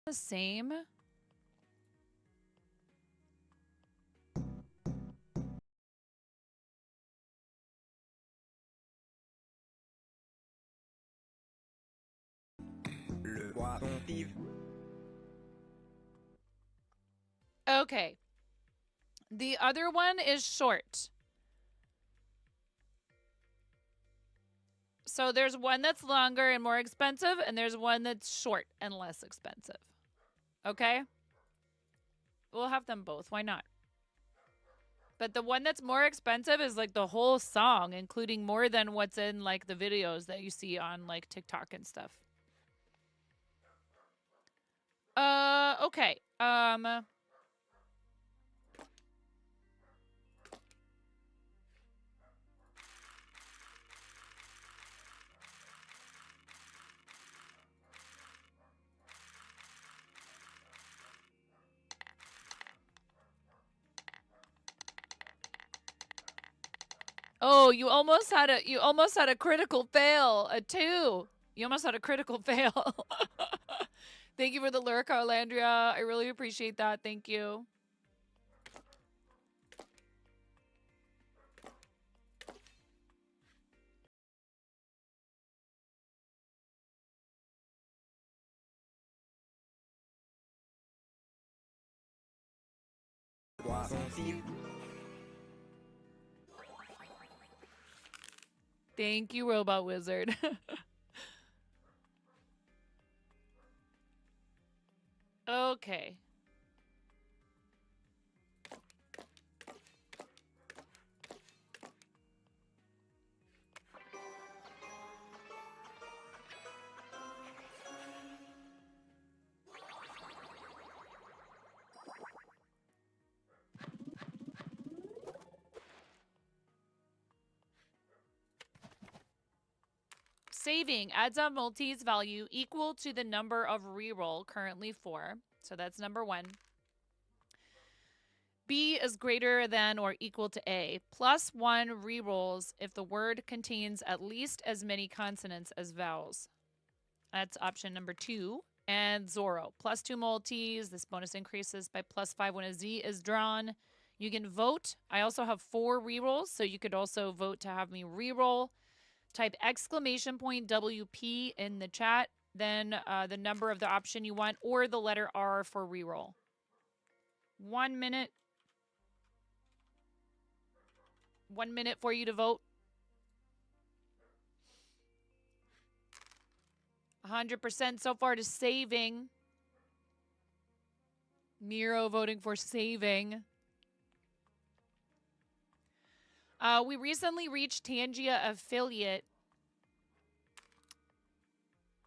The same. Okay. The other one is short. So there's one that's longer and more expensive, and there's one that's short and less expensive. Okay? We'll have them both. Why not? But the one that's more expensive is like the whole song, including more than what's in like the videos that you see on like TikTok and stuff. Okay. Oh, you almost had a critical fail. A 2. You almost had a critical fail. Thank you for the lurk, Arlandria. I really appreciate that. Thank you. Thank you, Robot Wizard. Okay. Saving adds a multi's value equal to the number of reroll, currently 4. So that's number 1. B is greater than or equal to A. Plus 1 rerolls if the word contains at least as many consonants as vowels. That's option number 2. And Zorro. Plus 2 multis. This bonus increases by plus 5 when a Z is drawn. You can vote. I also have 4 rerolls, so you could also vote to have me reroll. Type exclamation point WP in the chat, then the number of the option you want, or the letter R for reroll. 1 minute. 1 minute for you to vote. 100% so far to saving. Miro voting for saving. We recently reached Tangia affiliate.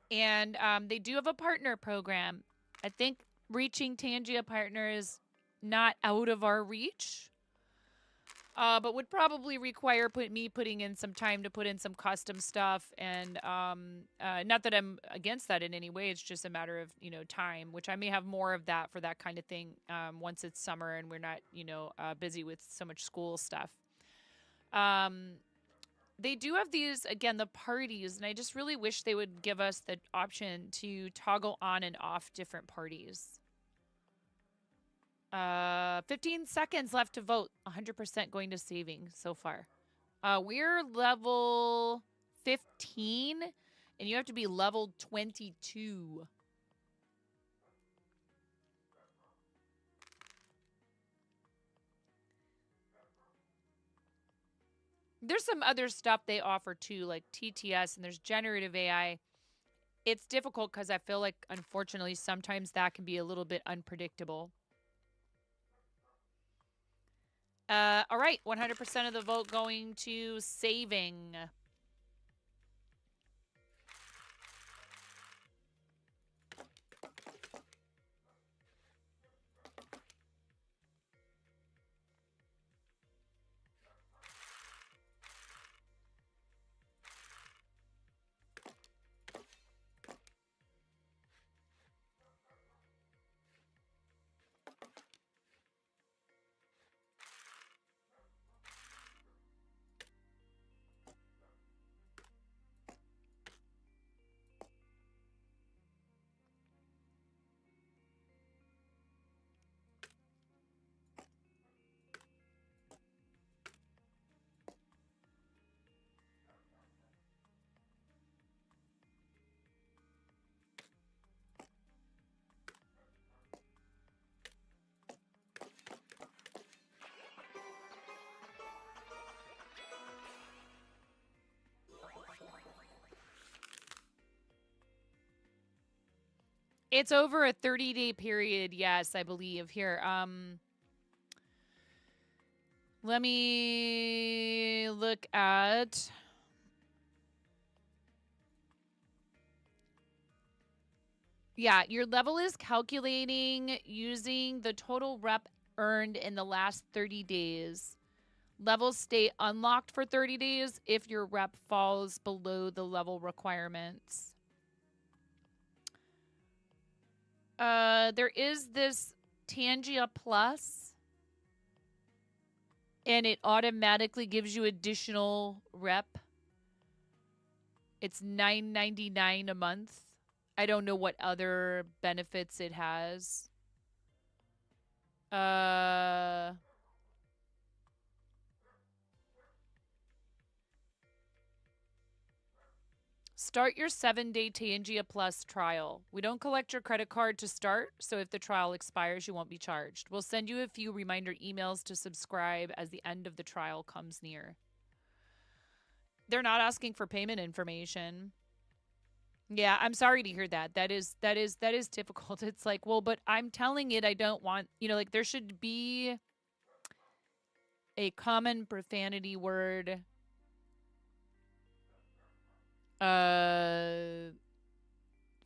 And they do have a partner program. I think reaching Tangia partner is not out of our reach. But would probably require me putting in some time to put in some custom stuff. And not that I'm against that in any way. It's just a matter of, time, which I may have more of that for that kind of thing once it's summer and we're not, busy with so much school stuff. They do have these, again, the parties, and I just really wish they would give us the option to toggle on and off different parties. 15 seconds left to vote. 100% going to saving so far. We're level 15, and you have to be level 22. There's some other stuff they offer too, like TTS, and there's generative AI. It's difficult because I feel like, unfortunately, sometimes that can be a little bit unpredictable. All right, 100% of the vote going to saving. It's over a 30-day period, yes, I believe. Here, let me look at... Yeah, your level is calculating using the total rep earned in the last 30 days. Levels stay unlocked for 30 days if your rep falls below the level requirements. There is this Tangia Plus, and it automatically gives you additional rep. It's $9.99 a month. I don't know what other benefits it has. Start your 7-day Tangia Plus trial. We don't collect your credit card to start, so if the trial expires, you won't be charged. We'll send you a few reminder emails to subscribe as the end of the trial comes near. They're not asking for payment information. Yeah, I'm sorry to hear that. That is difficult. It's like, well, but I'm telling it I don't want, like there should be a common profanity word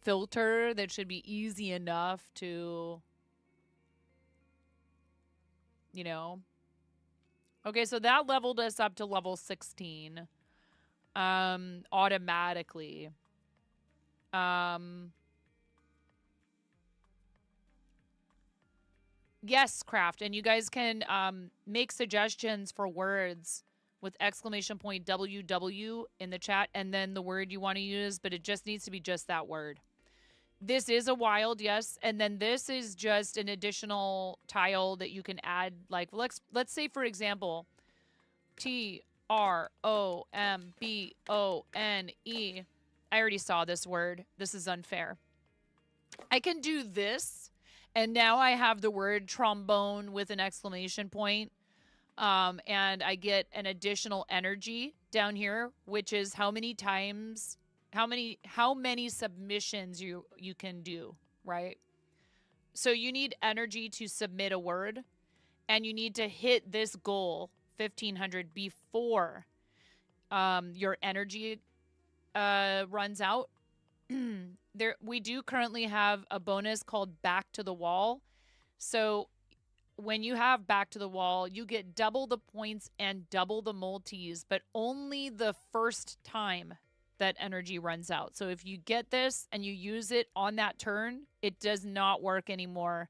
filter that should be easy enough to, Okay, so that leveled us up to level 16 automatically. Yes, Craft, and you guys can make suggestions for words with exclamation point WW in the chat and then the word you want to use, but it just needs to be just that word. This is a wild, yes, and then this is just an additional tile that you can add. Like, let's say, for example, TROMBONE. I already saw this word. This is unfair. I can do this, and now I have the word trombone with an exclamation point. And I get an additional energy down here, which is how many submissions you can do, right? So you need energy to submit a word, and you need to hit this goal, 1,500, before your energy runs out. We do currently have a bonus called Back to the Wall. So when you have Back to the Wall, you get double the points and double the multis, but only the first time that energy runs out. So if you get this and you use it on that turn, it does not work anymore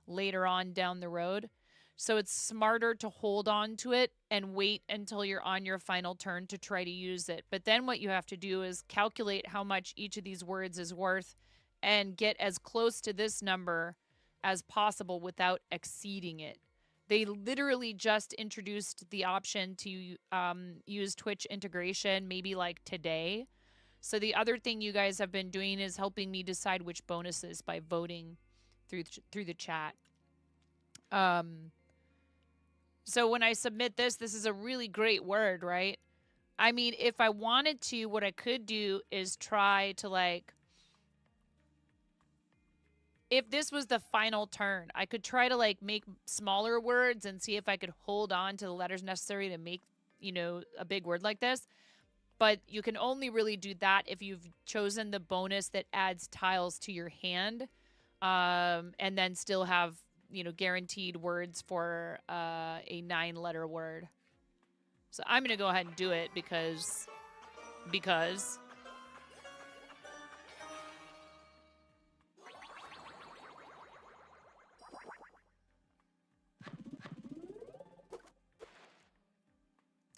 later on down the road. So it's smarter to hold on to it and wait until you're on your final turn to try to use it. But then what you have to do is calculate how much each of these words is worth and get as close to this number as possible without exceeding it. They literally just introduced the option to use Twitch integration maybe like today. So the other thing you guys have been doing is helping me decide which bonuses by voting through the chat. So when I submit this is a really great word, right? I mean, if I wanted to, what I could do is try to if this was the final turn, I could try to make smaller words and see if I could hold on to the letters necessary to make, a big word like this. But you can only really do that if you've chosen the bonus that adds tiles to your hand, and then still have, guaranteed words for a 9-letter word. So I'm going to go ahead and do it because.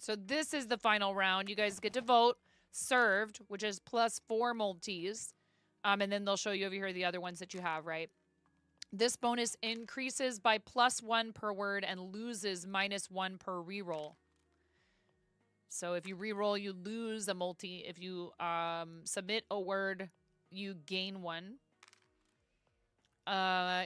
So this is the final round. You guys get to vote. Served, which is +4 multis. And then they'll show you over here the other ones that you have, right? This bonus increases by +1 per word and loses -1 per reroll. So if you reroll, you lose a multi. If you submit a word, you gain 1.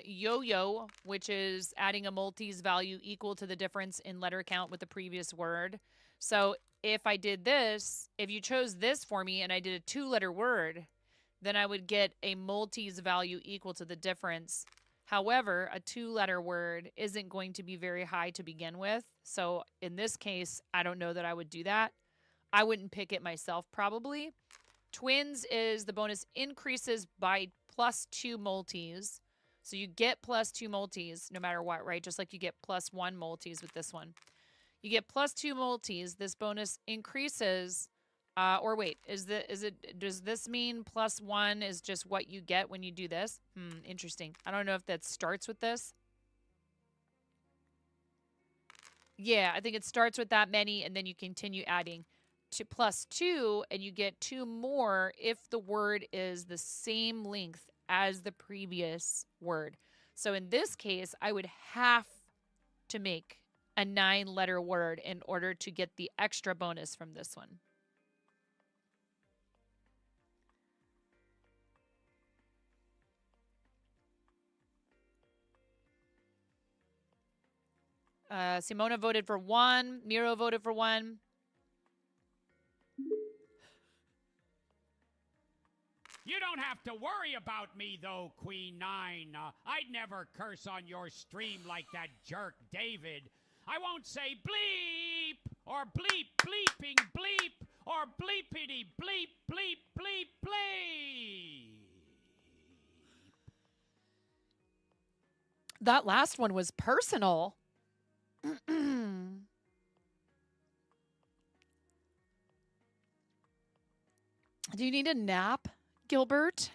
Yo-yo, which is adding a multi's value equal to the difference in letter count with the previous word. So if I did this, if you chose this for me and I did a 2-letter word, then I would get a multis value equal to the difference. However, a 2-letter word isn't going to be very high to begin with. So in this case, I don't know that I would do that. I wouldn't pick it myself, probably. Twins is the bonus increases by +2 multis. So you get +2 multis no matter what, right? Just like you get +1 multis with this one. You get +2 multis. This bonus increases. Or wait, does this mean +1 is just what you get when you do this? Interesting. I don't know if that starts with this. Yeah, I think it starts with that many, and then you continue adding to +2, and you get 2 more if the word is the same length as the previous word. So in this case, I would have to make a 9-letter word in order to get the extra bonus from this one. Simona voted for 1. Miro voted for 1. You don't have to worry about me, though, Queen 9. I'd never curse on your stream like that jerk David. I won't say bleep, or bleep, bleeping, bleep, or bleepity, bleep, bleep, bleep, bleep. That last one was personal. Do you need a nap, Gilbert?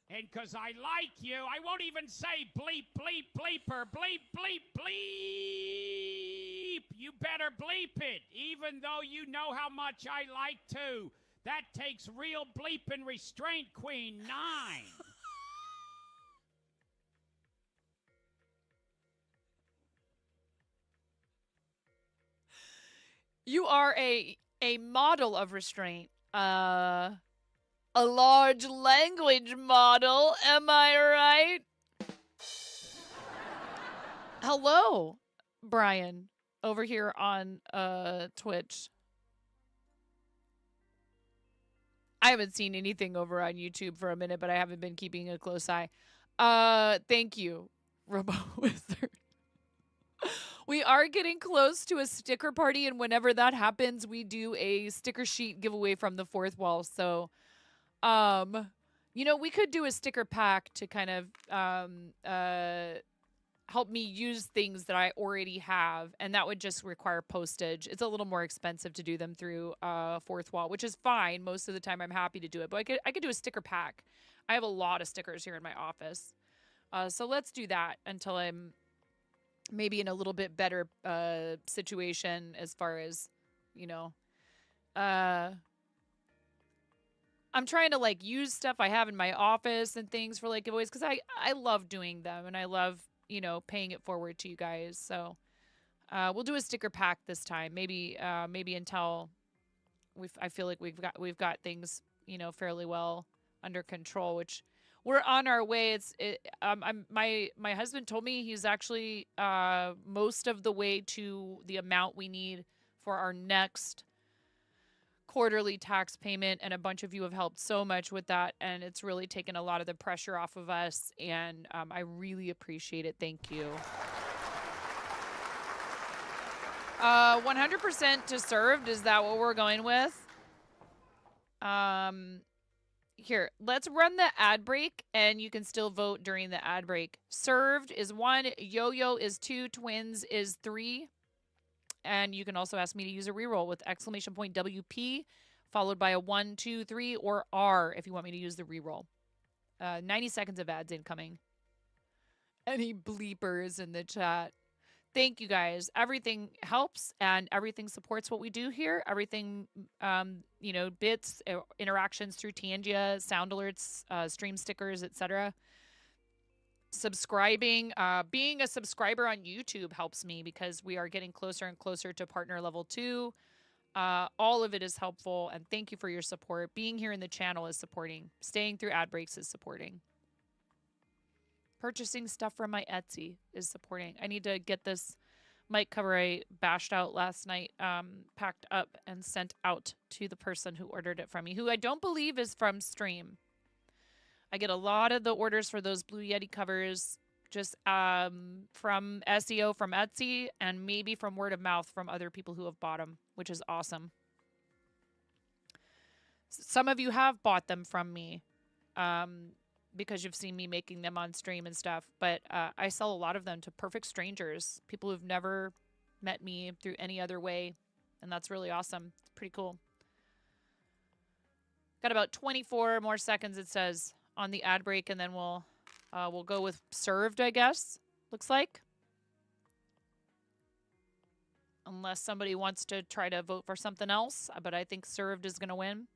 And because I like you, I won't even say bleep, bleep, bleeper, bleep, bleep, bleep. You better bleep it, even though you know how much I like to. That takes real bleeping restraint, Queen 9. You are a model of restraint. A large language model, am I right? Hello, Brian, over here on Twitch. I haven't seen anything over on YouTube for a minute, but I haven't been keeping a close eye. Thank you, Robo Wizard. We are getting close to a sticker party, and whenever that happens, we do a sticker sheet giveaway from the fourth wall. So, you know, we could do a sticker pack to kind of help me use things that I already have, and that would just require postage. It's a little more expensive to do them through fourth wall, which is fine. Most of the time, I'm happy to do it, but I could do a sticker pack. I have a lot of stickers here in my office, so let's do that until I'm maybe in a little bit better situation as far as, you know, I'm trying to like use stuff I have in my office and things for like giveaways because I love doing them and I love, you know, paying it forward to you guys. So we'll do a sticker pack this time. Maybe until I feel like we've got things, you know, fairly well under control, which we're on our way. My husband told me he's actually most of the way to the amount we need for our next quarterly tax payment, and a bunch of you have helped so much with that, and it's really taken a lot of the pressure off of us, and I really appreciate it. Thank you. 100% to served, is that what we're going with? Here, let's run the ad break, and you can still vote during the ad break. Served is 1, yo-yo is 2, twins is 3. And you can also ask me to use a reroll with exclamation point WP, followed by a 1, 2, 3, or R if you want me to use the reroll. 90 seconds of ads incoming. Any bleepers in the chat? Thank you guys. Everything helps and everything supports what we do here. Everything, you know, bits, interactions through Tangia, sound alerts, stream stickers, etc. Subscribing, being a subscriber on YouTube helps me because we are getting closer and closer to partner level 2. All of it is helpful, and thank you for your support. Being here in the channel is supporting. Staying through ad breaks is supporting. Purchasing stuff from my Etsy is supporting. I need to get this mic cover I bashed out last night, packed up and sent out to the person who ordered it from me, who I don't believe is from stream. I get a lot of the orders for those Blue Yeti covers just from SEO from Etsy and maybe from word of mouth from other people who have bought them, which is awesome. Some of you have bought them from me because you've seen me making them on stream and stuff, but I sell a lot of them to perfect strangers, people who've never met me through any other way, and that's really awesome. It's pretty cool. Got about 24 more seconds, it says, on the ad break, and then we'll go with served, I guess. Looks like. Unless somebody wants to try to vote for something else, but I think served is going to win.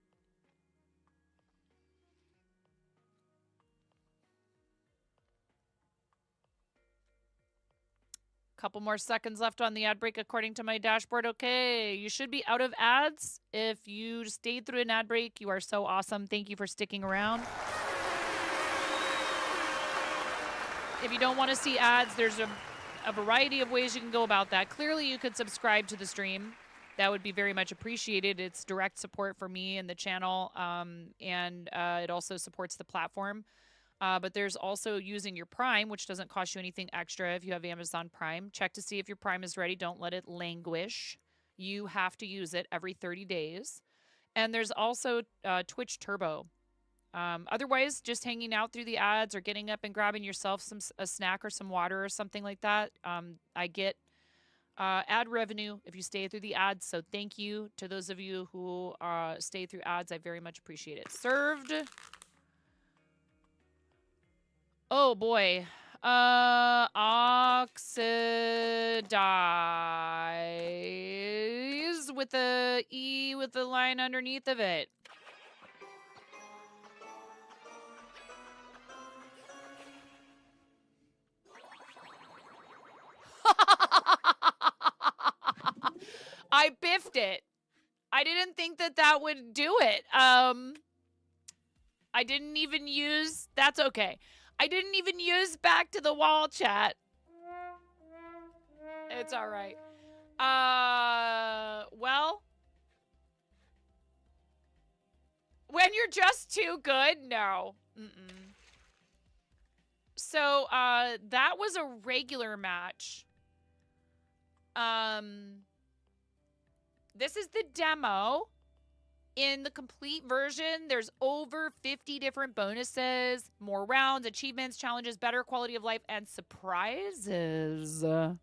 Couple more seconds left on the ad break according to my dashboard. Okay, you should be out of ads. If you stayed through an ad break, you are so awesome. Thank you for sticking around. If you don't want to see ads, there's a variety of ways you can go about that. Clearly, you could subscribe to the stream. That would be very much appreciated. It's direct support for me and the channel, and it also supports the platform. But there's also using your Prime, which doesn't cost you anything extra if you have Amazon Prime. Check to see if your Prime is ready. Don't let it languish. You have to use it every 30 days. And there's also Twitch Turbo. Otherwise, just hanging out through the ads or getting up and grabbing yourself a snack or some water or something like that. I get ad revenue if you stay through the ads. So thank you to those of you who stay through ads. I very much appreciate it. Served. Oh boy. Oxidize with the E with the line underneath of it. I biffed it. I didn't think that would do it. I didn't even use, that's okay. I didn't even use back to the wall chat. It's all right. Well, when you're just too good, no. So, that was a regular match. This is the demo. In the complete version, there's over 50 different bonuses, more rounds, achievements, challenges, better quality of life, and surprises. You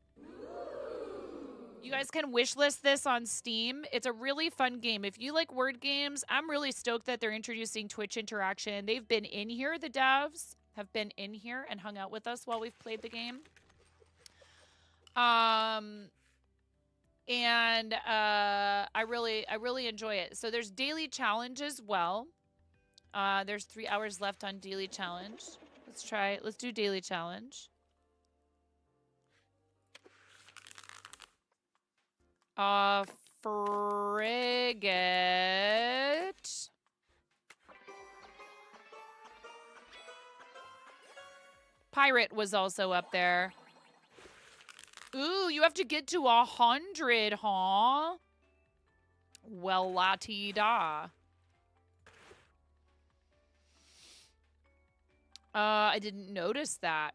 guys can wishlist this on Steam. It's a really fun game. If you like word games, I'm really stoked that they're introducing Twitch interaction. They've been in here, the devs have been in here and hung out with us while we've played the game. And I really enjoy it. So there's daily challenge as well. There's 3 hours left on daily challenge. Let's do daily challenge. Frigate. Pirate was also up there. Ooh, you have to get to 100, huh? Well, la-ti-da. I didn't notice that.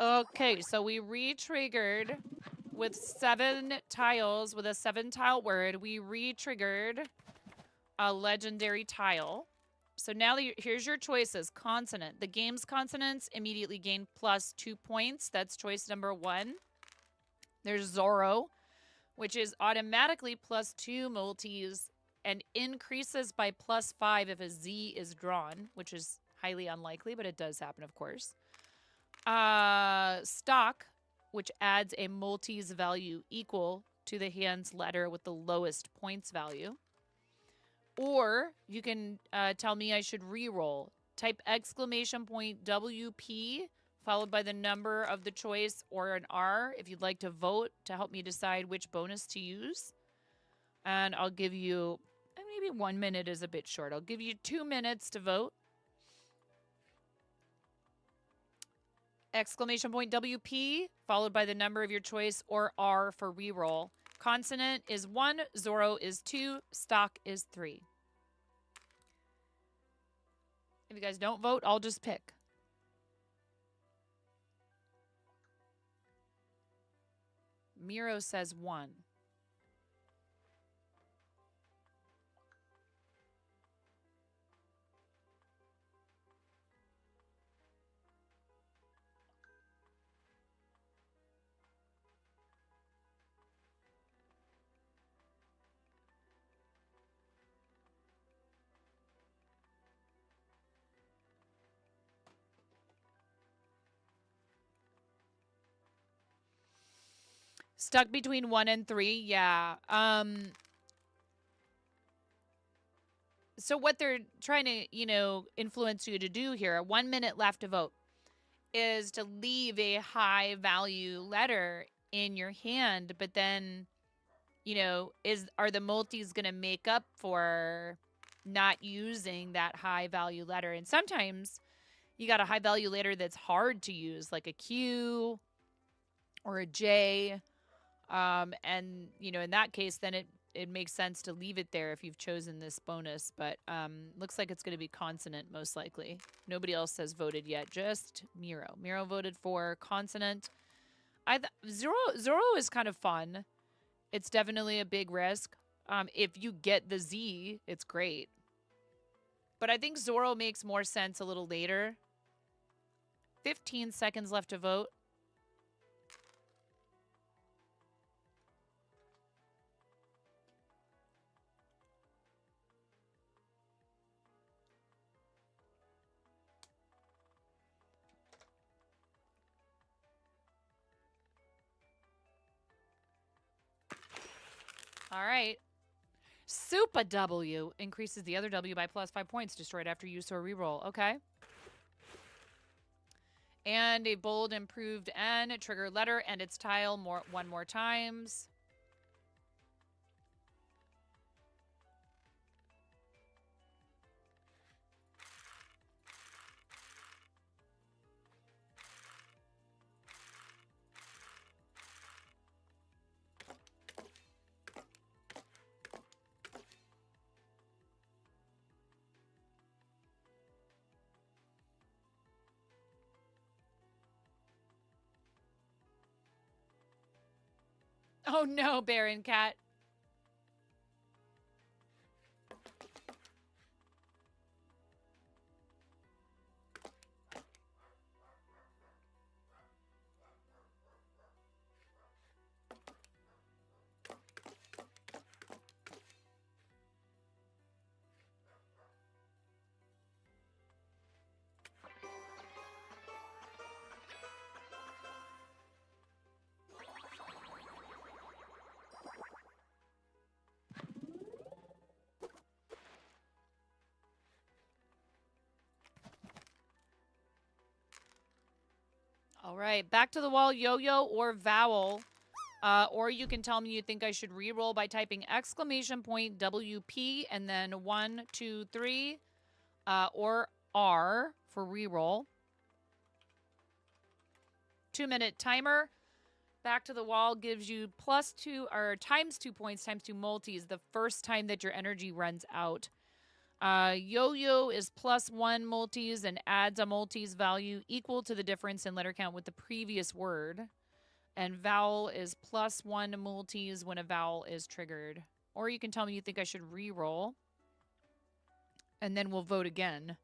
Okay, so we re-triggered with 7 tiles, with a 7-tile word. We re-triggered a legendary tile. So now here's your choices. Consonant. The game's consonants immediately gain plus 2 points. That's choice number 1. There's Zorro, which is automatically plus 2 multis and increases by plus 5 if a Z is drawn, which is Highly unlikely, but it does happen, of course. Stock, which adds a multis value equal to the hand's letter with the lowest points value. Or you can tell me I should re-roll. Type exclamation point WP followed by the number of the choice or an R if you'd like to vote to help me decide which bonus to use. And I'll give you, maybe 1 minute is a bit short. I'll give you 2 minutes to vote. Exclamation point WP followed by the number of your choice or R for reroll. Consonant is 1, Zorro is 2, stock is 3. If you guys don't vote, I'll just pick. Miro says 1. Stuck between 1 and 3, yeah. So what they're trying to, influence you to do here, 1 minute left to vote, is to leave a high value letter in your hand, but then, are the multis going to make up for not using that high value letter? And sometimes you got a high value letter that's hard to use, like a Q or a J. And, in that case, then it makes sense to leave it there if you've chosen this bonus. But looks like it's going to be consonant, most likely. Nobody else has voted yet, just Miro. Miro voted for consonant. Zorro is kind of fun. It's definitely a big risk. If you get the Z, it's great. But I think Zorro makes more sense a little later. 15 seconds left to vote. All right. Super W increases the other W by +5 points, destroyed after use or reroll. Okay. And a bold improved N, trigger letter and its tile one more times. Oh no, Baron Cat. All right, back to the wall, yo-yo or vowel. Or you can tell me you think I should re-roll by typing exclamation point WP and then 1, 2, 3, or R for re-roll. 2-minute timer. Back to the wall gives you +2 or ×2 points, ×2 multis the first time that your energy runs out. Yo-yo is +1 multis and adds a multis value equal to the difference in letter count with the previous word. And vowel is +1 multis when a vowel is triggered. Or you can tell me you think I should re-roll. And then we'll vote again.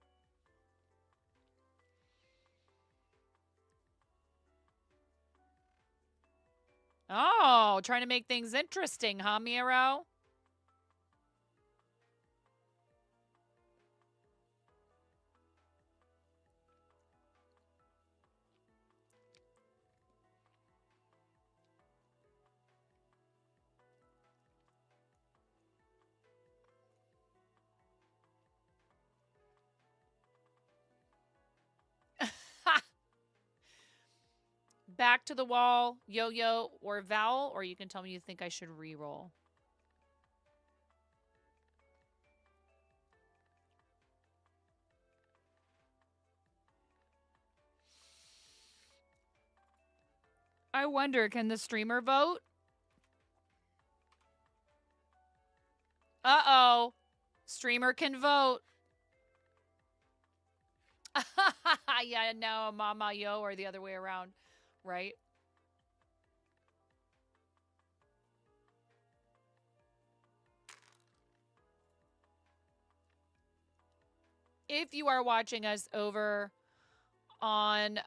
Oh, trying to make things interesting, huh, Miro? back to the wall, yo-yo, or vowel, or you can tell me you think I should re-roll. I wonder, can the streamer vote? Uh-oh. Streamer can vote. Yeah, no, mama, yo, or the other way around, right? If you are watching us over on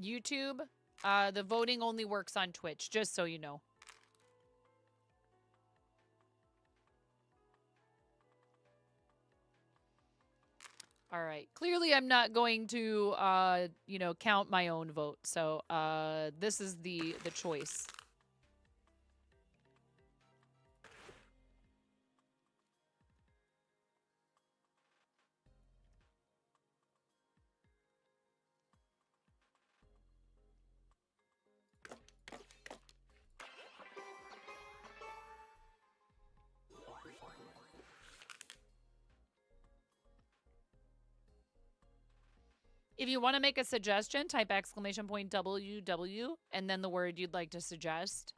YouTube, the voting only works on Twitch, just so you know. All right. Clearly, I'm not going to, you know, count my own vote. So this is the choice. If you want to make a suggestion, type exclamation point WW and then the word you'd like to suggest.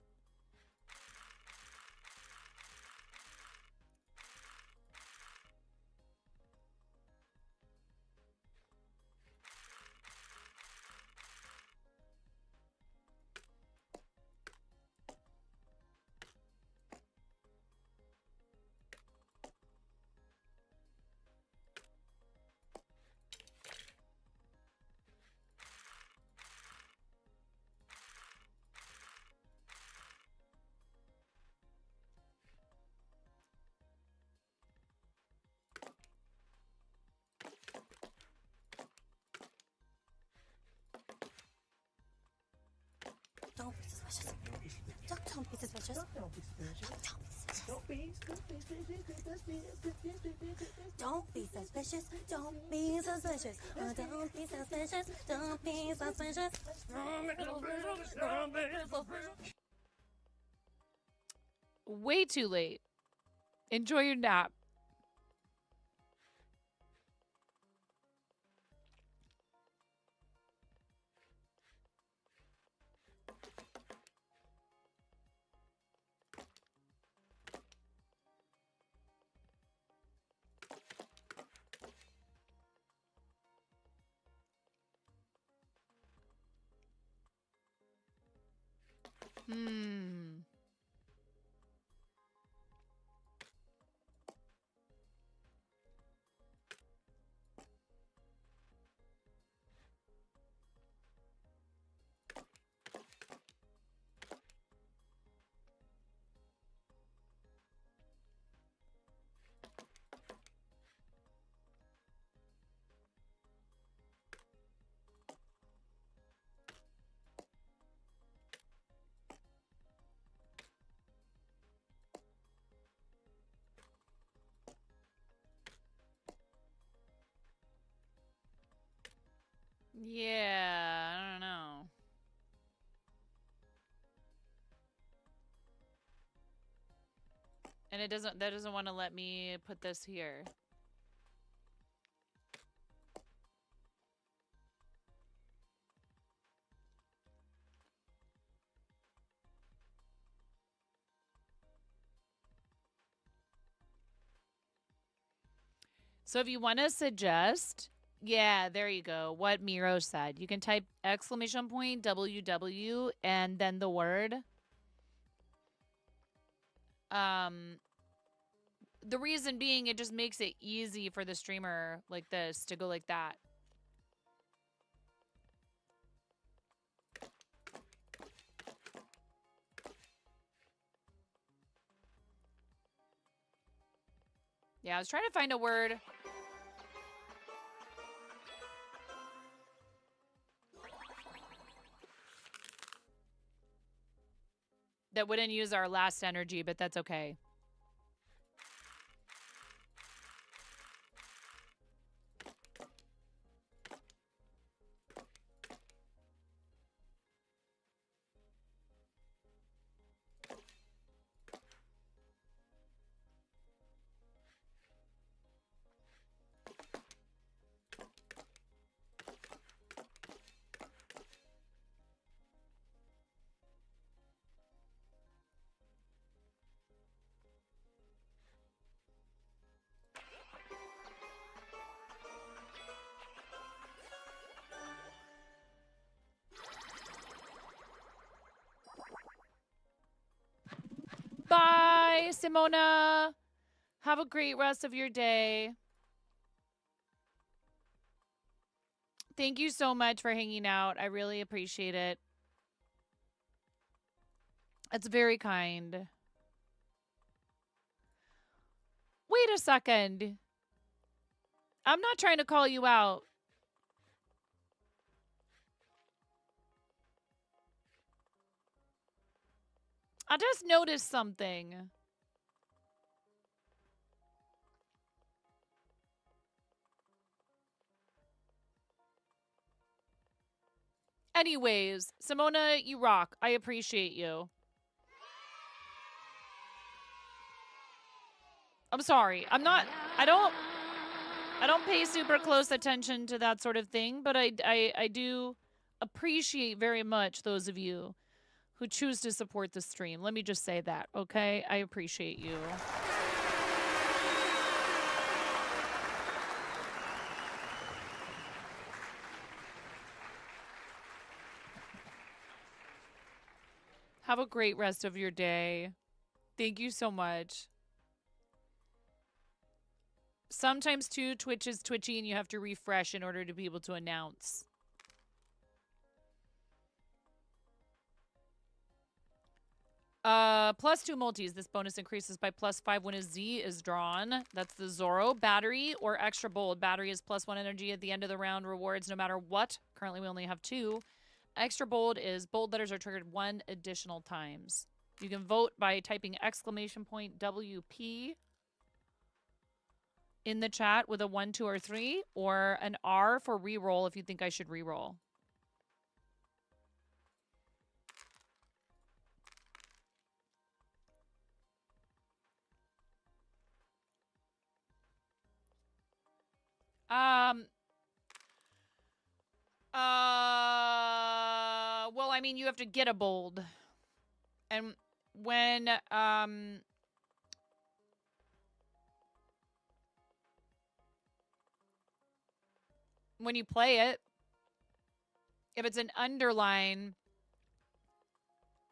Don't be suspicious. Don't be suspicious. Don't be suspicious. Don't be suspicious. Don't be suspicious. Don't be suspicious. Don't be suspicious. Don't be suspicious. Way too late. Enjoy your nap. Hmm. Yeah, I don't know. And that doesn't want to let me put this here. So if you want to suggest, yeah, there you go. What Miro said. You can type exclamation point WW and then the word. The reason being, it just makes it easy for the streamer like this to go like that. Yeah, I was trying to find a word. That wouldn't use our last energy, but that's okay. Bye, Simona. Have a great rest of your day. Thank you so much for hanging out. I really appreciate it. It's very kind. Wait a second. I'm not trying to call you out. I just noticed something. Anyways, Simona, you rock. I appreciate you. I'm sorry. I don't pay super close attention to that sort of thing, but I do appreciate very much those of you who choose to support the stream. Let me just say that, okay? I appreciate you. Have a great rest of your day. Thank you so much. Sometimes, too, Twitch is twitchy and you have to refresh in order to be able to announce. +2 multis. This bonus increases by +5 when a Z is drawn. That's the Zoro. Battery or extra bold. Battery is +1 energy at the end of the round. Rewards no matter what. Currently, we only have 2. Extra bold is bold letters are triggered 1 additional times. You can vote by typing !WP in the chat with a 1, 2, or 3, or an R for reroll if you think I should reroll. Well, I mean, you have to get a bold. And when you play it, if it's an underline,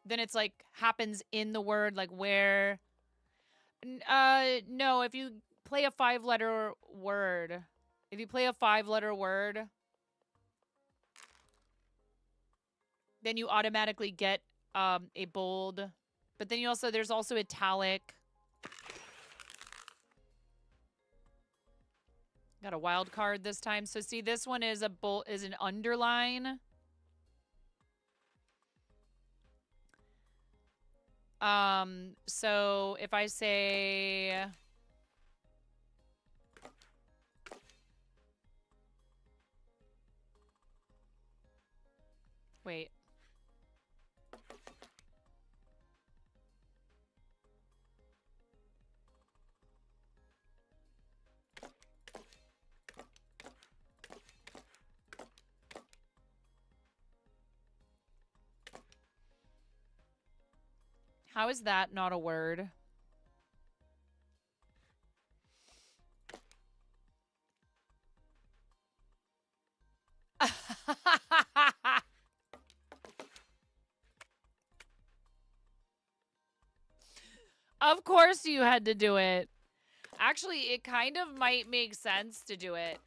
then it's like happens in the word, like where. No, if you play a 5-letter word, then you automatically get a bold. But then there's also italic. Got a wild card this time. So see, this one is an underline. So if I say wait. How is that not a word? Of course you had to do it. Actually, it kind of might make sense to do it.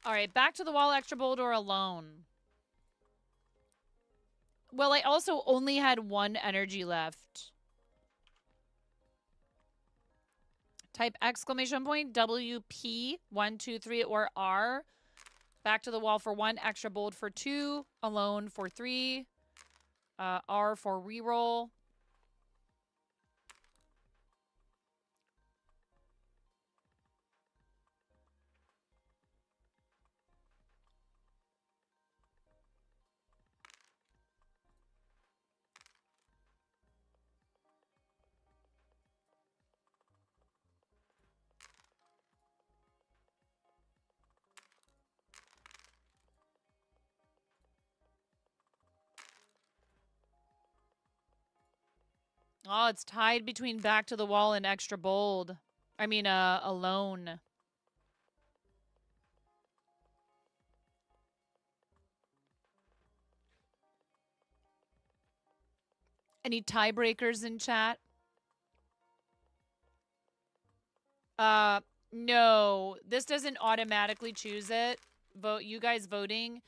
All right, back to the wall, extra bold or alone. Well, I also only had 1 energy left. Type exclamation point WP 1 2 3 or R. Back to the wall for 1, extra bold for 2, alone for 3, R for reroll. Oh, it's tied between back to the wall and extra bold. I mean, alone. Any tiebreakers in chat? No. This doesn't automatically choose it. Vote you guys voting.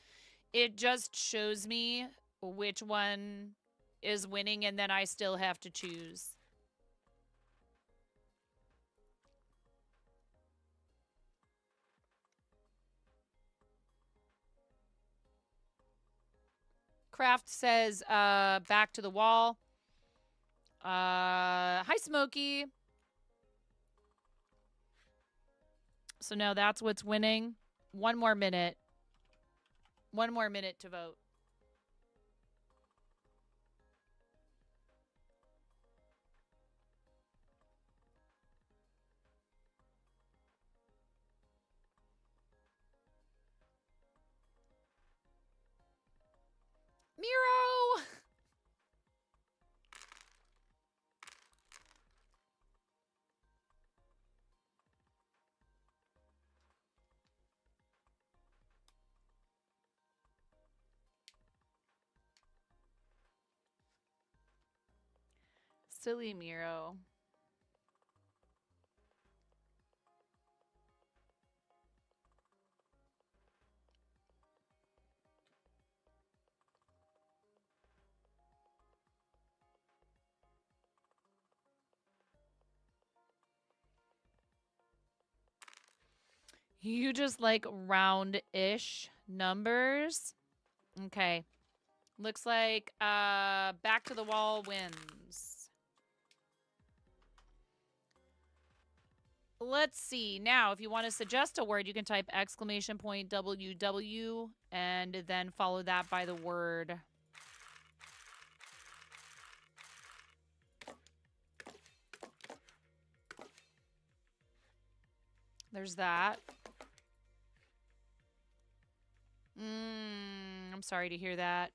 It just shows me which one is winning, and then I still have to choose. Craft says, back to the wall. Hi, Smokey. So now that's what's winning. 1 more minute. 1 more minute to vote. Miro! Silly Miro. You just like round-ish numbers. Okay. Looks like back to the wall wins. Let's see. Now, if you want to suggest a word, you can type exclamation point WW and then follow that by the word. There's that. I'm sorry to hear that.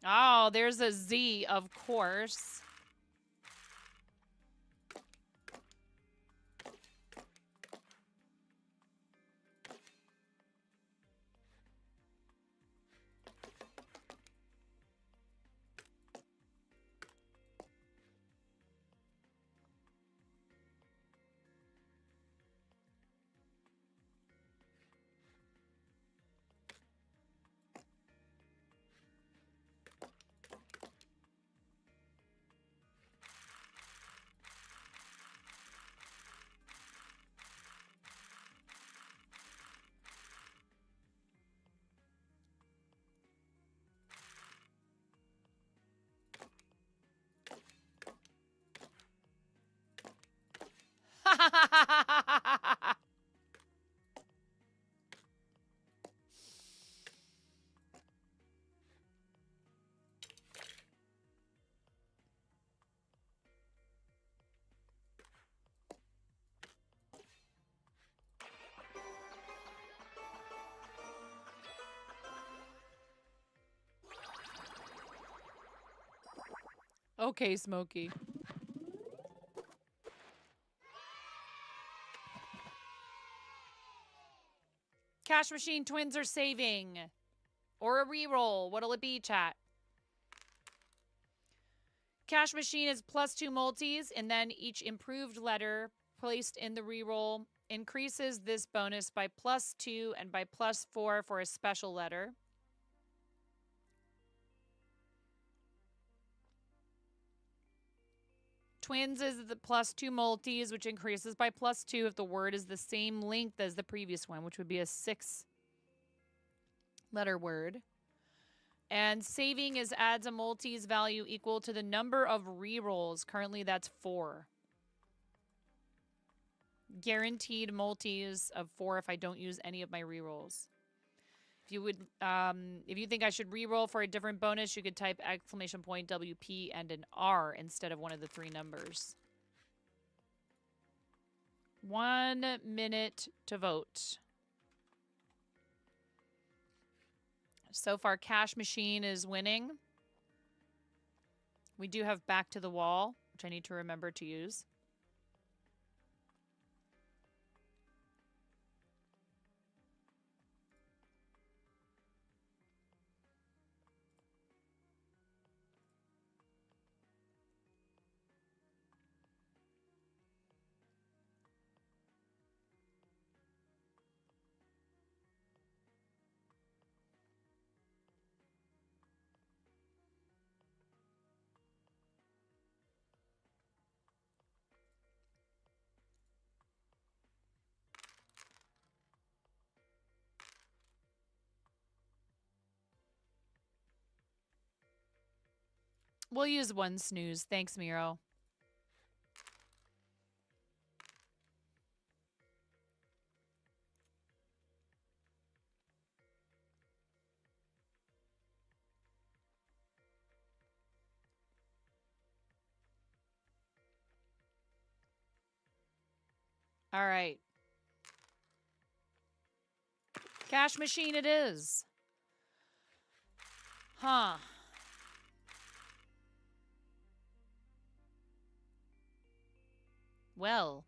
Oh, there's a Z, of course. Okay, Smokey. Cash Machine twins are saving. Or a reroll. What'll it be, chat? Cash Machine is +2 multis, and then each improved letter placed in the reroll increases this bonus by +2 and by +4 for a special letter. Twins is the +2 multis, which increases by +2 if the word is the same length as the previous one, which would be a 6-letter word. And saving is adds a multis value equal to the number of rerolls. Currently, that's 4. Guaranteed multis of 4 if I don't use any of my rerolls. If you would, if you think I should reroll for a different bonus, you could type !WP and an R instead of one of the 3 numbers. 1 minute to vote. So far, Cash Machine is winning. We do have Back to the Wall, which I need to remember to use. We'll use 1 snooze. Thanks, Miro. All right. Cash Machine it is. Huh. Well.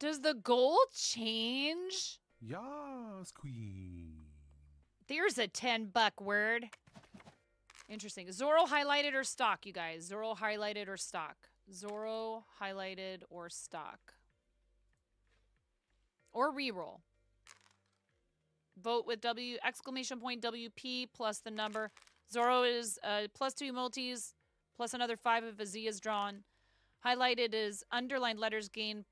Does the goal change? Yas, queen. There's a $10 word. Interesting. Zorro highlighted or stock, you guys? Zorro highlighted or stock? Zorro highlighted or stock? Or reroll. Vote with W exclamation point WP plus the number. Zorro is plus 2 multis plus another 5 if a Z is drawn. Highlighted is underlined letters gain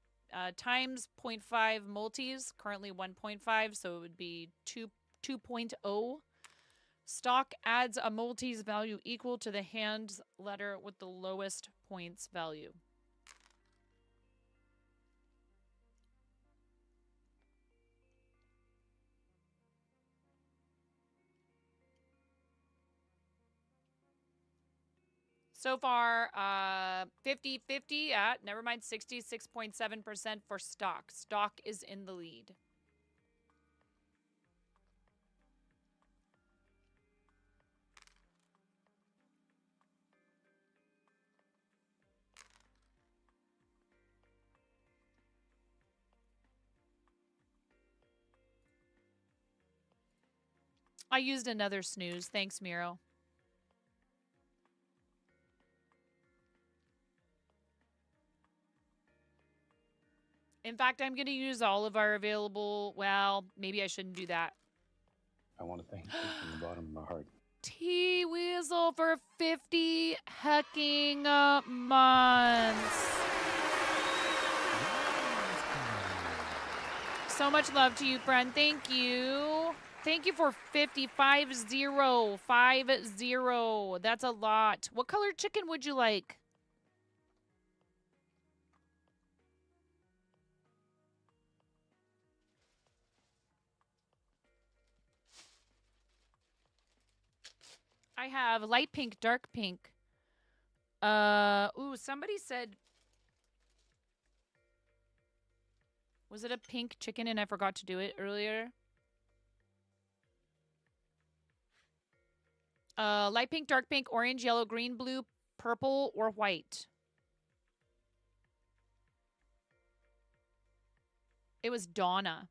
times 0.5 multis, currently 1.5, so it would be 2.0. Stock adds a multis value equal to the hand letter with the lowest points value. So far, 50-50 at, never mind, 66.7% for stock. Stock is in the lead. I used another snooze. Thanks, Miro. In fact, I'm going to use all of our available... Well, maybe I shouldn't do that. I want to thank you from the bottom of my heart. T-Weasel for 50 hecking months. So much love to you, friend. Thank you. Thank you for 50. 50. 50. That's a lot. What color chicken would you like? I have light pink, dark pink. Ooh, somebody said... Was it a pink chicken and I forgot to do it earlier? Light pink, dark pink, orange, yellow, green, blue, purple, or white. It was Donna.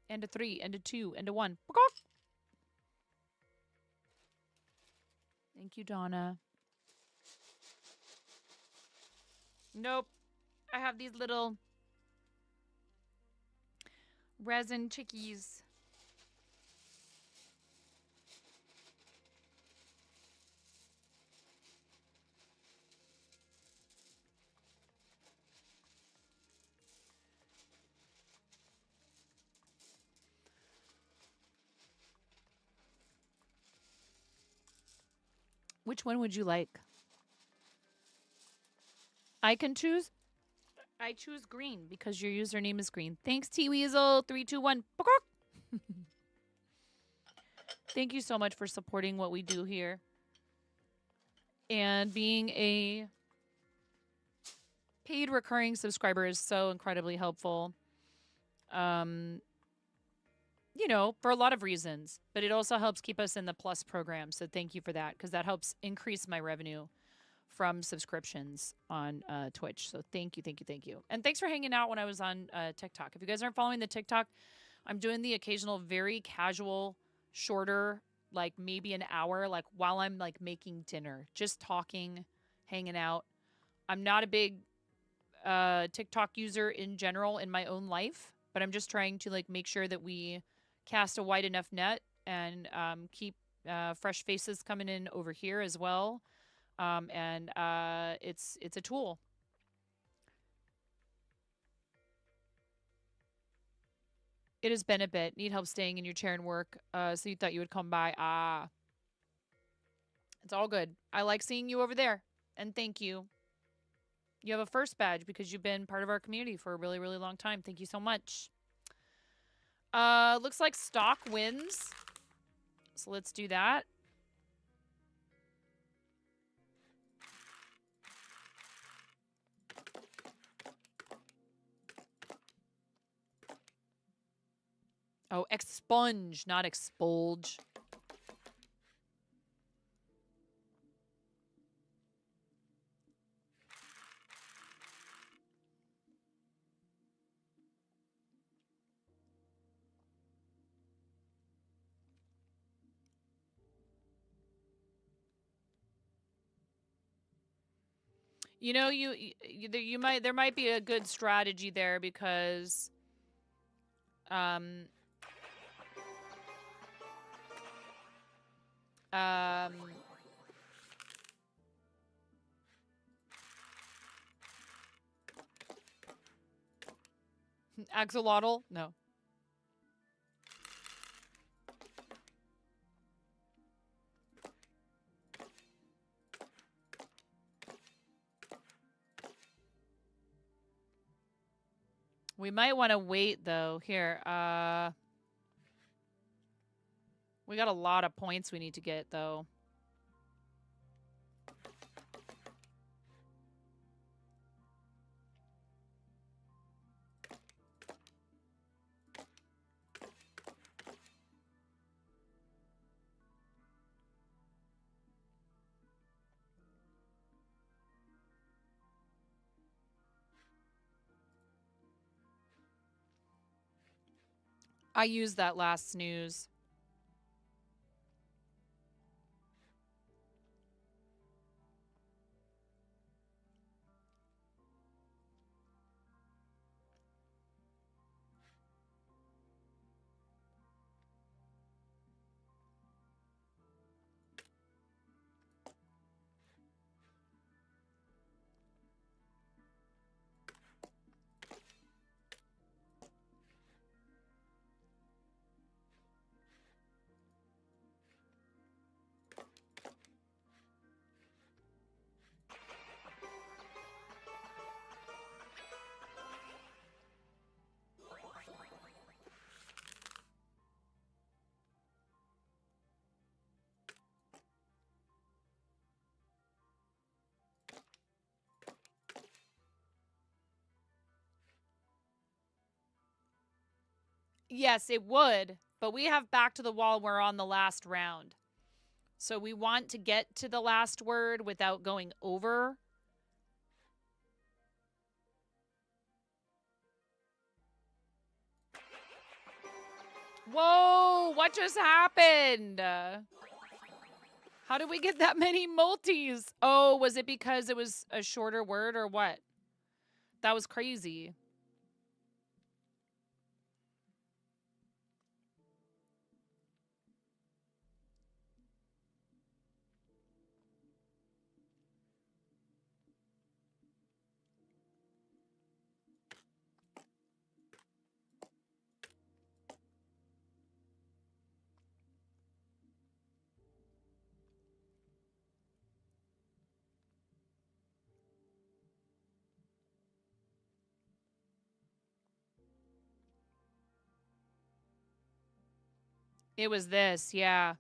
And a 3, and a 2, and a 1. Thank you, Donna. Nope. I have these little resin chickies. Which one would you like? I can choose. I choose green because your username is green. Thanks, T-Weasel. 3, 2, 1. Thank you so much for supporting what we do here. And being a paid recurring subscriber is so incredibly helpful. You know, for a lot of reasons. But it also helps keep us in the Plus program. So thank you for that, because that helps increase my revenue from subscriptions on Twitch. So thank you, thank you, thank you. And thanks for hanging out when I was on TikTok. If you guys aren't following the TikTok, I'm doing the occasional very casual, shorter, like maybe an hour, like while I'm like making dinner, just talking, hanging out. I'm not a big TikTok user in general in my own life, but I'm just trying to like make sure that we cast a wide enough net and keep fresh faces coming in over here as well. And it's a tool. It has been a bit. Need help staying in your chair and work. So you thought you would come by. Ah. It's all good. I like seeing you over there. And thank you. You have a first badge because you've been part of our community for a really, really long time. Thank you so much. Looks like stock wins. So let's do that. Oh, expunge, not expulge. You know, there might be a good strategy there because um um axolotl? No. We might want to wait though. Here, we got a lot of points we need to get though. I used that last snooze. Yes, it would, but we have back to the wall. We're on the last round. So we want to get to the last word without going over. Whoa, what just happened? How did we get that many multis? Oh, was it because it was a shorter word or what? That was crazy. It was this, yeah.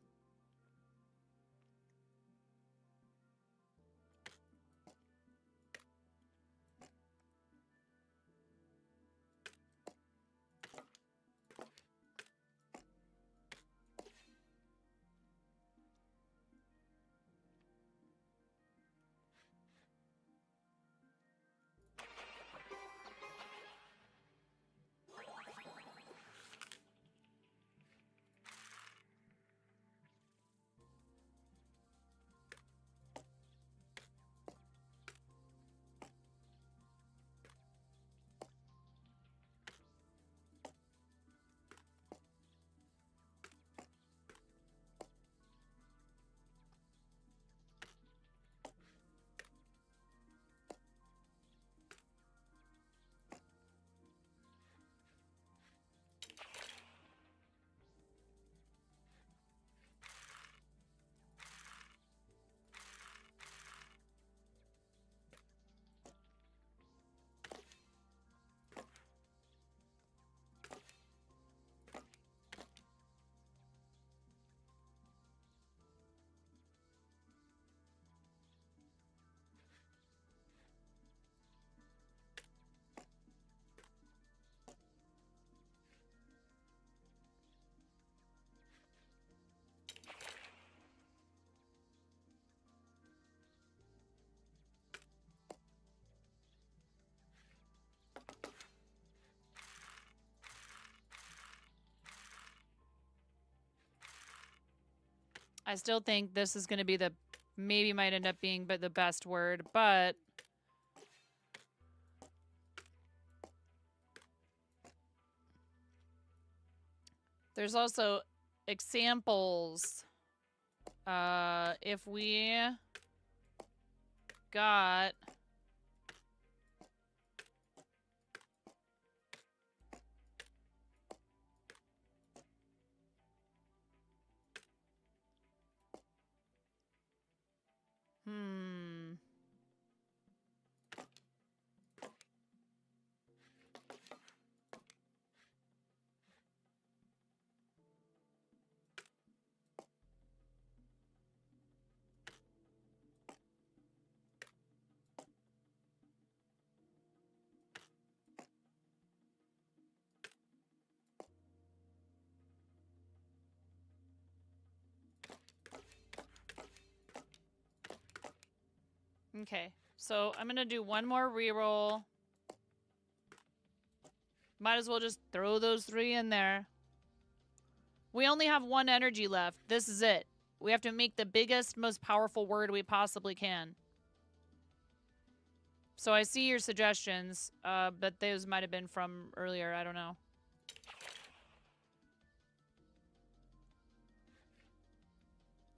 I still think this is going to be maybe might end up being the best word, but There's also examples. If we got Okay, so I'm gonna do one more reroll. Might as well just throw those 3 in there. We only have 1 energy left. This is it. We have to make the biggest, most powerful word we possibly can. So I see your suggestions, but those might have been from earlier. I don't know.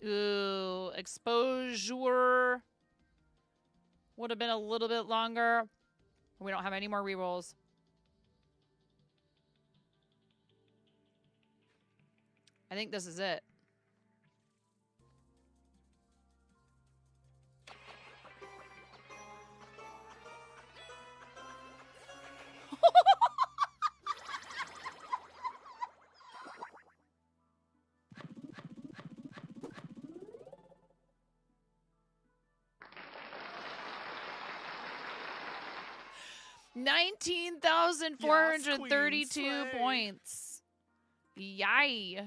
Ooh, exposure would have been a little bit longer. We don't have any more rerolls. I think this is it. $19,432 points. Yay.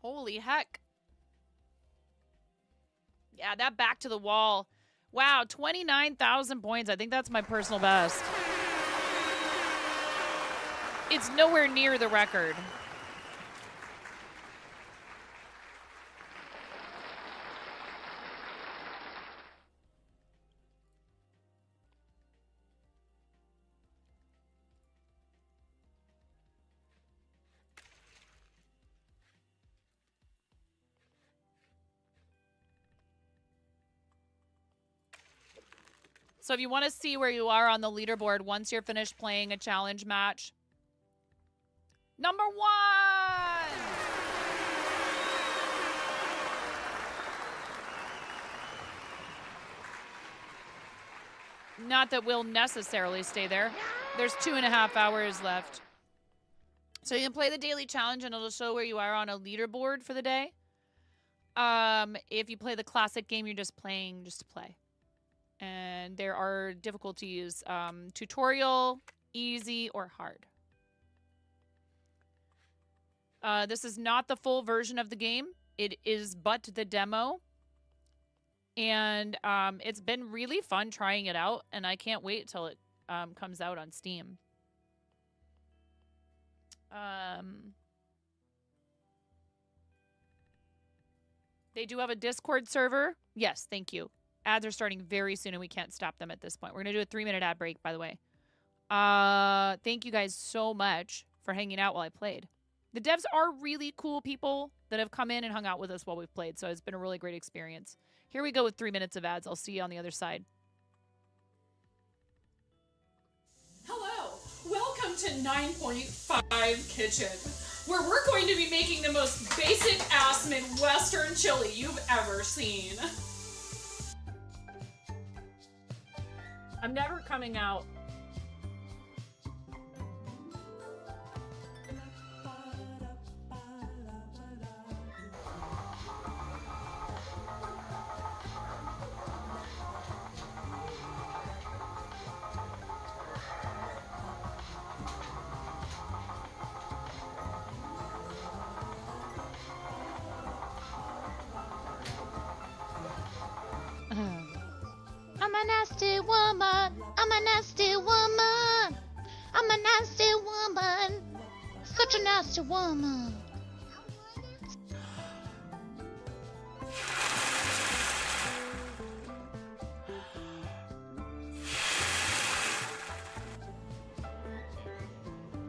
Holy heck. Yeah, that back to the wall. Wow, 29,000 points. I think that's my personal best. It's nowhere near the record. So if you want to see where you are on the leaderboard once you're finished playing a challenge match, number 1! Not that we'll necessarily stay there. There's 2.5 hours left. So you can play the daily challenge and it'll show where you are on a leaderboard for the day. If you play the classic game, you're just playing just to play. And there are difficulties, tutorial, easy, or hard. This is not the full version of the game. It is but the demo. And it's been really fun trying it out, and I can't wait till it comes out on Steam. They do have a Discord server. Yes, thank you. Ads are starting very soon, and we can't stop them at this point. We're going to do a 3-minute ad break, by the way. Thank you guys so much for hanging out while I played. The devs are really cool people that have come in and hung out with us while we've played, so it's been a really great experience. Here we go with 3 minutes of ads. I'll see you on the other side. Hello, welcome to 9.5 Kitchen, where we're going to be making the most basic-ass Midwestern chili you've ever seen. I'm never coming out. I'm a nasty woman. I'm a nasty woman. I'm a nasty woman. Such a nasty woman.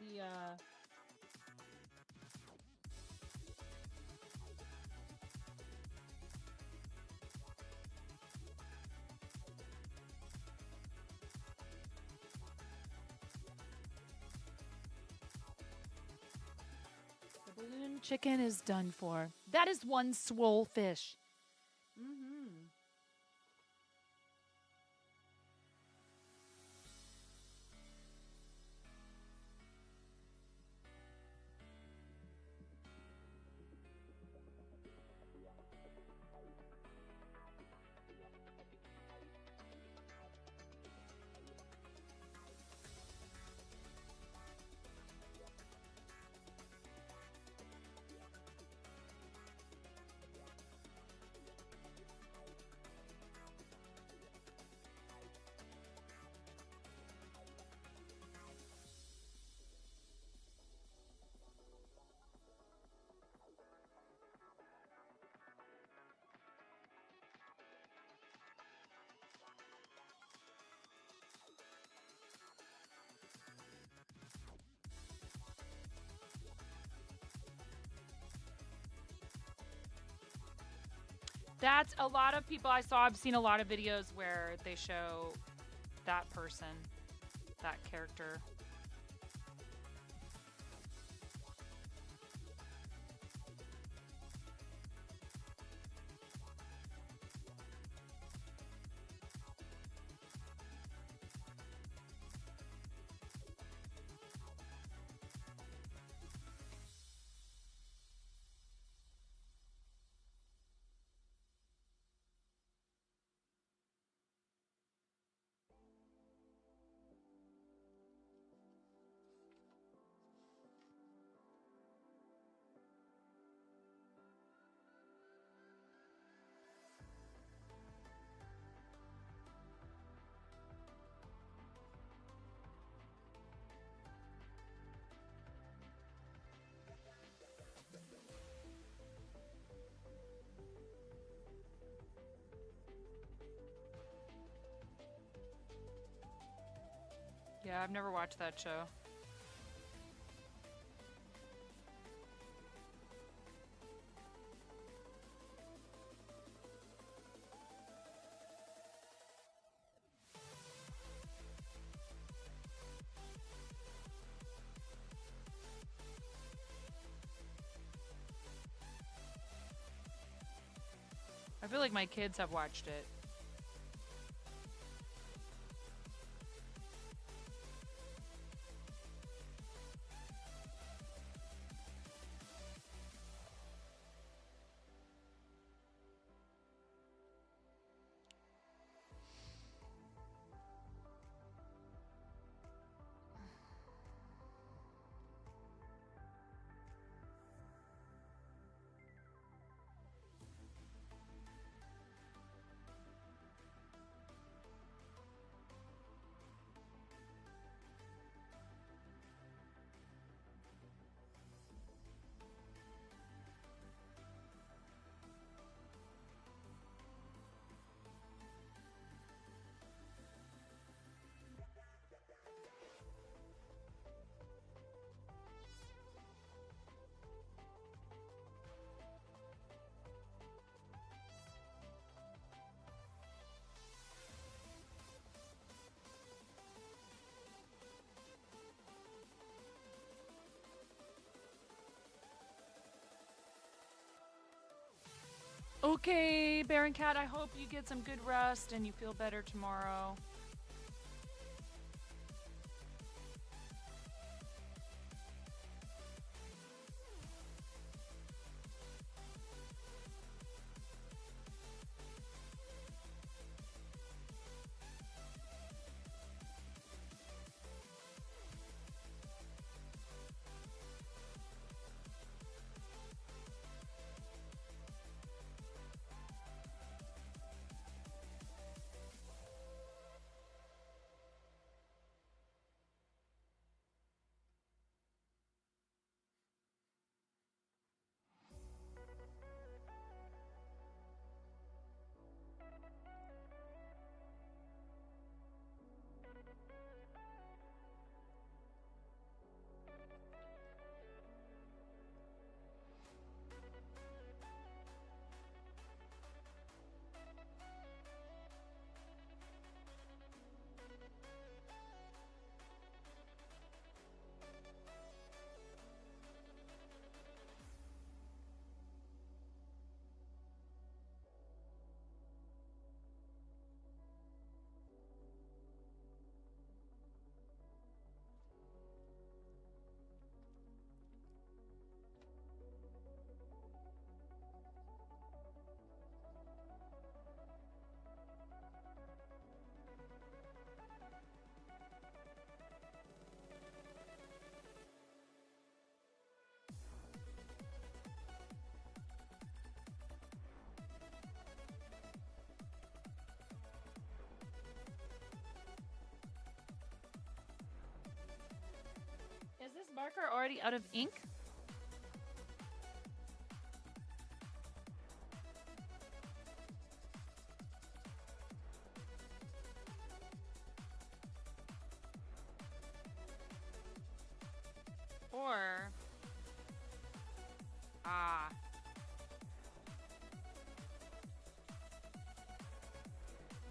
The The balloon chicken is done for. That is one swole fish. Mm-hmm. That's a lot of people I saw. I've seen a lot of videos where they show that person, that character. Yeah, I've never watched that show. I feel like my kids have watched it. Okay, Baron Cat, I hope you get some good rest and you feel better tomorrow. marker already out of ink? Or... Ah.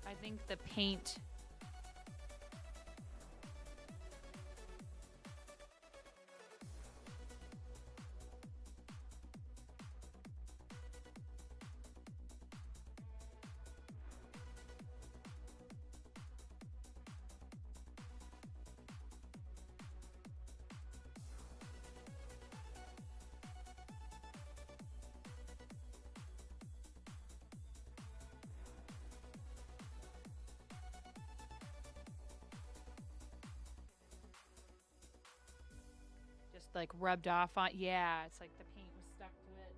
I think the paint... just like rubbed off on. Yeah, it's like the paint was stuck to it.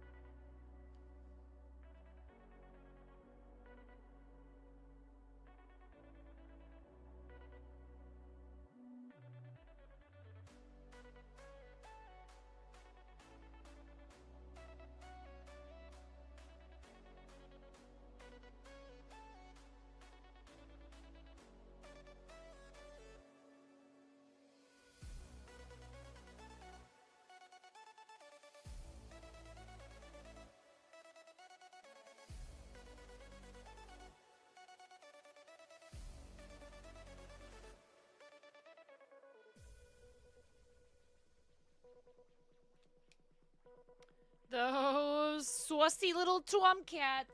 Those saucy little tomcats.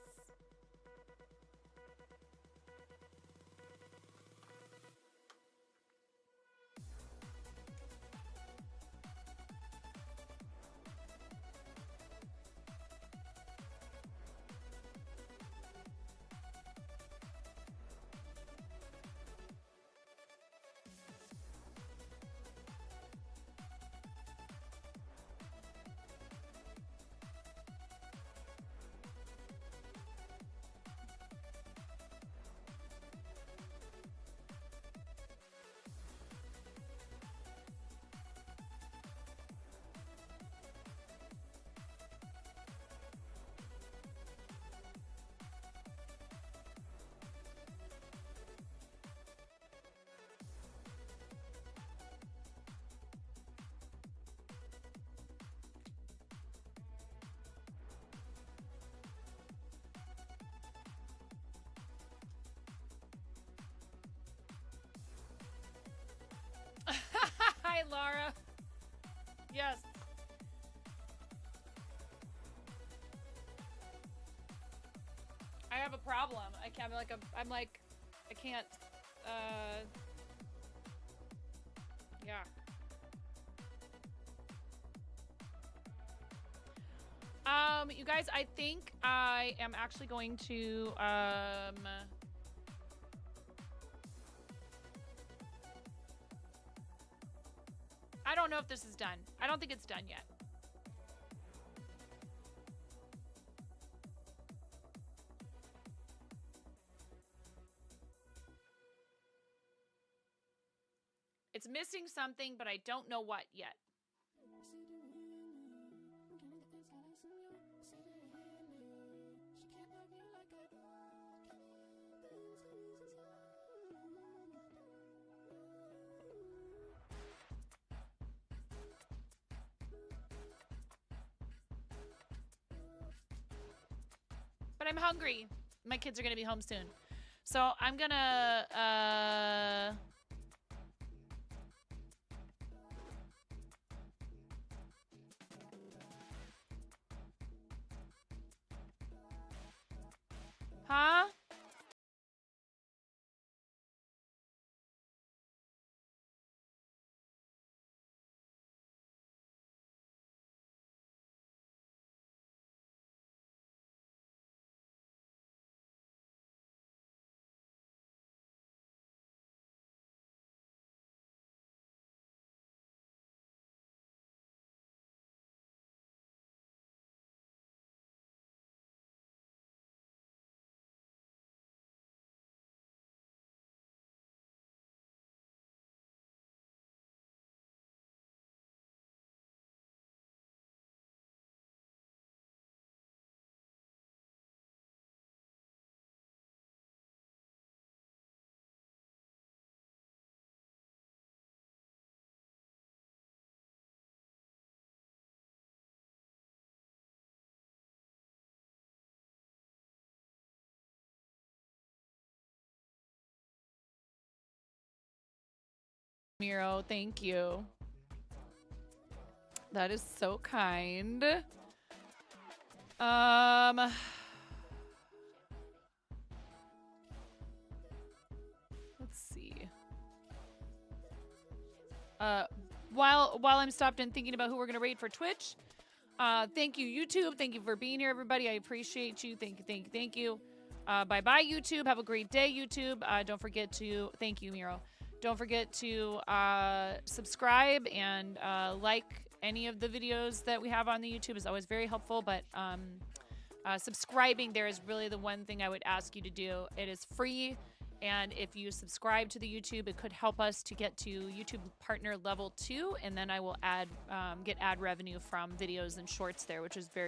Hi, Laura. Yes. I have a problem. I can't. I'm like, I can't. Yeah. You guys, I think I am actually going to I don't know if this is done. I don't think it's done yet. It's missing something, but I don't know what yet. But I'm hungry. My kids are gonna be home soon. So I'm gonna, Huh? Miro. Thank you. That is so kind. Let's see. While I'm stopped and thinking about who we're gonna raid for Twitch, thank you YouTube. Thank you for being here, everybody. I appreciate you. Thank you. Bye bye YouTube. Have a great day, YouTube. Don't forget to thank you, Miro. Don't forget to subscribe and like any of the videos that we have on the YouTube is always very helpful. But subscribing there is really the one thing I would ask you to do. It is free. And if you subscribe to the YouTube, it could help us to get to YouTube Partner Level 2, and then I will get ad revenue from videos and shorts there, which is very